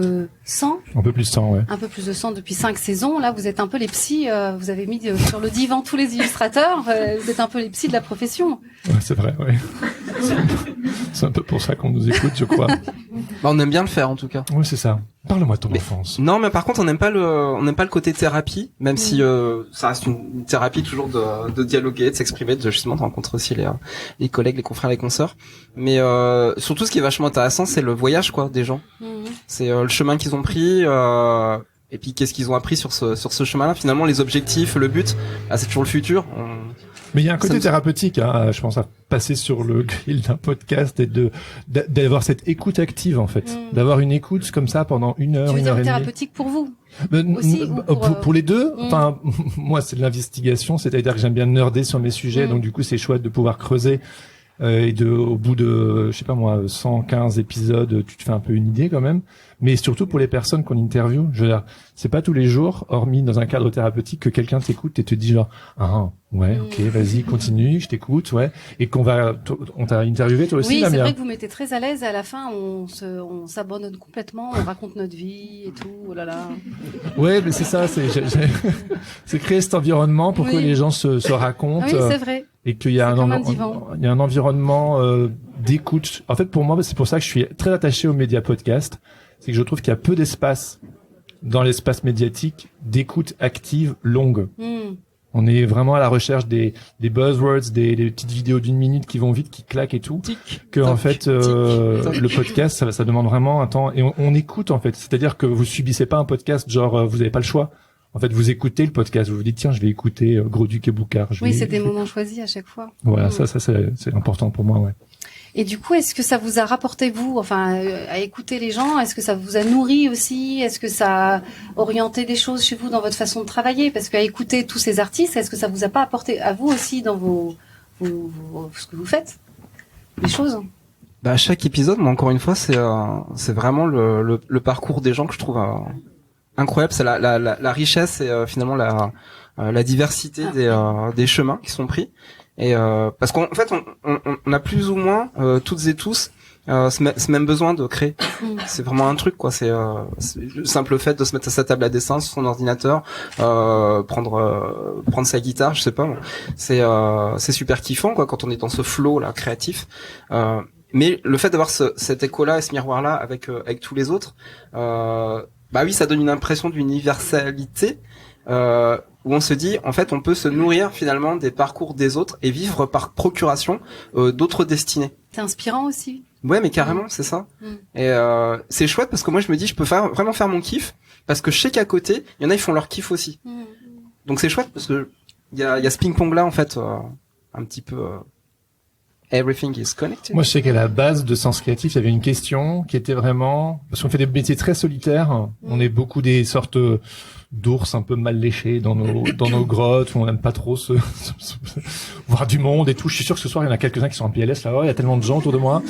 100, Un peu plus de temps, ouais. un peu plus de 100 depuis 5 saisons. Là, vous êtes un peu les psys, vous avez mis sur le divan tous les illustrateurs, vous êtes un peu les psys de la profession. Ouais, c'est vrai, ouais. C'est un peu pour ça qu'on nous écoute, je crois. Bah, on aime bien le faire en tout cas. Oui, c'est ça. Parle-moi de ton Mais- enfance. Non, mais par contre, on n'aime pas le côté thérapie, même si ça reste une thérapie toujours de dialoguer, de s'exprimer, de justement de rencontrer aussi les collègues, les confrères, les consoeurs. Mais surtout, ce qui est vachement intéressant, c'est le voyage, quoi, des gens. C'est le chemin qu'ils ont pris. Et puis qu'est-ce qu'ils ont appris sur ce chemin-là. Finalement, les objectifs, le but, c'est toujours le futur. Mais il y a un Ça côté me- thérapeutique, hein, je pense, à passer sur le grill d'un podcast et d'avoir cette écoute active, en fait. D'avoir une écoute comme ça pendant une heure, Tu veux une dire heure et demie. thérapeutique pour vous? Ben, aussi, ou pour les deux, Mm. enfin, moi, c'est de l'investigation, c'est-à-dire que j'aime bien nerder sur mes sujets, donc du coup, c'est chouette de pouvoir creuser. Et au bout de, je sais pas moi, 115 épisodes, tu te fais un peu une idée quand même. Mais surtout pour les personnes qu'on interviewe, je veux dire, c'est pas tous les jours, hormis dans un cadre thérapeutique, que quelqu'un t'écoute et te dit genre, ah, ouais, ok, vas-y, continue, je t'écoute, ouais. Et on t'a interviewé toi aussi, Oui, c'est Lamia. vrai que vous mettez très à l'aise et à la fin, on s'abandonne complètement, on raconte notre vie et tout, oh là là. Ouais, mais c'est ça, c'est créer cet environnement pour que Oui. les gens se racontent. Ah oui, c'est vrai. Et qu'il y a C'est comme un divan. il y a un environnement d'écoute. En fait, pour moi, c'est pour ça que je suis très attaché aux médias podcast. C'est que je trouve qu'il y a peu d'espace dans l'espace médiatique d'écoute active longue. On est vraiment à la recherche des buzzwords, des petites vidéos d'1 minute qui vont vite, qui claquent et tout. Que en fait, le podcast, ça demande vraiment un temps. Et on écoute en fait. C'est-à-dire que vous subissez pas un podcast genre vous avez pas le choix. En fait, vous écoutez le podcast, vous vous dites tiens, je vais écouter Gros Duc et Boucard. Oui, c'est des moments choisis à chaque fois. Voilà, ça c'est important pour moi, ouais. Et du coup, est-ce que ça vous a rapporté, vous, enfin, à écouter les gens? Est-ce que ça vous a nourri aussi? Est-ce que ça a orienté des choses chez vous dans votre façon de travailler? Parce qu'à écouter tous ces artistes, est-ce que ça vous a pas apporté à vous aussi dans ce que vous faites? Des choses? Bah, chaque épisode, moi, encore une fois, c'est vraiment le parcours des gens que je trouve incroyable. C'est la richesse et finalement la diversité des chemins qui sont pris. Et parce qu'en fait, on a plus ou moins toutes et tous ce même besoin de créer. C'est vraiment un truc, quoi. C'est le simple fait de se mettre à sa table à dessin sur son ordinateur, prendre sa guitare, je sais pas. C'est super kiffant, quoi, quand on est dans ce flow là créatif. Mais le fait d'avoir cet écho-là et ce miroir-là avec tous les autres, bah oui, ça donne une impression d'universalité, où on se dit, en fait, on peut se nourrir finalement des parcours des autres et vivre par procuration d'autres destinées. C'est inspirant aussi. Ouais, mais carrément, c'est ça. Et c'est chouette parce que moi, je me dis, je peux vraiment faire mon kiff parce que je sais qu'à côté, il y en a, ils font leur kiff aussi. Donc c'est chouette parce que il y a ce ping-pong là, en fait, un petit peu. Everything is connected. Moi, je sais qu'à la base de Sens Créatif, il y avait une question qui était vraiment, parce qu'on fait des métiers très solitaires, on est beaucoup des sortes d'ours un peu mal léchés dans nos grottes, où on n'aime pas trop voir du monde et tout. Je suis sûr que ce soir, il y en a quelques-uns qui sont en PLS là-bas, il y a tellement de gens autour de moi.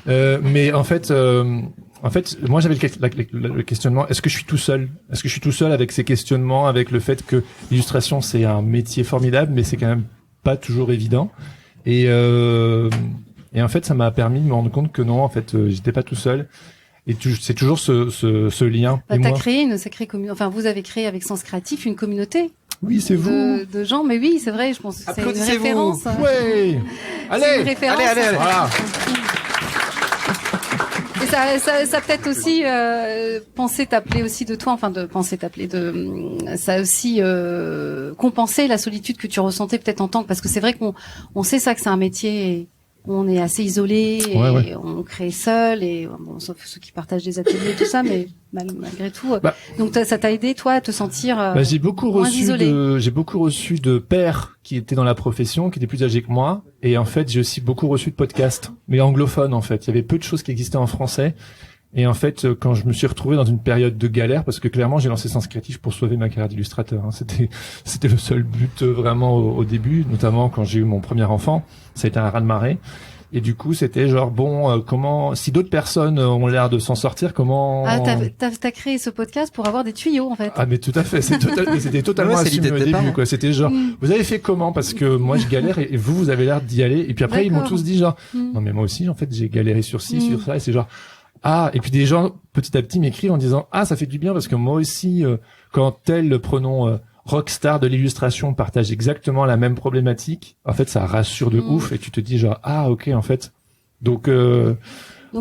Mais en fait, moi, j'avais le questionnement, est-ce que je suis tout seul? Est-ce que je suis tout seul avec ces questionnements, avec le fait que l'illustration, c'est un métier formidable, mais c'est quand même pas toujours évident. Et en fait, ça m'a permis de me rendre compte que non, en fait, j'étais pas tout seul. Et c'est toujours ce lien. Bah, et t'as moi, créé une sacrée communauté. Enfin, vous avez créé avec Sens Créatif une communauté oui, c'est vous. de gens. Mais oui, c'est vrai. Je pense que c'est une Applaudissez-vous. référence. Ouais. C'est une référence. Allez. Voilà. Et ça peut-être aussi penser t'appeler aussi de toi, enfin de penser t'appeler de ça a aussi compenser la solitude que tu ressentais peut-être en tant que, parce que c'est vrai qu'on sait ça, que c'est un métier et on est assez isolé et Ouais. on crée seul, et bon, sauf ceux qui partagent des ateliers et tout ça, mais malgré tout donc ça t'a aidé toi à te sentir J'ai beaucoup moins reçu isolé. de pères qui étaient dans la profession, qui étaient plus âgés que moi. Et en fait, j'ai aussi beaucoup reçu de podcasts, mais anglophones en fait. Il y avait peu de choses qui existaient en français. Et en fait, quand je me suis retrouvé dans une période de galère, parce que clairement, j'ai lancé Sens Créatif pour sauver ma carrière d'illustrateur. Hein. C'était le seul but vraiment au début, notamment quand j'ai eu mon premier enfant. Ça a été un raz-de-marée. Et du coup, c'était genre comment, si d'autres personnes ont l'air de s'en sortir, comment... Ah, t'as créé ce podcast pour avoir des tuyaux, en fait. Ah, mais tout à fait. C'était totalement Ouais, c'est assumé l'idée au de départ, début, hein. quoi. C'était genre, vous avez fait comment? Parce que moi, je galère et vous avez l'air d'y aller. Et puis après, ils m'ont D'accord. tous dit genre, non, mais moi aussi, en fait, j'ai galéré sur ci, sur ça. Et c'est genre, ah, et puis des gens, petit à petit, m'écrivent en disant, ah, ça fait du bien parce que moi aussi, quand tel, prenons, rockstar de l'illustration partage exactement la même problématique, en fait, ça rassure de ouf et tu te dis genre, ah, ok, en fait. Donc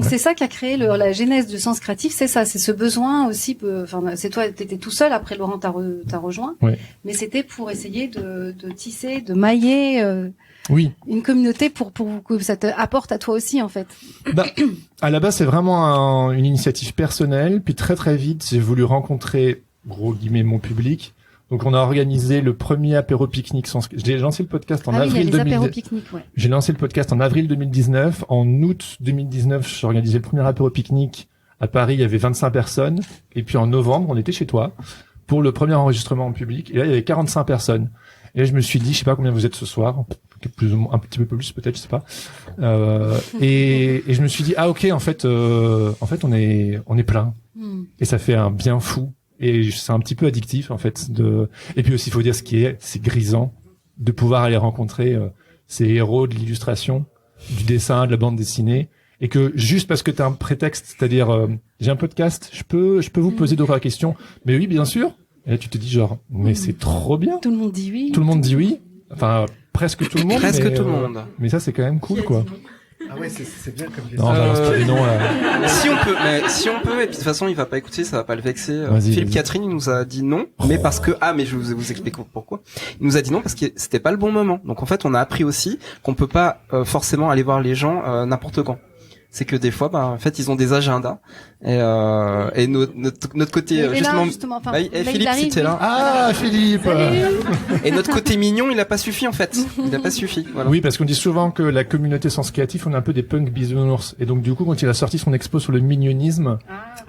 C'est ça qui a créé la genèse du Sens Créatif, c'est ça, c'est ce besoin aussi. Enfin, c'est toi, t'étais tout seul. Après, Laurent t'a rejoint, ouais. mais c'était pour essayer de tisser, de mailler Oui. une communauté pour que ça te apporte à toi aussi, en fait. Bah, à la base, c'est vraiment une initiative personnelle. Puis très très vite, j'ai voulu rencontrer, gros guillemets, mon public. Donc on a organisé le premier apéro pique-nique. J'ai lancé le podcast en avril il y a les 2019. apéros pique-nique, ouais. J'ai lancé le podcast en avril 2019. En août 2019, j'ai organisé le premier apéro pique-nique à Paris. Il y avait 25 personnes. Et puis en novembre, on était chez toi pour le premier enregistrement en public. Et là, il y avait 45 personnes. Et là, je me suis dit, je sais pas combien vous êtes ce soir, plus ou moins, un petit peu plus peut-être, je sais pas. Et je me suis dit, ah ok, en fait, on est plein. Et ça fait un bien fou. Et c'est un petit peu addictif en fait. Et puis aussi, il faut dire c'est grisant de pouvoir aller rencontrer ces héros de l'illustration, du dessin, de la bande dessinée, et que juste parce que t'as un prétexte, c'est-à-dire j'ai un podcast, je peux vous poser d'autres questions. Mais oui, bien sûr. Et là, tu te dis genre, mais c'est trop bien. Tout le monde dit oui. Tout le monde dit oui. Enfin, presque tout le monde. Presque mais, tout le monde. Mais ça, c'est quand même cool, quoi. Ah ouais, c'est bien comme Non, question. on balance pas les noms là. Si on peut, et puis de toute façon, il va pas écouter, ça va pas le vexer. Vas-y, Philippe vas-y. Catherine, il nous a dit non, mais parce que, mais je vous explique pourquoi. Il nous a dit non parce que c'était pas le bon moment. Donc en fait, on a appris aussi qu'on peut pas forcément aller voir les gens n'importe quand. C'est que des fois, en fait, ils ont des agendas et notre côté Et là, justement, enfin, bah, là, il Philippe, arrive, c'était là. oui. Ah, Philippe. Et notre côté mignon, il a pas suffi en fait. Il a pas suffi. Voilà. Oui, parce qu'on dit souvent que la communauté Sens Créatif, on est un peu des punks bisounours. Et donc, du coup, quand il a sorti son expo sur le mignonisme,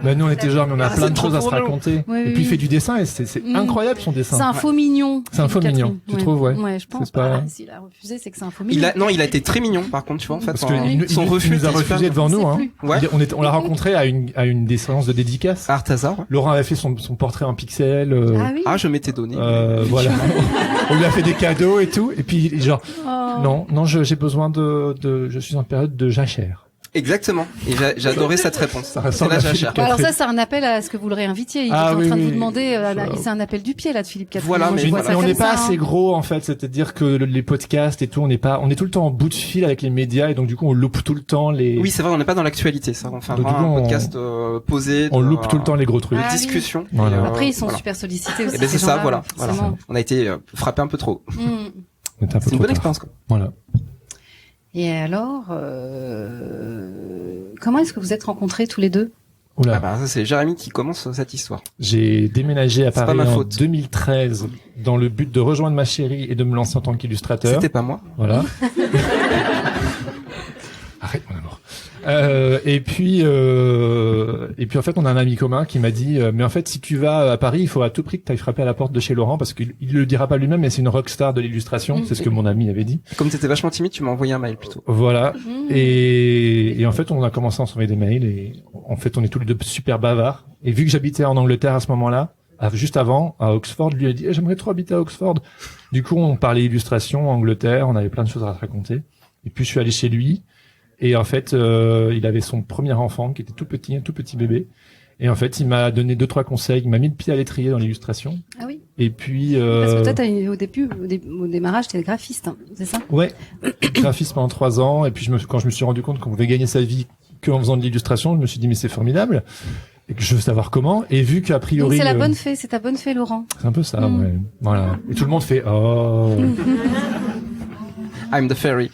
nous, on était genre, mais on a plein de choses à se raconter. Oui, et oui. puis, il fait du dessin et c'est incroyable son dessin. C'est un faux mignon. C'est un faux Catherine. mignon, tu trouves, ouais. Ouais, je pense C'est pas- pas. S'il a refusé, c'est que c'est un faux mignon. Il a été très mignon par contre, tu vois en fait. Parce en- qu'il son refus nous a était super refusé devant On nous, sait hein. plus. Ouais. On l'a rencontré à une des séances de dédicace. Arthazar. Laurent avait fait son portrait en pixel. Ah oui. Ah, je m'étais donné. Voilà. On lui a fait des cadeaux et tout. Et puis, genre, Oh. non, j'ai besoin je suis en période de jachère. Exactement. Et j'ai adoré cette réponse. Ça C'est ressemble la à Philippe jachère. Catherine. Alors ça, c'est un appel à ce que vous le réinvitiez. Il Ah est en oui, train de vous oui. demander, c'est un appel du pied là de Philippe Catherine. Voilà, Moi, mais je vois ça on comme n'est pas ça, assez hein. gros en fait, c'est-à-dire que les podcasts et tout, on est tout le temps en bout de fil avec les médias et donc du coup on loupe tout le temps les. Oui, c'est vrai, on n'est pas dans l'actualité, ça. On fait Donc, vraiment du coup, un podcast posé. On loupe tout le temps les gros trucs. Ah, oui. discussion. Voilà. Après, ils sont Voilà. super sollicités aussi. Et ben c'est ces ça, gens-là, voilà. forcément. On a été frappé un peu trop. Mm. On est un peu C'est une trop bonne tard. expérience, quoi. Voilà. Et alors, comment est-ce que vous êtes rencontrés tous les deux? Oula. Ah bah, ça, c'est Jérémy qui commence cette histoire. J'ai déménagé à C'est pas Paris ma en faute. 2013 dans le but de rejoindre ma chérie et de me lancer en tant qu'illustrateur. C'était pas moi. Voilà. Arrête mon amour. Et puis en fait on a un ami commun qui m'a dit mais en fait si tu vas à Paris il faut à tout prix que tu ailles frapper à la porte de chez Laurent parce qu'il le dira pas lui-même mais c'est une rockstar de l'illustration, c'est ce que mon ami avait dit. Comme t'étais vachement timide, tu m'as envoyé un mail plutôt. Voilà. Mm. Et en fait on a commencé à s'envoyer des mails et en fait on est tous les deux super bavards et vu que j'habitais en Angleterre à ce moment-là, juste avant à Oxford, lui a dit j'aimerais trop habiter à Oxford. Du coup on parlait illustration, Angleterre, on avait plein de choses à raconter. Et puis je suis allé chez lui. Et en fait, il avait son premier enfant qui était tout petit, un tout petit bébé. Et en fait, il m'a donné 2-3 conseils. Il m'a mis le pied à l'étrier dans l'illustration. Ah oui. Et puis, Parce que toi, au démarrage, t'es graphiste, hein, c'est ça? ouais, graphiste pendant 3 ans. Et puis, quand je me suis rendu compte qu'on pouvait gagner sa vie qu'en faisant de l'illustration, je me suis dit mais c'est formidable. Et que je veux savoir comment. Et vu qu'a Donc priori, c'est la bonne fée, c'est ta bonne fée, Laurent. c'est un peu ça, Mm. ouais. Voilà. Et tout le monde fait oh. I'm the fairy.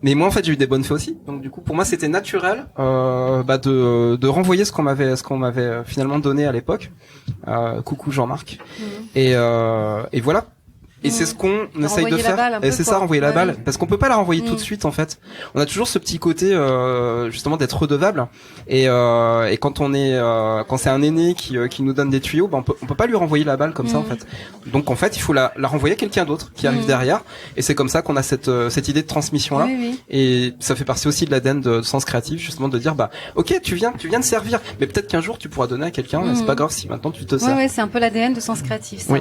Mais moi en fait j'ai eu des bonnes fées aussi. Donc du coup pour moi c'était naturel de renvoyer ce qu'on m'avait finalement donné à l'époque. Coucou Jean-Marc. Et voilà. Et c'est ce qu'on essaye de renvoyer la faire. balle un Et peu, c'est quoi. ça, renvoyer la Ouais, balle. oui. Parce qu'on peut pas la renvoyer tout Mm. de suite, en fait. On a toujours ce petit côté, justement, d'être redevable. Et quand quand c'est un aîné qui nous donne des tuyaux, on peut pas lui renvoyer la balle comme ça, en fait. Donc, en fait, il faut la renvoyer à quelqu'un d'autre qui arrive derrière. Et c'est comme ça qu'on a cette idée de transmission-là. Oui, oui. Et ça fait partie aussi de l'ADN de Sens Créatif, justement, de dire, ok, tu viens de servir. Mais peut-être qu'un jour, tu pourras donner à quelqu'un. Et c'est pas grave si maintenant tu te sers. Ouais, c'est un peu l'ADN de Sens Créatif, ça. Oui.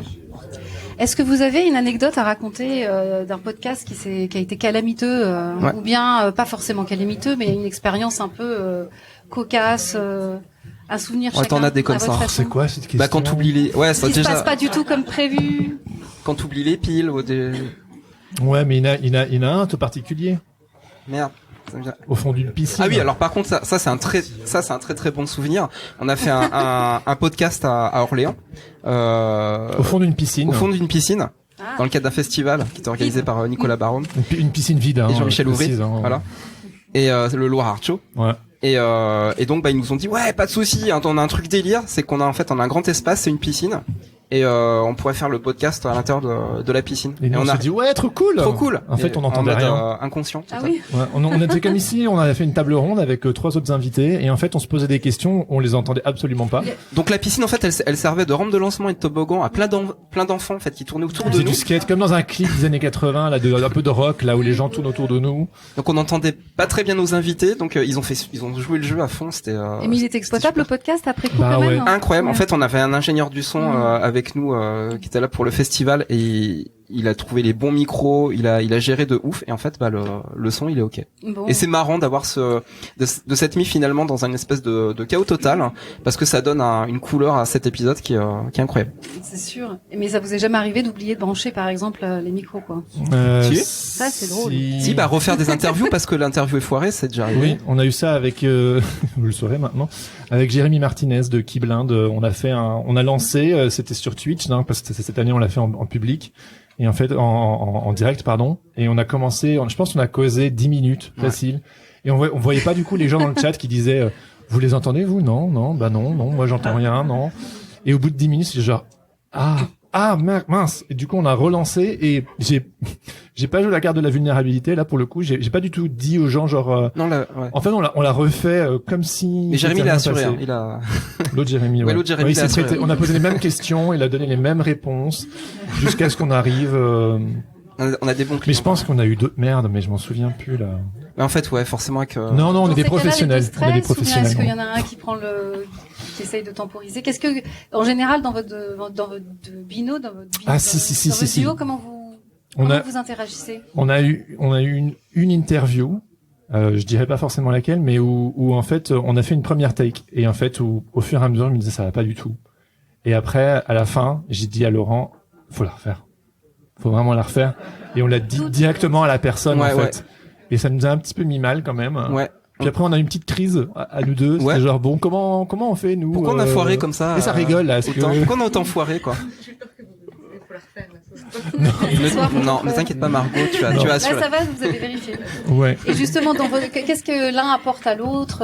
Est-ce que vous avez une anecdote à raconter d'un podcast qui a été calamiteux, Ouais. ou bien pas forcément calamiteux, mais une expérience un peu cocasse, un souvenir Ouais, chacun t'en as des comme à votre ça. façon. C'est quoi cette question? Quand t'oublies les, ouais, ça Qui se déjà, passe pas du tout comme prévu. quand t'oublies les piles ou des, Ouais, mais il y en a un tout particulier merde. Ça me vient. au fond d'une piscine. Ah oui, alors par contre ça c'est un très bon souvenir. On a fait un podcast à Orléans, Au fond d'une piscine. au fond d'une piscine, Ah. dans le cadre d'un festival qui était organisé par Nicolas Baron Une piscine vide, hein, et Jean-Michel je Ouvry, précise, hein. voilà. Et le Loire-Archaud. Ouais. Et donc ils nous ont dit ouais, pas de souci, hein, on a un truc délire, c'est qu'on a en fait un grand espace, c'est une piscine. Et on pourrait faire le podcast à l'intérieur de la piscine. Et nous, on s'est dit, ouais, trop cool. trop cool. En fait, Et on n'entendait mode, rien. inconscient. Ah total. oui. Ouais, on était comme ici, on avait fait une table ronde avec 3 autres invités, et en fait, on se posait des questions, on les entendait absolument pas. Donc la piscine en fait elle servait de rampe de lancement et de toboggan à plein d'enfants en fait qui tournaient autour de C'est nous. du skate, comme dans un clip des années 80, là, un peu de rock, là où les gens tournent autour de nous. Donc on n'entendait pas très bien nos invités, donc ils ont joué le jeu à fond, c'était Et mais il était exploitable le podcast après coup Bah quand même. ouais. hein. incroyable. En Ouais. fait, on avait un ingénieur du son avec nous qui était là pour le festival et il a trouvé les bons micros, il a géré de ouf et en fait le son il est ok. Bon. Et c'est marrant d'avoir de s'être mis finalement dans une espèce de chaos total parce que ça donne une couleur à cet épisode qui est incroyable. C'est sûr. Mais ça vous est jamais arrivé d'oublier de brancher par exemple les micros quoi. Si. Ça, c'est drôle. Si refaire des interviews parce que l'interview est foirée, c'est déjà arrivé. Oui, on a eu ça avec, vous le saurez maintenant, avec Jérémy Martinez de Keyblind. On a lancé, c'était sur Twitch, hein, parce que cette année on l'a fait en public. Et en fait, en direct, pardon. Et on a commencé, je pense qu'on a causé 10 minutes, facile. Et on voyait pas du coup les gens dans le chat qui disaient, vous les entendez, vous? Non, non, moi j'entends rien, non. Et au bout de 10 minutes, c'est genre, mince. Et du coup, on a relancé et j'ai pas joué la carte de la vulnérabilité, là, pour le coup. J'ai pas du tout dit aux gens, genre, Non, ouais. en fait, on l'a refait comme si. Mais Jérémy c'était l'a rien assuré, passé. hein. Il a. L'autre Jérémy, Ouais, l'autre Jérémy il l'a s'est assuré. prêté- on a posé les mêmes questions, il a donné les mêmes réponses, jusqu'à ce qu'on arrive, On a des bons clients. mais je pense qu'on a eu d'autres merdes, mais je m'en souviens plus, là. Mais en fait, ouais, forcément avec. Non, on est Dans des ces cas-là, professionnels. les deux On est des stress, ou bien professionnels. est-ce qu'il y en a un qui qui essaye de temporiser? Qu'est-ce que, en général, dans votre binôme, dans votre Ah, si, duo, comment On vous a interagissez? eu une interview Je dirais pas forcément laquelle, mais où en fait on a fait une première take et en fait où au fur et à mesure il me disait ça va pas du tout. Et après à la fin j'ai dit à Laurent faut la refaire, faut vraiment la refaire et on l'a dit directement à la personne en fait. Et ça nous a un petit peu mis mal quand même. Ouais. Puis après on a eu une petite crise à nous deux. C'était genre bon comment on fait nous? Pourquoi on a foiré comme ça? Et ça rigole là. Pourquoi on a autant foiré quoi? Non, mais t'inquiète pas Margot, tu vas assurer. Là ça va, vous avez vérifié. Ouais. Et justement, qu'est-ce que l'un apporte à l'autre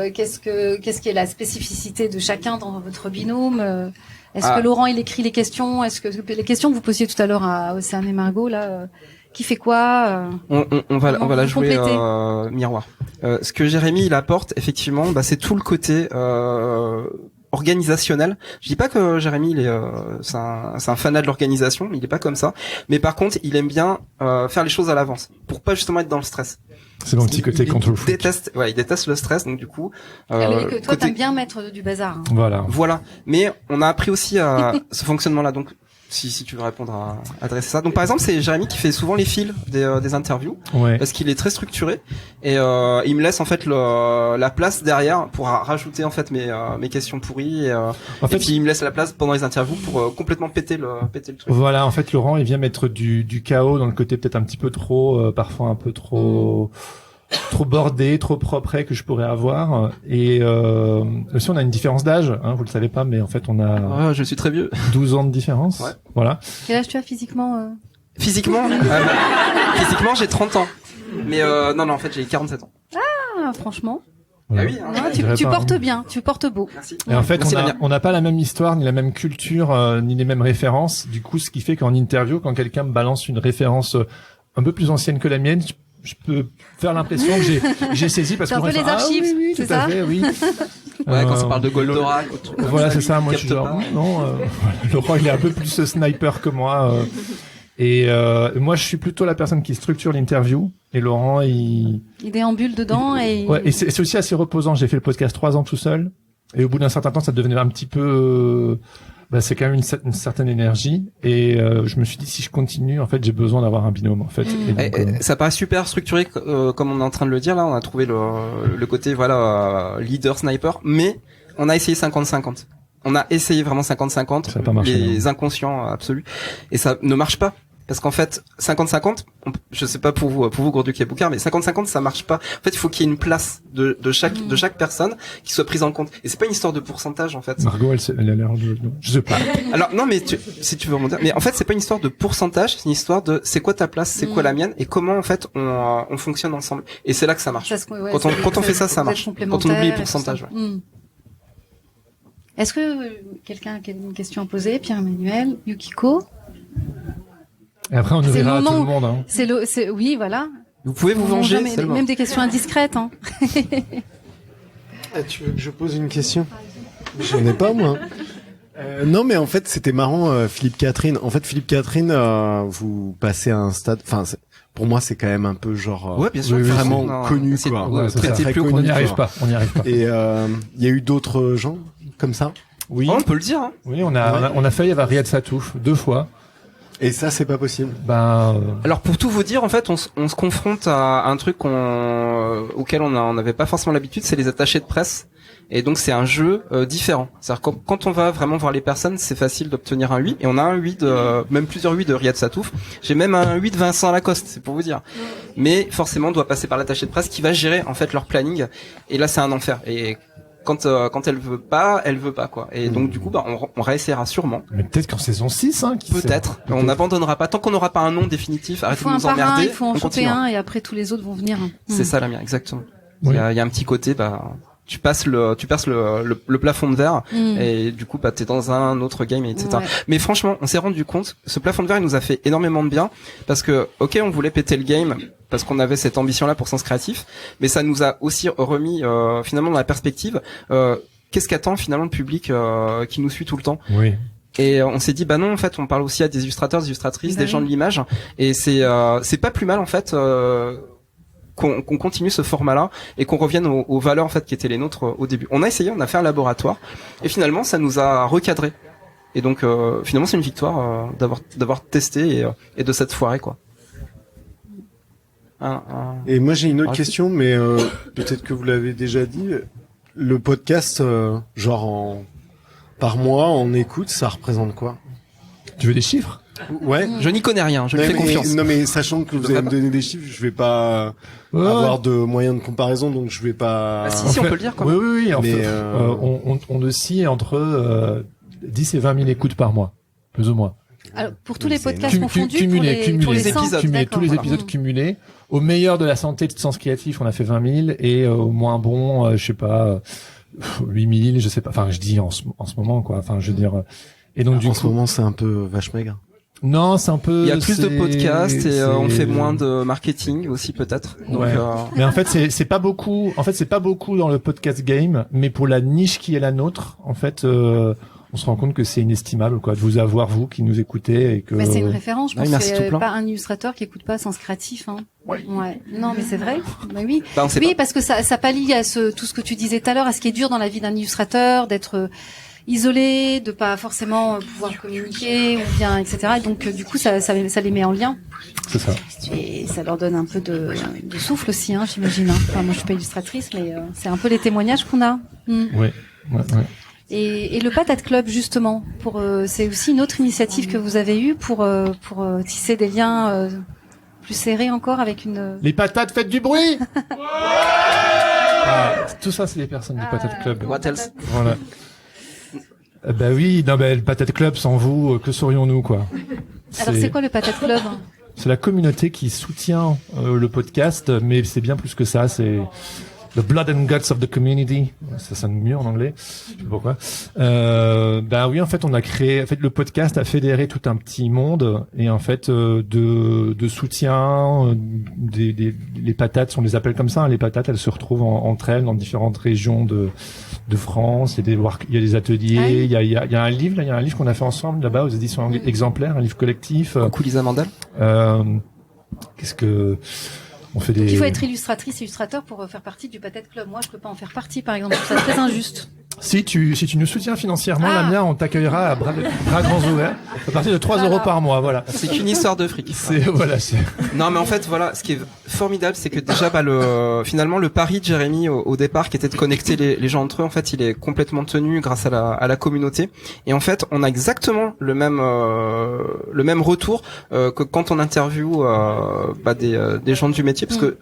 qu'est-ce qui est la spécificité de chacun dans votre binôme Est-ce que Laurent il écrit les questions? Est-ce que les questions que vous posiez tout à l'heure à Océane et Margot là, qui fait quoi On va la jouer miroir. Ce que Jérémy il apporte effectivement, c'est tout le côté organisationnel. Je dis pas que Jérémy il est c'est un fanat de l'organisation, il est pas comme ça, mais par contre il aime bien faire les choses à l'avance pour pas justement être dans le stress. C'est mon petit côté control freak. Il déteste le stress, donc du coup que toi t'aimes bien mettre du bazar. Hein. Voilà, mais on a appris aussi à ce fonctionnement là, donc si tu veux répondre à adresser ça. Donc par exemple, c'est Jérémy qui fait souvent les fils des interviews parce qu'il est très structuré et il me laisse en fait la place derrière pour rajouter en fait mes questions pourries et puis il me laisse la place pendant les interviews pour complètement péter le truc. Voilà, en fait Laurent, il vient mettre du chaos dans le côté peut-être un petit peu trop parfois un peu trop bordé, trop propre que je pourrais avoir. Et aussi, on a une différence d'âge, hein, vous le savez pas, mais en fait, on a... je suis très vieux. 12 ans de différence. Ouais. Voilà. Quel âge tu as physiquement Physiquement, j'ai 30 ans. Mais non, en fait, j'ai 47 ans. Ah, franchement. Voilà. Ah oui, tu portes bien, tu portes beau. Merci. Et en fait, on n'a pas la même histoire, ni la même culture, ni les mêmes références. Du coup, ce qui fait qu'en interview, quand quelqu'un me balance une référence un peu plus ancienne que la mienne, je peux faire l'impression que j'ai saisi parce que un peu les archives, oui, c'est tout à ça fait, oui. Quand ça parle de Goldorak, voilà, c'est ça. Moi, je suis genre Laurent, il est un peu plus sniper que moi. Et moi, je suis plutôt la personne qui structure l'interview. Et Laurent, il déambule dedans et. Ouais, et c'est aussi assez reposant. J'ai fait le podcast 3 ans tout seul. Et au bout d'un certain temps, ça devenait un petit peu. C'est quand même une certaine énergie et je me suis dit si je continue en fait j'ai besoin d'avoir un binôme en fait. Et donc, ça paraît super structuré comme on est en train de le dire là, on a trouvé le côté leader sniper, mais on a essayé 50-50. On a essayé vraiment 50-50, les inconscients absolus, et ça ne marche pas. Parce qu'en fait, 50-50, je sais pas pour vous Gourduc et Boucard, mais 50-50, ça marche pas. En fait, il faut qu'il y ait une place de chaque personne qui soit prise en compte. Et c'est pas une histoire de pourcentage, en fait. Margot, elle a l'air de, je sais pas. Alors, non, mais si tu veux remonter, mais en fait, c'est pas une histoire de pourcentage, c'est une histoire de c'est quoi ta place, c'est quoi la mienne, et comment, en fait, on fonctionne ensemble. Et c'est là que ça marche. Quand on fait ça, ça marche. Quand on oublie les pourcentages, Est-ce que quelqu'un a une question à poser? Pierre-Emmanuel, Yukiko? Et après, on ouvrira à tout le monde. Hein. Oui, voilà. Vous pouvez vous venger, même des questions indiscrètes. Hein. Tu veux que je pose une question? J'en ai pas, moi. Non, mais en fait, c'était marrant, Philippe Catherine. En fait, Philippe Catherine, vous passez à un stade. Enfin, pour moi, c'est quand même un peu genre bien sûr, vraiment connu, quoi. Ouais, très connu, on n'y arrive pas. Et il y a eu d'autres gens comme ça. Oui. On peut le dire. Hein. Oui, on a failli avoir Riyad Satouf 2 fois. Et ça, c'est pas possible. Alors pour tout vous dire, en fait, on se confronte à un truc auquel on n'avait pas forcément l'habitude, c'est les attachés de presse. Et donc c'est un jeu différent. C'est-à-dire quand on va vraiment voir les personnes, c'est facile d'obtenir un 8. Et on a un 8 même plusieurs 8 de Riyad Satouf. J'ai même un 8 de Vincent Lacoste, c'est pour vous dire. Mais forcément, on doit passer par l'attaché de presse qui va gérer en fait leur planning. Et là, c'est un enfer. Et quand elle veut pas quoi. Et donc du coup on réessayera sûrement. Mais peut-être qu'en saison 6 hein, peut-être. On n'abandonnera pas tant qu'on n'aura pas un nom définitif. Arrêtez de nous emmerder. Il faut en choper un et après tous les autres vont venir. C'est ça la mienne, exactement. Oui. Il y a un petit côté tu perces le plafond de verre et du coup t'es dans un autre game, etc. Ouais. Mais franchement, on s'est rendu compte, ce plafond de verre il nous a fait énormément de bien parce que on voulait péter le game parce qu'on avait cette ambition-là pour Sens Créatif, mais ça nous a aussi remis finalement dans la perspective qu'est-ce qu'attend finalement le public qui nous suit tout le temps. Oui. Et on s'est dit non en fait on parle aussi à des illustrateurs, des illustratrices, des gens de l'image et c'est pas plus mal en fait qu'on continue ce format-là et qu'on revienne aux valeurs en fait qui étaient les nôtres au début. On a essayé, on a fait un laboratoire et finalement ça nous a recadré. Et donc finalement c'est une victoire d'avoir testé et de cette foirée quoi. Et moi j'ai une autre Ah, question, mais peut-être que vous l'avez déjà dit. Le podcast, par mois, en écoute, ça représente quoi? Tu veux des chiffres? Ouais. Je n'y connais rien, je lui fais confiance. Non mais sachant que vous allez me donner des chiffres, je vais pas avoir de moyens de comparaison, donc je vais pas. Ah, si, on peut le dire quand Oui, même. oui, oui. En Mais, fait, on oscille entre 10 et 20 000 écoutes par mois, plus ou moins. Alors, pour tous les C'est podcasts confondus, Cumulés, pour les épisodes. 100, Cumulés, tous les d'accord. épisodes cumulés. Au meilleur de la santé de Sens Créatif, on a fait 20 000, et au moins bon, je sais pas, 8 000, je sais pas. Enfin, je dis en ce moment, quoi. Enfin, je veux dire. Et donc, du En coup, ce moment, c'est un peu vache maigre. non, c'est un peu. Il y a plus de c'est- podcasts et on c'est- fait moins de marketing aussi peut-être. Donc, Ouais. Mais en fait, c'est pas beaucoup. En fait, c'est pas beaucoup dans le podcast game, mais pour la niche qui est la nôtre, en fait, on se rend compte que c'est inestimable, quoi, de vous avoir, vous qui nous écoutez, et que. Mais c'est une référence, je Oui, pense. merci C'est tout plein. pas un illustrateur qui écoute pas Sens Créatif, hein. Ouais. Ouais. Non, mais c'est vrai. Bah oui. Bah, on sait Oui, parce que ça pallie à tout ce que tu disais tout à l'heure, à ce qui est dur dans la vie d'un illustrateur, d'être isolé, de pas forcément pouvoir communiquer, ou bien, etc. Et donc, du coup, ça les met en lien. C'est ça. Et ça leur donne un peu de souffle aussi, hein, j'imagine. Hein. Enfin, moi, je suis pas illustratrice, mais c'est un peu les témoignages qu'on a. Mm. Ouais. Ouais. Et le Patate Club, justement, c'est aussi une autre initiative que vous avez eue pour tisser des liens plus serrés encore avec une. Les patates, faites du bruit. Tout ça, c'est les personnes du Patate Club. What else? Voilà. Bah oui, non, bah, le Patate Club, sans vous, que serions-nous, quoi? Alors, c'est quoi le Patate Club? C'est la communauté qui soutient le podcast, mais c'est bien plus que ça. C'est the blood and guts of the community. Ça sonne mieux en anglais. Je sais pas pourquoi. Ben oui, en fait, on a créé. En fait, le podcast a fédéré tout un petit monde, et en fait, de soutien. Les patates, on les appelle comme ça. Hein, les patates, elles se retrouvent entre elles dans différentes régions de France. Il y a des ateliers. Ah oui. Il y a un livre. Là, il y a un livre qu'on a fait ensemble là-bas aux éditions exemplaires, un livre collectif. Coucou Lisa Mandel. Qu'est-ce que on fait des. Donc, il faut être illustratrice, illustrateur pour faire partie du Patate Club. Moi, je peux pas en faire partie, par exemple. Je trouve ça très injuste. Si tu nous soutiens financièrement, Ah. Lamia, on t'accueillera à bras grands ouverts à partir de 3 euros par mois. Voilà. C'est qu'une histoire de fric. C'est. Non, mais en fait, voilà, ce qui est formidable, c'est que déjà, finalement, le pari de Jérémy au départ, qui était de connecter les gens entre eux, en fait, il est complètement tenu grâce à la communauté. Et en fait, on a exactement le même retour que quand on interviewe des gens du métier, parce que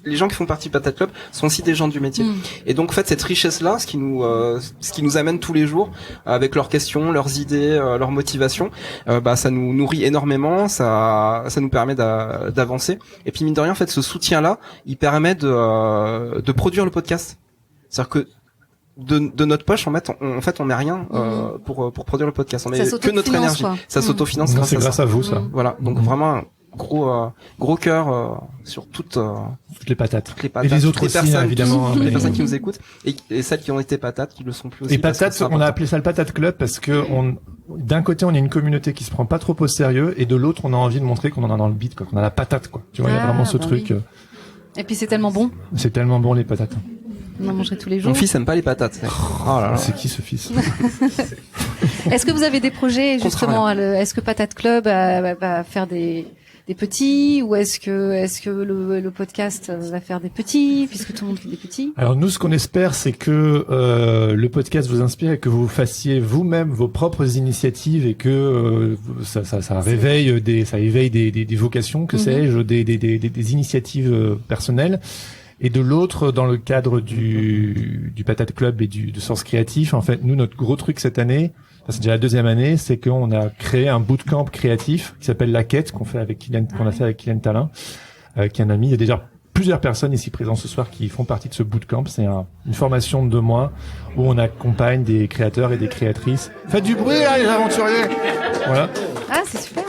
les gens qui font partie du Patate Club sont aussi des gens du métier. Et donc, en fait, cette richesse-là, ce qui nous amène tous les jours avec leurs questions, leurs idées, leurs motivations, ça nous nourrit énormément, ça nous permet d'avancer. Et puis mine de rien, en fait, ce soutien-là, il permet de produire le podcast. C'est-à-dire que de notre poche, en fait, on met rien pour produire le podcast. On met que notre énergie. Quoi. Ça s'autofinance Non, grâce c'est à grâce ça. à vous, ça. Voilà. Donc vraiment un gros cœur sur toutes Toutes les patates. les patates, Et les autres toutes les aussi, personnes, hein, évidemment. toutes les mais- personnes qui nous écoutent et celles qui ont été patates, qui le sont plus aussi. Et parce que patates, c'est on a important. appelé ça le Patate Club parce que d'un côté, on est une communauté qui se prend pas trop au sérieux, et de l'autre, on a envie de montrer qu'on en a dans le beat, quoi, qu'on a la patate, quoi. Tu vois, il y a Ah, vraiment ce bah truc. oui. Et puis, c'est tellement bon. C'est tellement bon, les patates. On en mangerait tous les jours. Mon fils aime pas les patates. Oh là là. C'est qui ce fils? Est-ce que vous avez des projets, justement, est-ce que Patate Club va faire des petits, ou est-ce que le podcast va faire des petits, puisque tout le monde fait des petits? Alors nous, ce qu'on espère, c'est que le podcast vous inspire et que vous fassiez vous-même vos propres initiatives, et que ça éveille des vocations, que sais-je, des initiatives personnelles. Et de l'autre, dans le cadre du Patate Club et de Sens Créatif, en fait, nous, notre gros truc cette année, c'est déjà la deuxième année, c'est qu'on a créé un bootcamp créatif qui s'appelle La Quête, qu'on a fait avec Kylian Talin, qui est un ami. Il y a déjà plusieurs personnes ici présentes ce soir qui font partie de ce bootcamp. C'est une formation de 2 mois où on accompagne des créateurs et des créatrices. Faites du bruit, là, les aventuriers! Voilà. Ah, c'est super.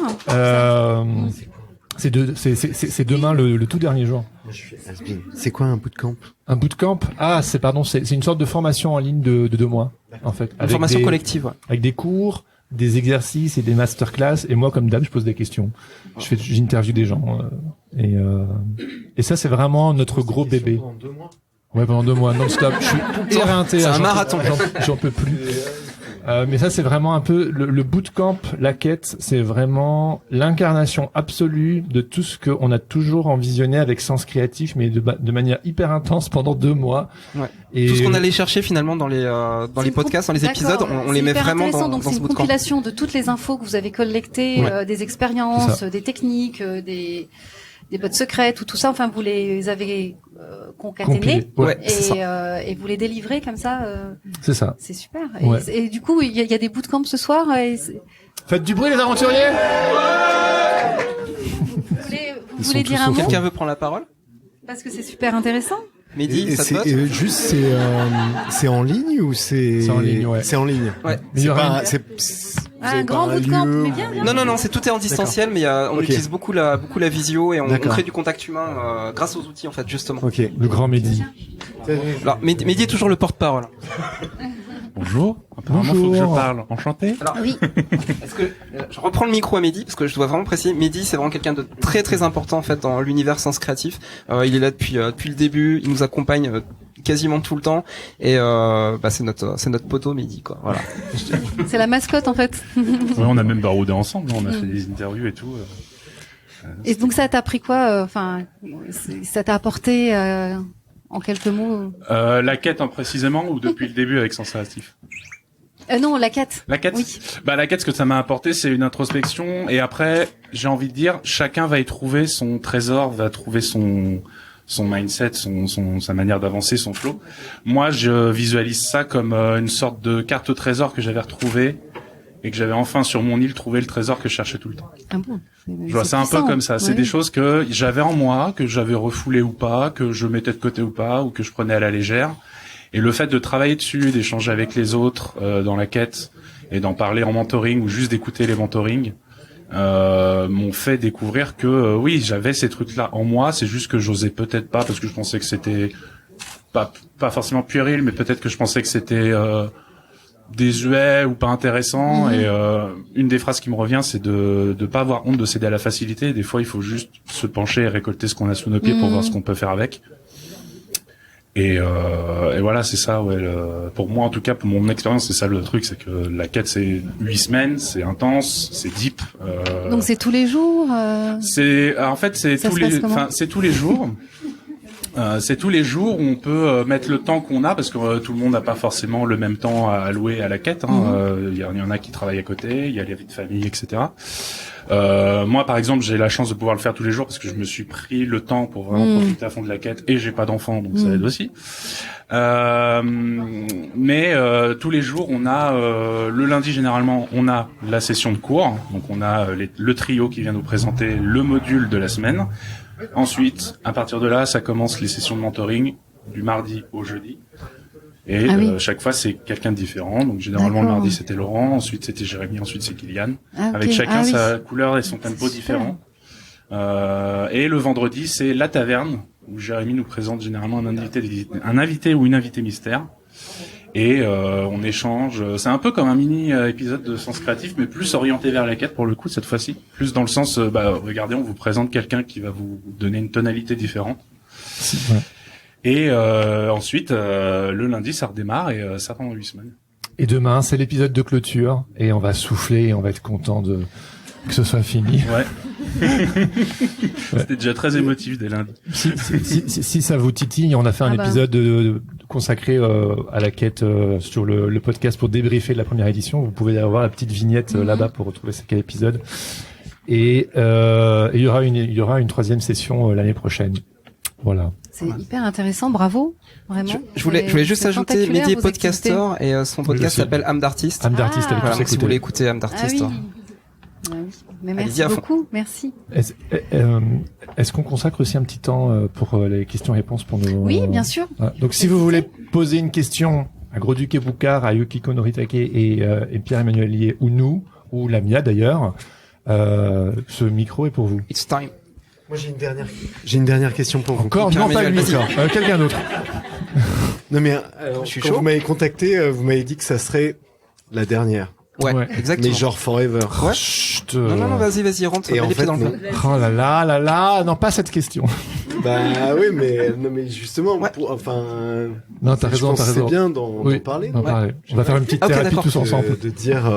C'est demain le tout dernier jour. C'est quoi un bootcamp? Un bootcamp? Ah, c'est une sorte de formation en ligne de 2 mois, en fait. Une formation collective. Ouais. Avec des cours, des exercices et des masterclass. Et moi, comme d'hab, je pose des questions. J'interviewe des gens. Et ça, c'est vraiment notre gros bébé. Pendant 2 mois. Ouais, pendant 2 mois, non-stop. Je suis éreinté. C'est un J'en peux- marathon. J'en peux plus. Mais ça, c'est vraiment un peu le bootcamp, la quête, c'est vraiment l'incarnation absolue de tout ce qu'on a toujours envisionné avec Sens Créatif, mais de manière hyper intense pendant 2 mois. Ouais. Et Tout ce qu'on allait chercher finalement dans les podcasts, dans les épisodes, on les met vraiment dans c'est ce une bootcamp. compilation de toutes les infos que vous avez collectées, Ouais. des C'est expériences, ça. des techniques, des bottes secrètes ou tout ça. Enfin, vous les avez concaténées compilé. Ouais, c'est ça. et vous les délivrez comme ça. c'est ça. C'est super. Ouais. Et du coup, il y a des bootcamps ce soir. Faites du bruit, les aventuriers! Vous voulez dire un mot Quelqu'un veut prendre la parole? parce que c'est super intéressant. Mehdi, ça te botte? juste c'est en ligne ou c'est C'est en ligne, ouais. C'est en ligne. Ouais. Mais il y C'est aura pas une- vous Un avez grand pas un bootcamp, lieu mais bien, bien. Non, tout est en distanciel, mais on Ok. utilise beaucoup la visio et on D'accord. crée du contact humain grâce aux outils en fait justement. Ok. Le grand Mehdi. Alors Mehdi est toujours le porte-parole. Bonjour. Apparemment, Bonjour. faut que je parle. Enchanté. Alors, Oui. est-ce que je reprends le micro à Mehdi parce que je dois vraiment préciser. Mehdi, c'est vraiment quelqu'un de très très important en fait dans l'univers Sens Créatif. Il est là depuis le début. Il nous accompagne quasiment tout le temps et c'est notre poteau Mehdi quoi. Voilà. C'est la mascotte en fait. Ouais, on a même baroudé ensemble. On a fait des interviews et tout. Et donc ça t'a pris quoi Enfin, ça t'a apporté en quelques mots La quête précisément ou depuis le début avec Sens Créatif? Non, la quête. La quête. Oui. La quête, ce que ça m'a apporté, c'est une introspection et après, j'ai envie de dire, chacun va y trouver son trésor, va trouver son mindset, sa manière d'avancer, son flow. Moi, je visualise ça comme une sorte de carte au trésor que j'avais retrouvée et que j'avais enfin sur mon île trouvé le trésor que je cherchais tout le temps. Ah bon. Je vois ça un peu comme ça. C'est des choses que j'avais en moi, que j'avais refoulées ou pas, que je mettais de côté ou pas, ou que je prenais à la légère. Et le fait de travailler dessus, d'échanger avec les autres dans la quête et d'en parler en mentoring ou juste d'écouter les mentorings, m'ont fait découvrir que oui, j'avais ces trucs-là en moi. C'est juste que j'osais peut-être pas parce que je pensais que c'était pas forcément puéril, mais peut-être que je pensais que c'était désuet ou pas intéressant. Et une des phrases qui me revient, c'est de pas avoir honte de céder à la facilité. Des fois, il faut juste se pencher et récolter ce qu'on a sous nos pieds pour voir ce qu'on peut faire avec. Et voilà, c'est ça. Ouais, pour moi, en tout cas, pour mon expérience, c'est ça le truc, c'est que la quête, c'est 8 semaines, c'est intense, c'est deep. Donc c'est tous les jours. C'est, en fait, c'est Ça tous se passe les, comment c'est tous les jours. C'est tous les jours où on peut mettre le temps qu'on a parce que tout le monde n'a pas forcément le même temps à allouer à la quête. Il y en a qui travaillent à côté, il y a les vies de famille, etc. Moi, par exemple, j'ai la chance de pouvoir le faire tous les jours parce que je me suis pris le temps pour vraiment profiter à fond de la quête et j'ai pas d'enfant, donc ça aide aussi. Mais tous les jours, on a le lundi généralement, on a la session de cours, donc on a le trio qui vient nous présenter le module de la semaine. Ensuite, à partir de là, ça commence les sessions de mentoring du mardi au jeudi. Et chaque fois, c'est quelqu'un de différent. Donc, généralement, le mardi, c'était Laurent. Ensuite, c'était Jérémy. Ensuite, c'est Kylian. Ah, Avec ok. chacun Ah, oui. sa couleur et son tempo Super. différent. Et le vendredi, c'est la taverne, où Jérémy nous présente généralement un invité ou une invitée mystère. Et on échange. C'est un peu comme un mini épisode de Sens Créatif, mais plus orienté vers la quête pour le coup cette fois-ci. Plus dans le sens, regardez, on vous présente quelqu'un qui va vous donner une tonalité différente. Ouais. Et ensuite, le lundi, ça redémarre et ça pendant 8 semaines. Et demain, c'est l'épisode de clôture et on va souffler et on va être content que ce soit fini. Ouais. C'était déjà très émotif dès lundi. Si ça vous titille, on a fait un épisode consacré à la quête sur le podcast pour débriefer de la première édition. Vous pouvez avoir la petite vignette là-bas pour retrouver c'est quel épisode. Et il y aura une troisième session l'année prochaine. Voilà. C'est hyper intéressant, bravo, vraiment. Je voulais juste C'est ajouter, tentaculaire, Mehdi est vos podcaster et son podcast sais. s'appelle Âme d'artiste. Âme d'artiste, allez Voilà, tous donc si vous écouter. voulez écouter Âme Ah d'artiste. oui. Ah oui. Mais merci Allez-y à fond. beaucoup, merci. Est-ce qu'on consacre aussi un petit temps pour les questions-réponses pour nos... Oui, bien sûr. Voilà. Donc si vous voulez poser une question à Gros-Duc Boucard, à Yukiko Noritake et Pierre-Emmanuel Lié, ou nous, ou Lamia d'ailleurs, ce micro est pour vous. It's time. Moi j'ai une dernière question pour vous. Encore non, pas Pierre-Emmanuel, lui, encore. Quelqu'un d'autre. Non mais Je suis quand chaud. vous m'avez contacté, vous m'avez dit que ça serait la dernière. Ouais, Ouais. exactement. Mais genre forever. Ouais. Chut, Non, vas-y, rentre, Et mets en les pieds fait, dans le non. plat. Oh là là, non, pas cette question. Bah oui, mais non, mais justement, Non, t'as raison, t'as raison. C'est bien d'en parler. On va faire une petite thérapie tous ensemble. De dire,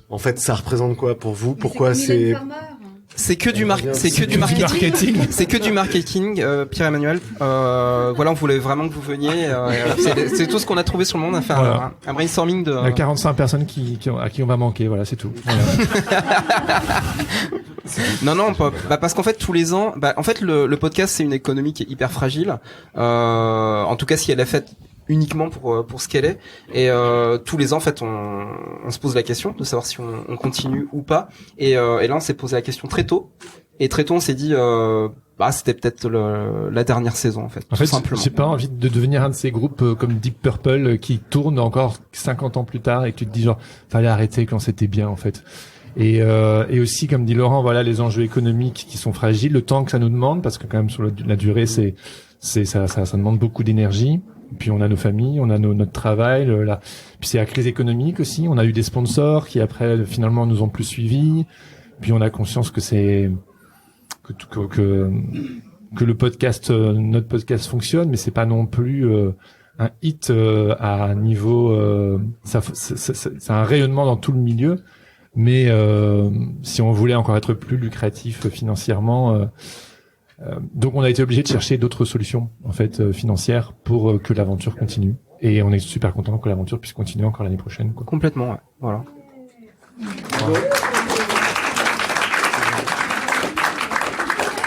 en fait, ça représente quoi pour vous? Pourquoi c'est que du marketing. C'est que du marketing, Pierre-Emmanuel. Voilà, on voulait vraiment que vous veniez. C'est tout ce qu'on a trouvé sur le monde à faire un brainstorming de. Il y a 45 personnes à qui on va manquer. Voilà, c'est tout. Voilà. Non, parce qu'en fait tous les ans, en fait le podcast c'est une économie qui est hyper fragile. En tout cas, si elle est faite uniquement pour ce qu'elle est, et tous les ans en fait on se pose la question de savoir si on continue ou pas, et là on s'est posé la question très tôt, on s'est dit c'était peut-être la dernière saison en fait. En fait, simplement. j'ai pas envie de devenir un de ces groupes comme Deep Purple qui tournent encore 50 ans plus tard et que tu te dis genre fallait arrêter quand c'était bien en fait. Et aussi, comme dit Laurent, voilà, les enjeux économiques qui sont fragiles, le temps que ça nous demande, parce que quand même sur la durée, ça demande beaucoup d'énergie. Puis on a nos familles, on a notre travail, puis c'est la crise économique aussi. On a eu des sponsors qui après finalement nous ont plus suivis. Puis on a conscience que que le podcast, notre podcast fonctionne, mais c'est pas non plus un hit à un niveau. C'est un rayonnement dans tout le milieu. Mais si on voulait encore être plus lucratif financièrement, donc on a été obligé de chercher d'autres solutions en fait financières pour que l'aventure continue. Et on est super content que l'aventure puisse continuer encore l'année prochaine, quoi. Complètement, ouais. Voilà.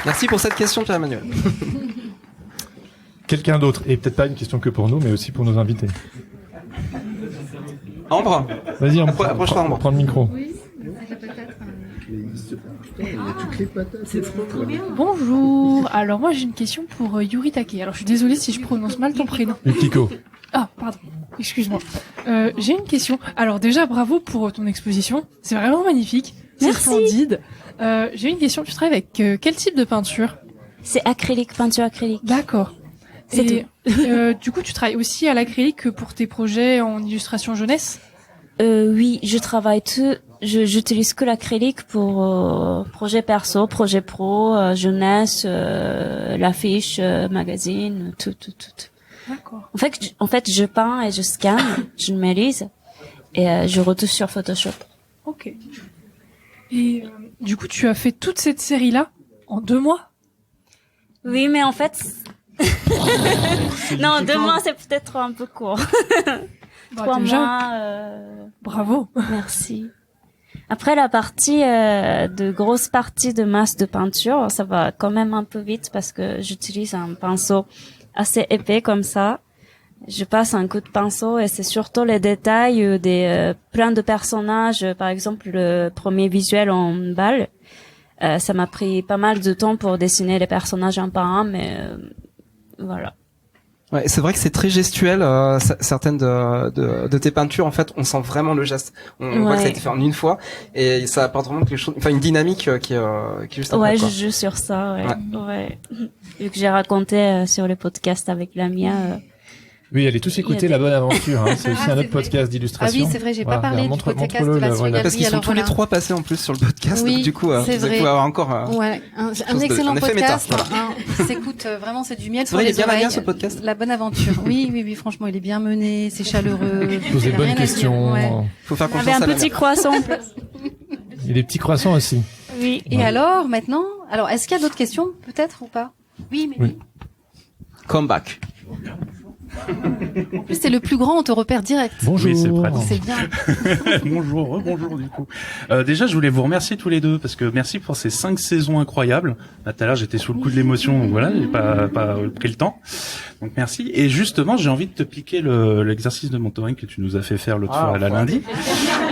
Merci pour cette question, Pierre-Emmanuel. Quelqu'un d'autre, et peut-être pas une question que pour nous, mais aussi pour nos invités. Ambre, vas-y, approche-toi, Ambre. Prends le micro. Bonjour. Alors moi j'ai une question pour Yuri Take. Alors je suis désolée si je prononce mal ton prénom. Yukiko. Ah pardon. Excuse-moi. J'ai une question. Alors déjà bravo pour ton exposition. C'est vraiment magnifique. C'est splendide. J'ai une question. Tu travailles avec quel type de peinture? C'est acrylique, peinture acrylique. D'accord. C'est tout. Du coup tu travailles aussi à l'acrylique pour tes projets en illustration jeunesse? Oui, je travaille j'utilise que l'acrylique pour projet perso, projet pro, jeunesse, l'affiche, magazine, tout. D'accord. En fait, je peins et je scanne, je numérise et je retouche sur Photoshop. Ok. Et du coup, tu as fait toute cette série-là en 2 mois? Oui, mais en fait, non, 2 mois c'est peut-être un peu court. 3 mois. Bravo. Merci. Après la partie de grosse partie de masse de peinture, ça va quand même un peu vite parce que j'utilise un pinceau assez épais comme ça. Je passe un coup de pinceau et c'est surtout les détails des plein de personnages. Par exemple, le premier visuel en balle, ça m'a pris pas mal de temps pour dessiner les personnages un par un, mais voilà. Ouais, c'est vrai que c'est très gestuel, certaines de tes peintures, en fait, on sent vraiment le geste. On voit que ça a été fait en une fois, et ça apporte vraiment quelque chose, enfin, une dynamique qui est juste incroyable. Ouais, je joue sur ça, ouais. Vu que j'ai raconté sur le podcast avec la Mia. Oui, allez tous écouter La Bonne Aventure, hein. C'est aussi un autre podcast d'illustration. Ah oui, c'est vrai, j'ai pas parlé du podcast de la galerie. Parce qu'ils sont tous les 3 passés en plus sur le podcast, donc du coup, vous allez pouvoir avoir encore un excellent podcast. S'écoute, vraiment, c'est du miel pour les oreilles. C'est vrai, il est bien ce podcast. La Bonne Aventure. Oui, franchement, il est bien mené, c'est chaleureux. Pose des bonnes questions. Faut faire confiance à la mère. Un petit croissant. Il y a des petits croissants aussi. Oui. Et alors, maintenant, est-ce qu'il y a d'autres questions, peut-être, ou pas? Oui, mais oui. Come back. En plus, c'est le plus grand, on te repère direct. Bonjour. Oui, c'est pratique. C'est bien. Bonjour du coup. Déjà, je voulais vous remercier tous les deux parce que merci pour ces 5 saisons incroyables. Là, tout à l'heure, j'étais sous le coup de l'émotion, donc voilà, j'ai pas pris le temps. Donc merci. Et justement, j'ai envie de te piquer l'exercice de mentoring que tu nous as fait faire l'autre fois à la lundi.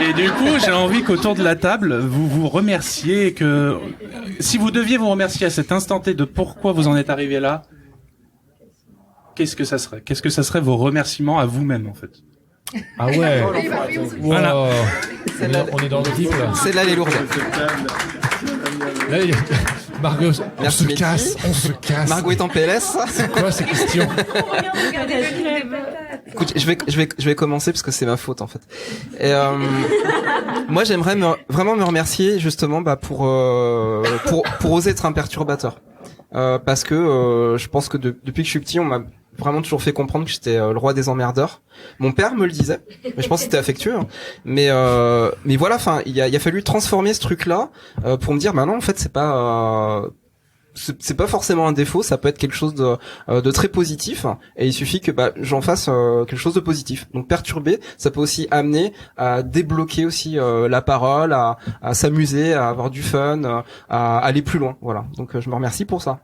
Et du coup, j'ai envie qu'autour de la table, vous vous remerciez, que si vous deviez vous remercier à cet instant T de pourquoi vous en êtes arrivé là. Qu'est-ce que ça serait? Qu'est-ce que ça serait vos remerciements à vous-même, en fait? Ah ouais. Voilà. Wow. On est dans le type, là. C'est là les lourdes. Là, Margot, on Merci, se casse. Margot est en PLS. C'est quoi ces questions? Écoute, je vais commencer parce que c'est ma faute en fait. Et moi j'aimerais vraiment me remercier justement pour oser être un perturbateur. parce que je pense que depuis que je suis petit, on m'a vraiment toujours fait comprendre que j'étais le roi des emmerdeurs. Mon père me le disait, mais je pense que c'était affectueux. Hein. Mais voilà, enfin, il a fallu transformer ce truc-là pour me dire, bah non, en fait, c'est pas forcément un défaut, ça peut être quelque chose de très positif, et il suffit que j'en fasse quelque chose de positif. Donc perturber, ça peut aussi amener à débloquer aussi la parole, à s'amuser, à avoir du fun, à aller plus loin. Voilà. Donc je me remercie pour ça.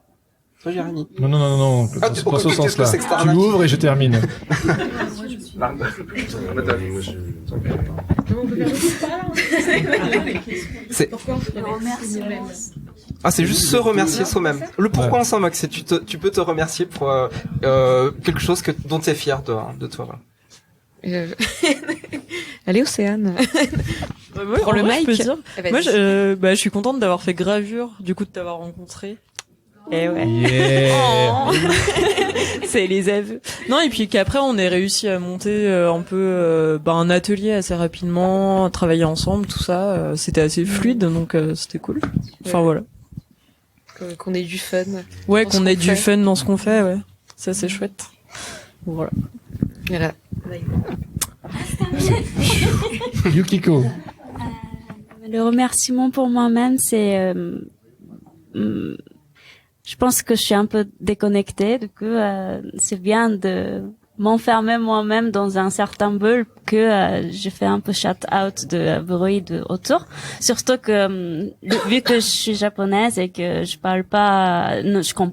Toi, Jérémy. Non. Ah, Pas ce sens-là. qu'est-ce que c'est que Tu ouvres et je termine. C'est juste se remercier soi-même. Le pourquoi on s'en moque, c'est tu peux te remercier pour quelque chose dont tu es fier de toi. Voilà. Allez, Océane. Prends le mic. Moi, je je suis contente d'avoir fait gravure, du coup de t'avoir rencontré. Eh ouais. Yeah. C'est les aveux. Non, et puis qu'après on ait réussi à monter un peu un atelier assez rapidement, travailler ensemble, tout ça, c'était assez fluide, donc c'était cool. Enfin voilà. qu'on ait du fun. Ouais, qu'on ait du fun dans ce qu'on fait, ouais. Ça c'est chouette. Voilà. Yukiko. Le remerciement pour moi-même, c'est je pense que je suis un peu déconnectée, du coup c'est bien de m'enfermer moi-même dans un certain bulle que je fais un peu shut out de bruit autour. Surtout que vu que je suis japonaise et que je parle pas,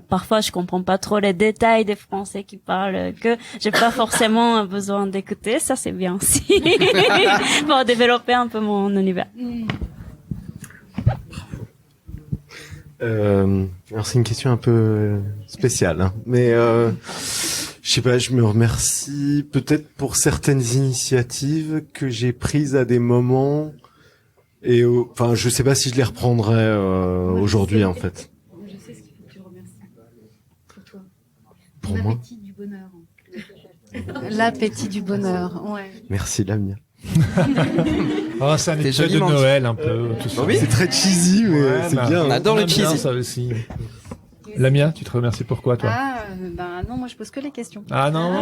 parfois je comprends pas trop les détails des Français qui parlent, que j'ai pas forcément besoin d'écouter. Ça c'est bien aussi pour développer un peu mon univers. Alors c'est une question un peu spéciale, hein, mais je sais pas, je me remercie peut-être pour certaines initiatives que j'ai prises à des moments et enfin je sais pas si je les reprendrai aujourd'hui en fait. Je sais ce qu'il faut que tu remercies pour toi. Pour moi. L'appétit du bonheur. L'appétit du bonheur, ouais. Merci Lamia. Oh, c'est un épisode de Noël un peu. Tout ça. Oui, c'est très cheesy, mais c'est bien. On adore le cheesy. Ça aussi. Lamia, tu te remercies pourquoi toi? Non, moi je pose que les questions. Ah non.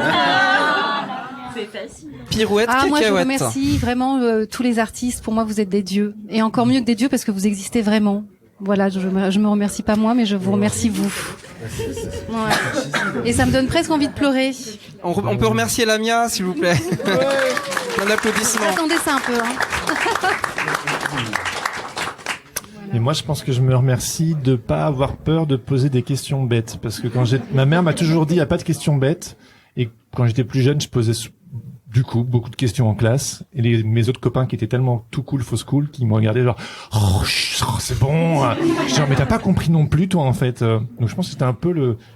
C'est facile. Pirouette, moi je vous cacahuète. remercie vraiment tous les artistes. Pour moi, vous êtes des dieux, et encore mieux que des dieux parce que vous existez vraiment. Voilà, je me remercie pas moi, mais je vous remercie vous. Ouais. Et ça me donne presque envie de pleurer. On peut remercier Lamia, s'il vous plaît. Un applaudissement. Attendez ça un peu. Hein. Et moi, je pense que je me remercie de pas avoir peur de poser des questions bêtes, parce que ma mère m'a toujours dit, il y a pas de questions bêtes. Et quand j'étais plus jeune, je posais du coup beaucoup de questions en classe. Et mes autres copains qui étaient tellement tout cool, fausse cool, qui me regardaient genre, c'est bon. Je dis, mais t'as pas compris non plus, toi, en fait. Donc je pense que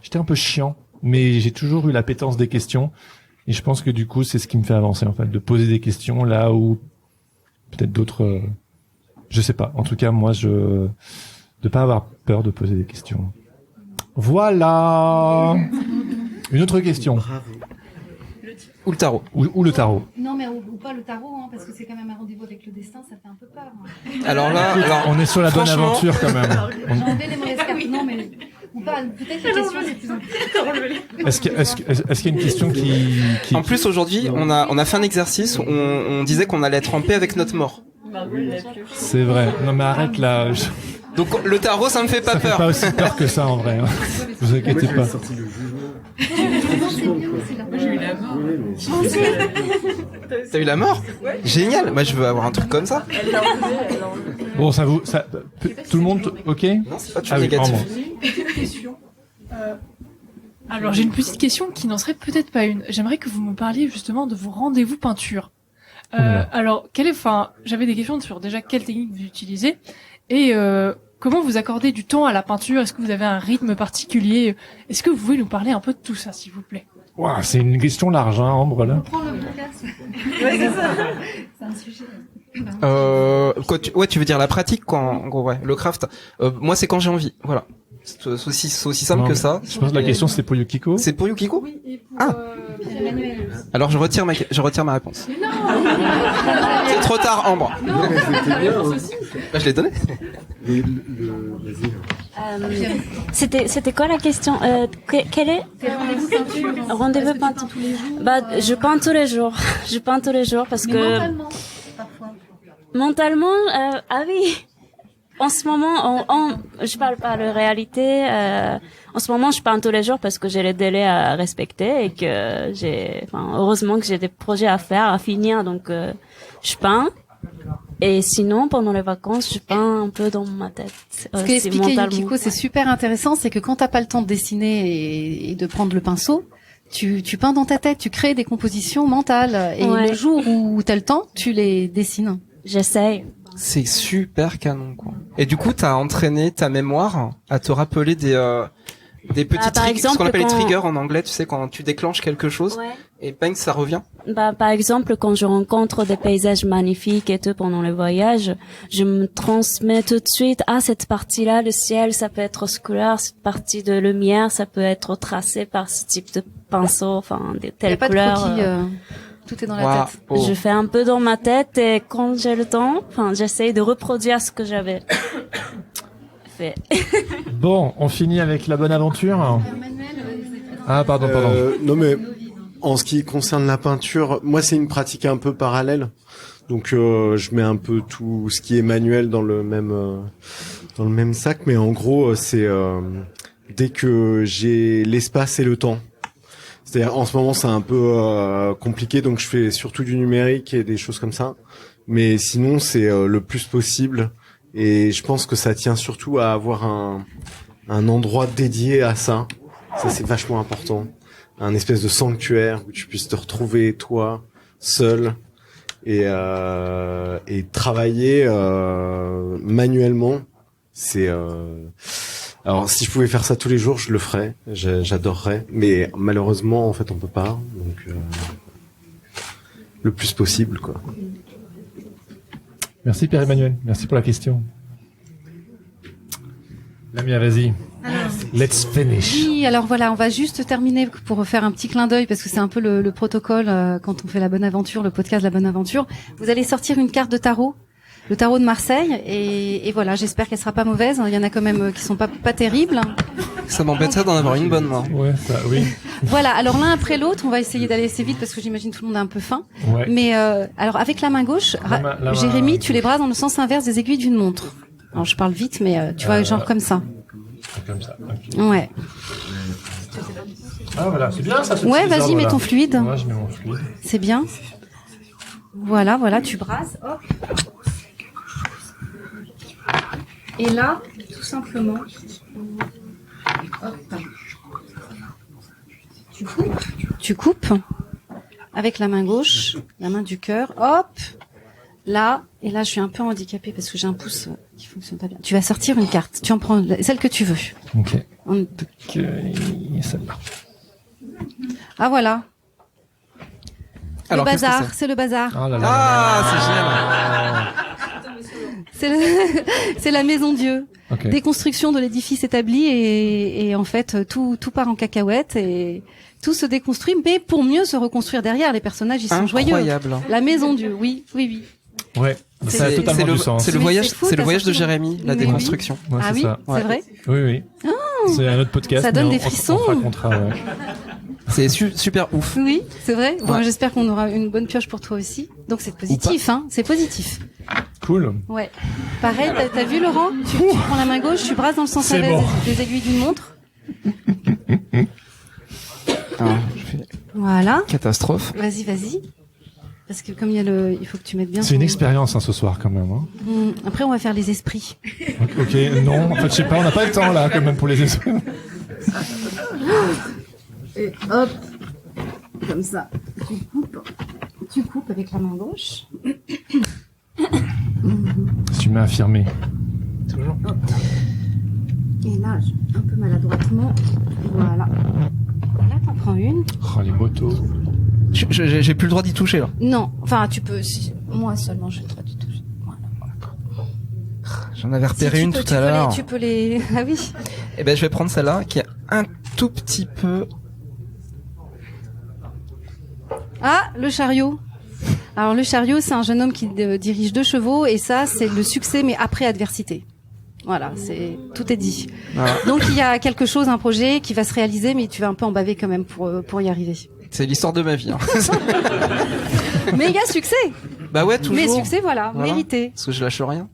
j'étais un peu chiant, mais j'ai toujours eu l'appétence des questions. Et je pense que du coup, c'est ce qui me fait avancer, en fait, de poser des questions là où peut-être d'autres, je sais pas. En tout cas, moi, de pas avoir peur de poser des questions. Voilà. Une autre question. Bravo. Ou le tarot. Ou le tarot. Non, mais ou pas le tarot, hein, parce que c'est quand même un rendez-vous avec le destin, ça fait un peu peur. Hein. Alors là, On est sur la bonne franchement, aventure quand même. J'ai enlevé les mauvaises cartes. Non, mais ou pas. Peut-être les questions, c'est plus important. Est-ce qu'il y a une question qui... En plus, aujourd'hui, on a fait un exercice où on disait qu'on allait être en paix avec notre mort. C'est vrai. Non mais arrête là. Donc le tarot, ça me fait pas Ça peur. fait pas aussi peur que ça en vrai. Hein. Vous inquiétez pas. J'ai eu la mort. T'as eu la mort? Génial. Moi, je veux avoir un truc comme ça. Bon, tout le monde, ok? Non, c'est pas toujours négatif. Petite question. Alors j'ai une petite question qui n'en serait peut-être pas une. J'aimerais que vous me parliez justement de vos rendez-vous peinture. Alors, j'avais des questions sur déjà quelle technique vous utilisez et comment vous accordez du temps à la peinture. Est-ce que vous avez un rythme particulier? Est-ce que vous pouvez nous parler un peu de tout ça, s'il vous plaît? Wow, c'est une question large, hein, Ambre, là. On prend le podcast. Ouais, c'est ça. C'est un sujet. Tu veux dire la pratique, quoi, en gros, ouais. Le craft. Moi, c'est quand j'ai envie. Voilà. C'est aussi simple Non, que ça. Je pense que la question c'était pour Yukiko. C'est pour Yukiko? Oui, et pour Emmanuel. Alors je retire ma réponse. Mais non. C'est trop tard, Ambre. Non, je l'ai donné. C'était quoi la question? Quel est Rendez-vous peinture. rendez-vous peinture? Bah, je peins tous les jours. Je peins tous les jours parce Mais que mentalement, parfois. mentalement, ah oui. En ce moment, je parle pas de réalité. En ce moment, je peins tous les jours parce que j'ai les délais à respecter et que heureusement que j'ai des projets à faire, à finir, donc je peins. Et sinon, pendant les vacances, je peins un peu dans ma tête. Ce qu'expliquait Yukiko, c'est super intéressant, c'est que quand t'as pas le temps de dessiner et de prendre le pinceau, tu peins dans ta tête, tu crées des compositions mentales. Et Ouais. le jour où t'as le temps, tu les dessines. J'essaye. C'est super canon, quoi. Et du coup, t'as entraîné ta mémoire à te rappeler des petits par triggers, exemple, ce qu'on appelle les quand- triggers en anglais, tu sais, quand tu déclenches quelque chose, Ouais. et bang, ça revient. Bah, par exemple, quand je rencontre des paysages magnifiques et tout pendant le voyage, je me transmets tout de suite, cette partie-là, le ciel, ça peut être ce couleur, cette partie de lumière, ça peut être tracé par ce type de pinceau, enfin, de Y a telles pas de couleurs. croquis, tout est dans la Waouh. tête. Oh. Je fais un peu dans ma tête et quand j'ai le temps, j'essaye de reproduire ce que j'avais fait. Bon, on finit avec la bonne aventure. Ah, pardon. Non mais en ce qui concerne la peinture, moi c'est une pratique un peu parallèle. Donc je mets un peu tout ce qui est manuel dans le même sac, mais en gros c'est dès que j'ai l'espace et le temps. C'est-à-dire en ce moment c'est un peu compliqué, donc je fais surtout du numérique et des choses comme ça. Mais sinon c'est le plus possible, et je pense que ça tient surtout à avoir un endroit dédié à ça. Ça c'est vachement important. Un espèce de sanctuaire où tu puisses te retrouver toi seul et travailler manuellement. C'est alors si je pouvais faire ça tous les jours, je le ferais. J'adorerais, mais malheureusement en fait on peut pas. Donc le plus possible quoi. Merci Pierre-Emmanuel, merci pour la question. Lamia, vas-y. Let's finish. Oui, alors voilà, on va juste terminer pour faire un petit clin d'œil parce que c'est un peu le protocole quand on fait La Bonne Aventure, le podcast La Bonne Aventure. Vous allez sortir une carte de tarot, le tarot de Marseille, et voilà, j'espère qu'elle sera pas mauvaise. Il y en a quand même qui sont pas terribles. Ça m'embêterait d'en avoir une bonne, moi. Ouais, ça, oui. Voilà, alors l'un après l'autre, on va essayer d'aller assez vite parce que j'imagine tout le monde a un peu faim. Ouais. Mais alors avec la main gauche, La main Jérémy, tu gauche. les bras dans le sens inverse des aiguilles d'une montre. Alors je parle vite, mais tu vois, genre comme ça. Comme ça. ok. Ouais. Ah voilà, c'est bien ça. ce Ouais, petit vas-y, désordre, mets là. ton fluide. Ouais, je mets mon fluide. C'est bien. Voilà, tu brasses. Hop. Et là, tout simplement, hop. Tu coupes avec la main gauche, la main du cœur. Hop. Là, et là, je suis un peu handicapée parce que j'ai un pouce qui fonctionne pas bien. Tu vas sortir une carte. Tu en prends celle que tu veux. Ok. On- Celle-là. Ah voilà. Alors, le qu'est-ce que bazar, c'est le bazar. Oh là là. Ah, c'est génial. C'est la maison Dieu. Ok. Déconstruction de l'édifice établi et en fait tout part en cacahuète et tout se déconstruit, mais pour mieux se reconstruire derrière. Les personnages ils sont joyeux. Incroyable. La maison Dieu, oui. Ouais, ça a C'est- totalement du sens. C'est le Mais voyage, c'est fou, c'est le t'as voyage de sorti- Jérémy, la Mais oui. déconstruction. Ouais, Ah c'est oui, ça. c'est vrai. Oui, oui. C'est un autre podcast. Ça donne mais des on frissons. racontera, ouais. C'est super ouf. Oui, c'est vrai. Bon, Ouais. j'espère qu'on aura une bonne pioche pour toi aussi. Donc c'est positif, hein. C'est positif. Cool. Ouais. Pareil, t'as vu Laurent tu prends la main gauche, tu brasses dans le sens C'est inverse bon. des aiguilles d'une montre. Ah, je fais Voilà. catastrophe. Vas-y. Parce que comme il faut que tu mettes bien. C'est une ton- expérience hein, ce soir quand même. Hein. Après, on va faire les esprits. Ok, non, en fait je sais pas, on n'a pas le temps là quand même pour les esprits. Et hop, comme ça. Tu coupes avec la main gauche. Tu m'as affirmé. Toujours. Et là, un peu maladroitement. Voilà. Là, t'en prends une. Oh les motos. J'ai plus le droit d'y toucher, là. Non, enfin, tu peux. Moi seulement, j'ai le droit du toucher. Voilà. J'en avais repéré Si, tu une peux- tout à l'heure. Tu peux les. Ah oui. Eh ben, je vais prendre celle-là, qui est un tout petit peu... Ah, le chariot. Alors, le chariot, c'est un jeune homme qui dirige 2 chevaux, et ça, c'est le succès, mais après adversité. Voilà, tout est dit. Voilà. Donc il y a quelque chose, un projet qui va se réaliser, mais tu vas un peu en baver quand même pour y arriver. C'est l'histoire de ma vie. Hein. Méga succès. Bah ouais, toujours. Mais succès, voilà. Mérité. Parce que je lâche rien.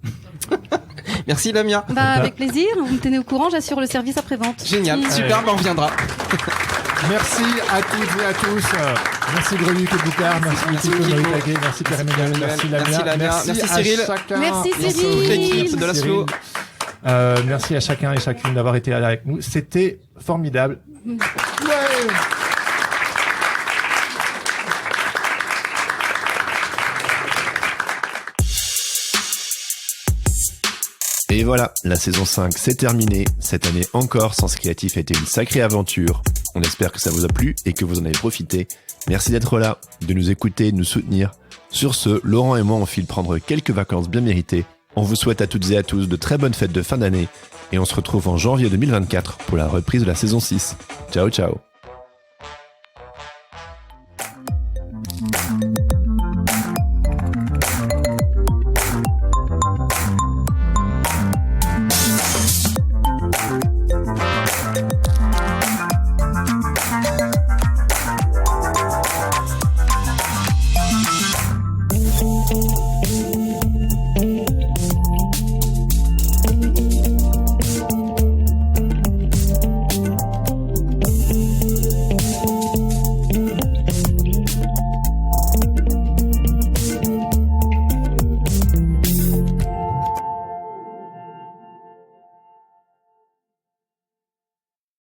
Merci Lamia. Bah avec plaisir. Vous me tenez au courant, j'assure le service après-vente. Génial, super, on reviendra. Merci à toutes et à tous. Merci Greluc et Boucard, merci Yukiko Noritaké, merci Pierre-Emmanuel, merci Lamia, merci Cyril, merci Cyril, toute l'équipe de l'Aslo. Merci à chacun et chacune d'avoir été là avec nous. C'était formidable. Ouais. Et voilà, la saison 5 c'est terminé. Cette année encore, Sens Créatif a été une sacrée aventure. On espère que ça vous a plu et que vous en avez profité. Merci d'être là, de nous écouter, de nous soutenir. Sur ce, Laurent et moi on file prendre quelques vacances bien méritées. On vous souhaite à toutes et à tous de très bonnes fêtes de fin d'année et on se retrouve en janvier 2024 pour la reprise de la saison 6. Ciao ciao.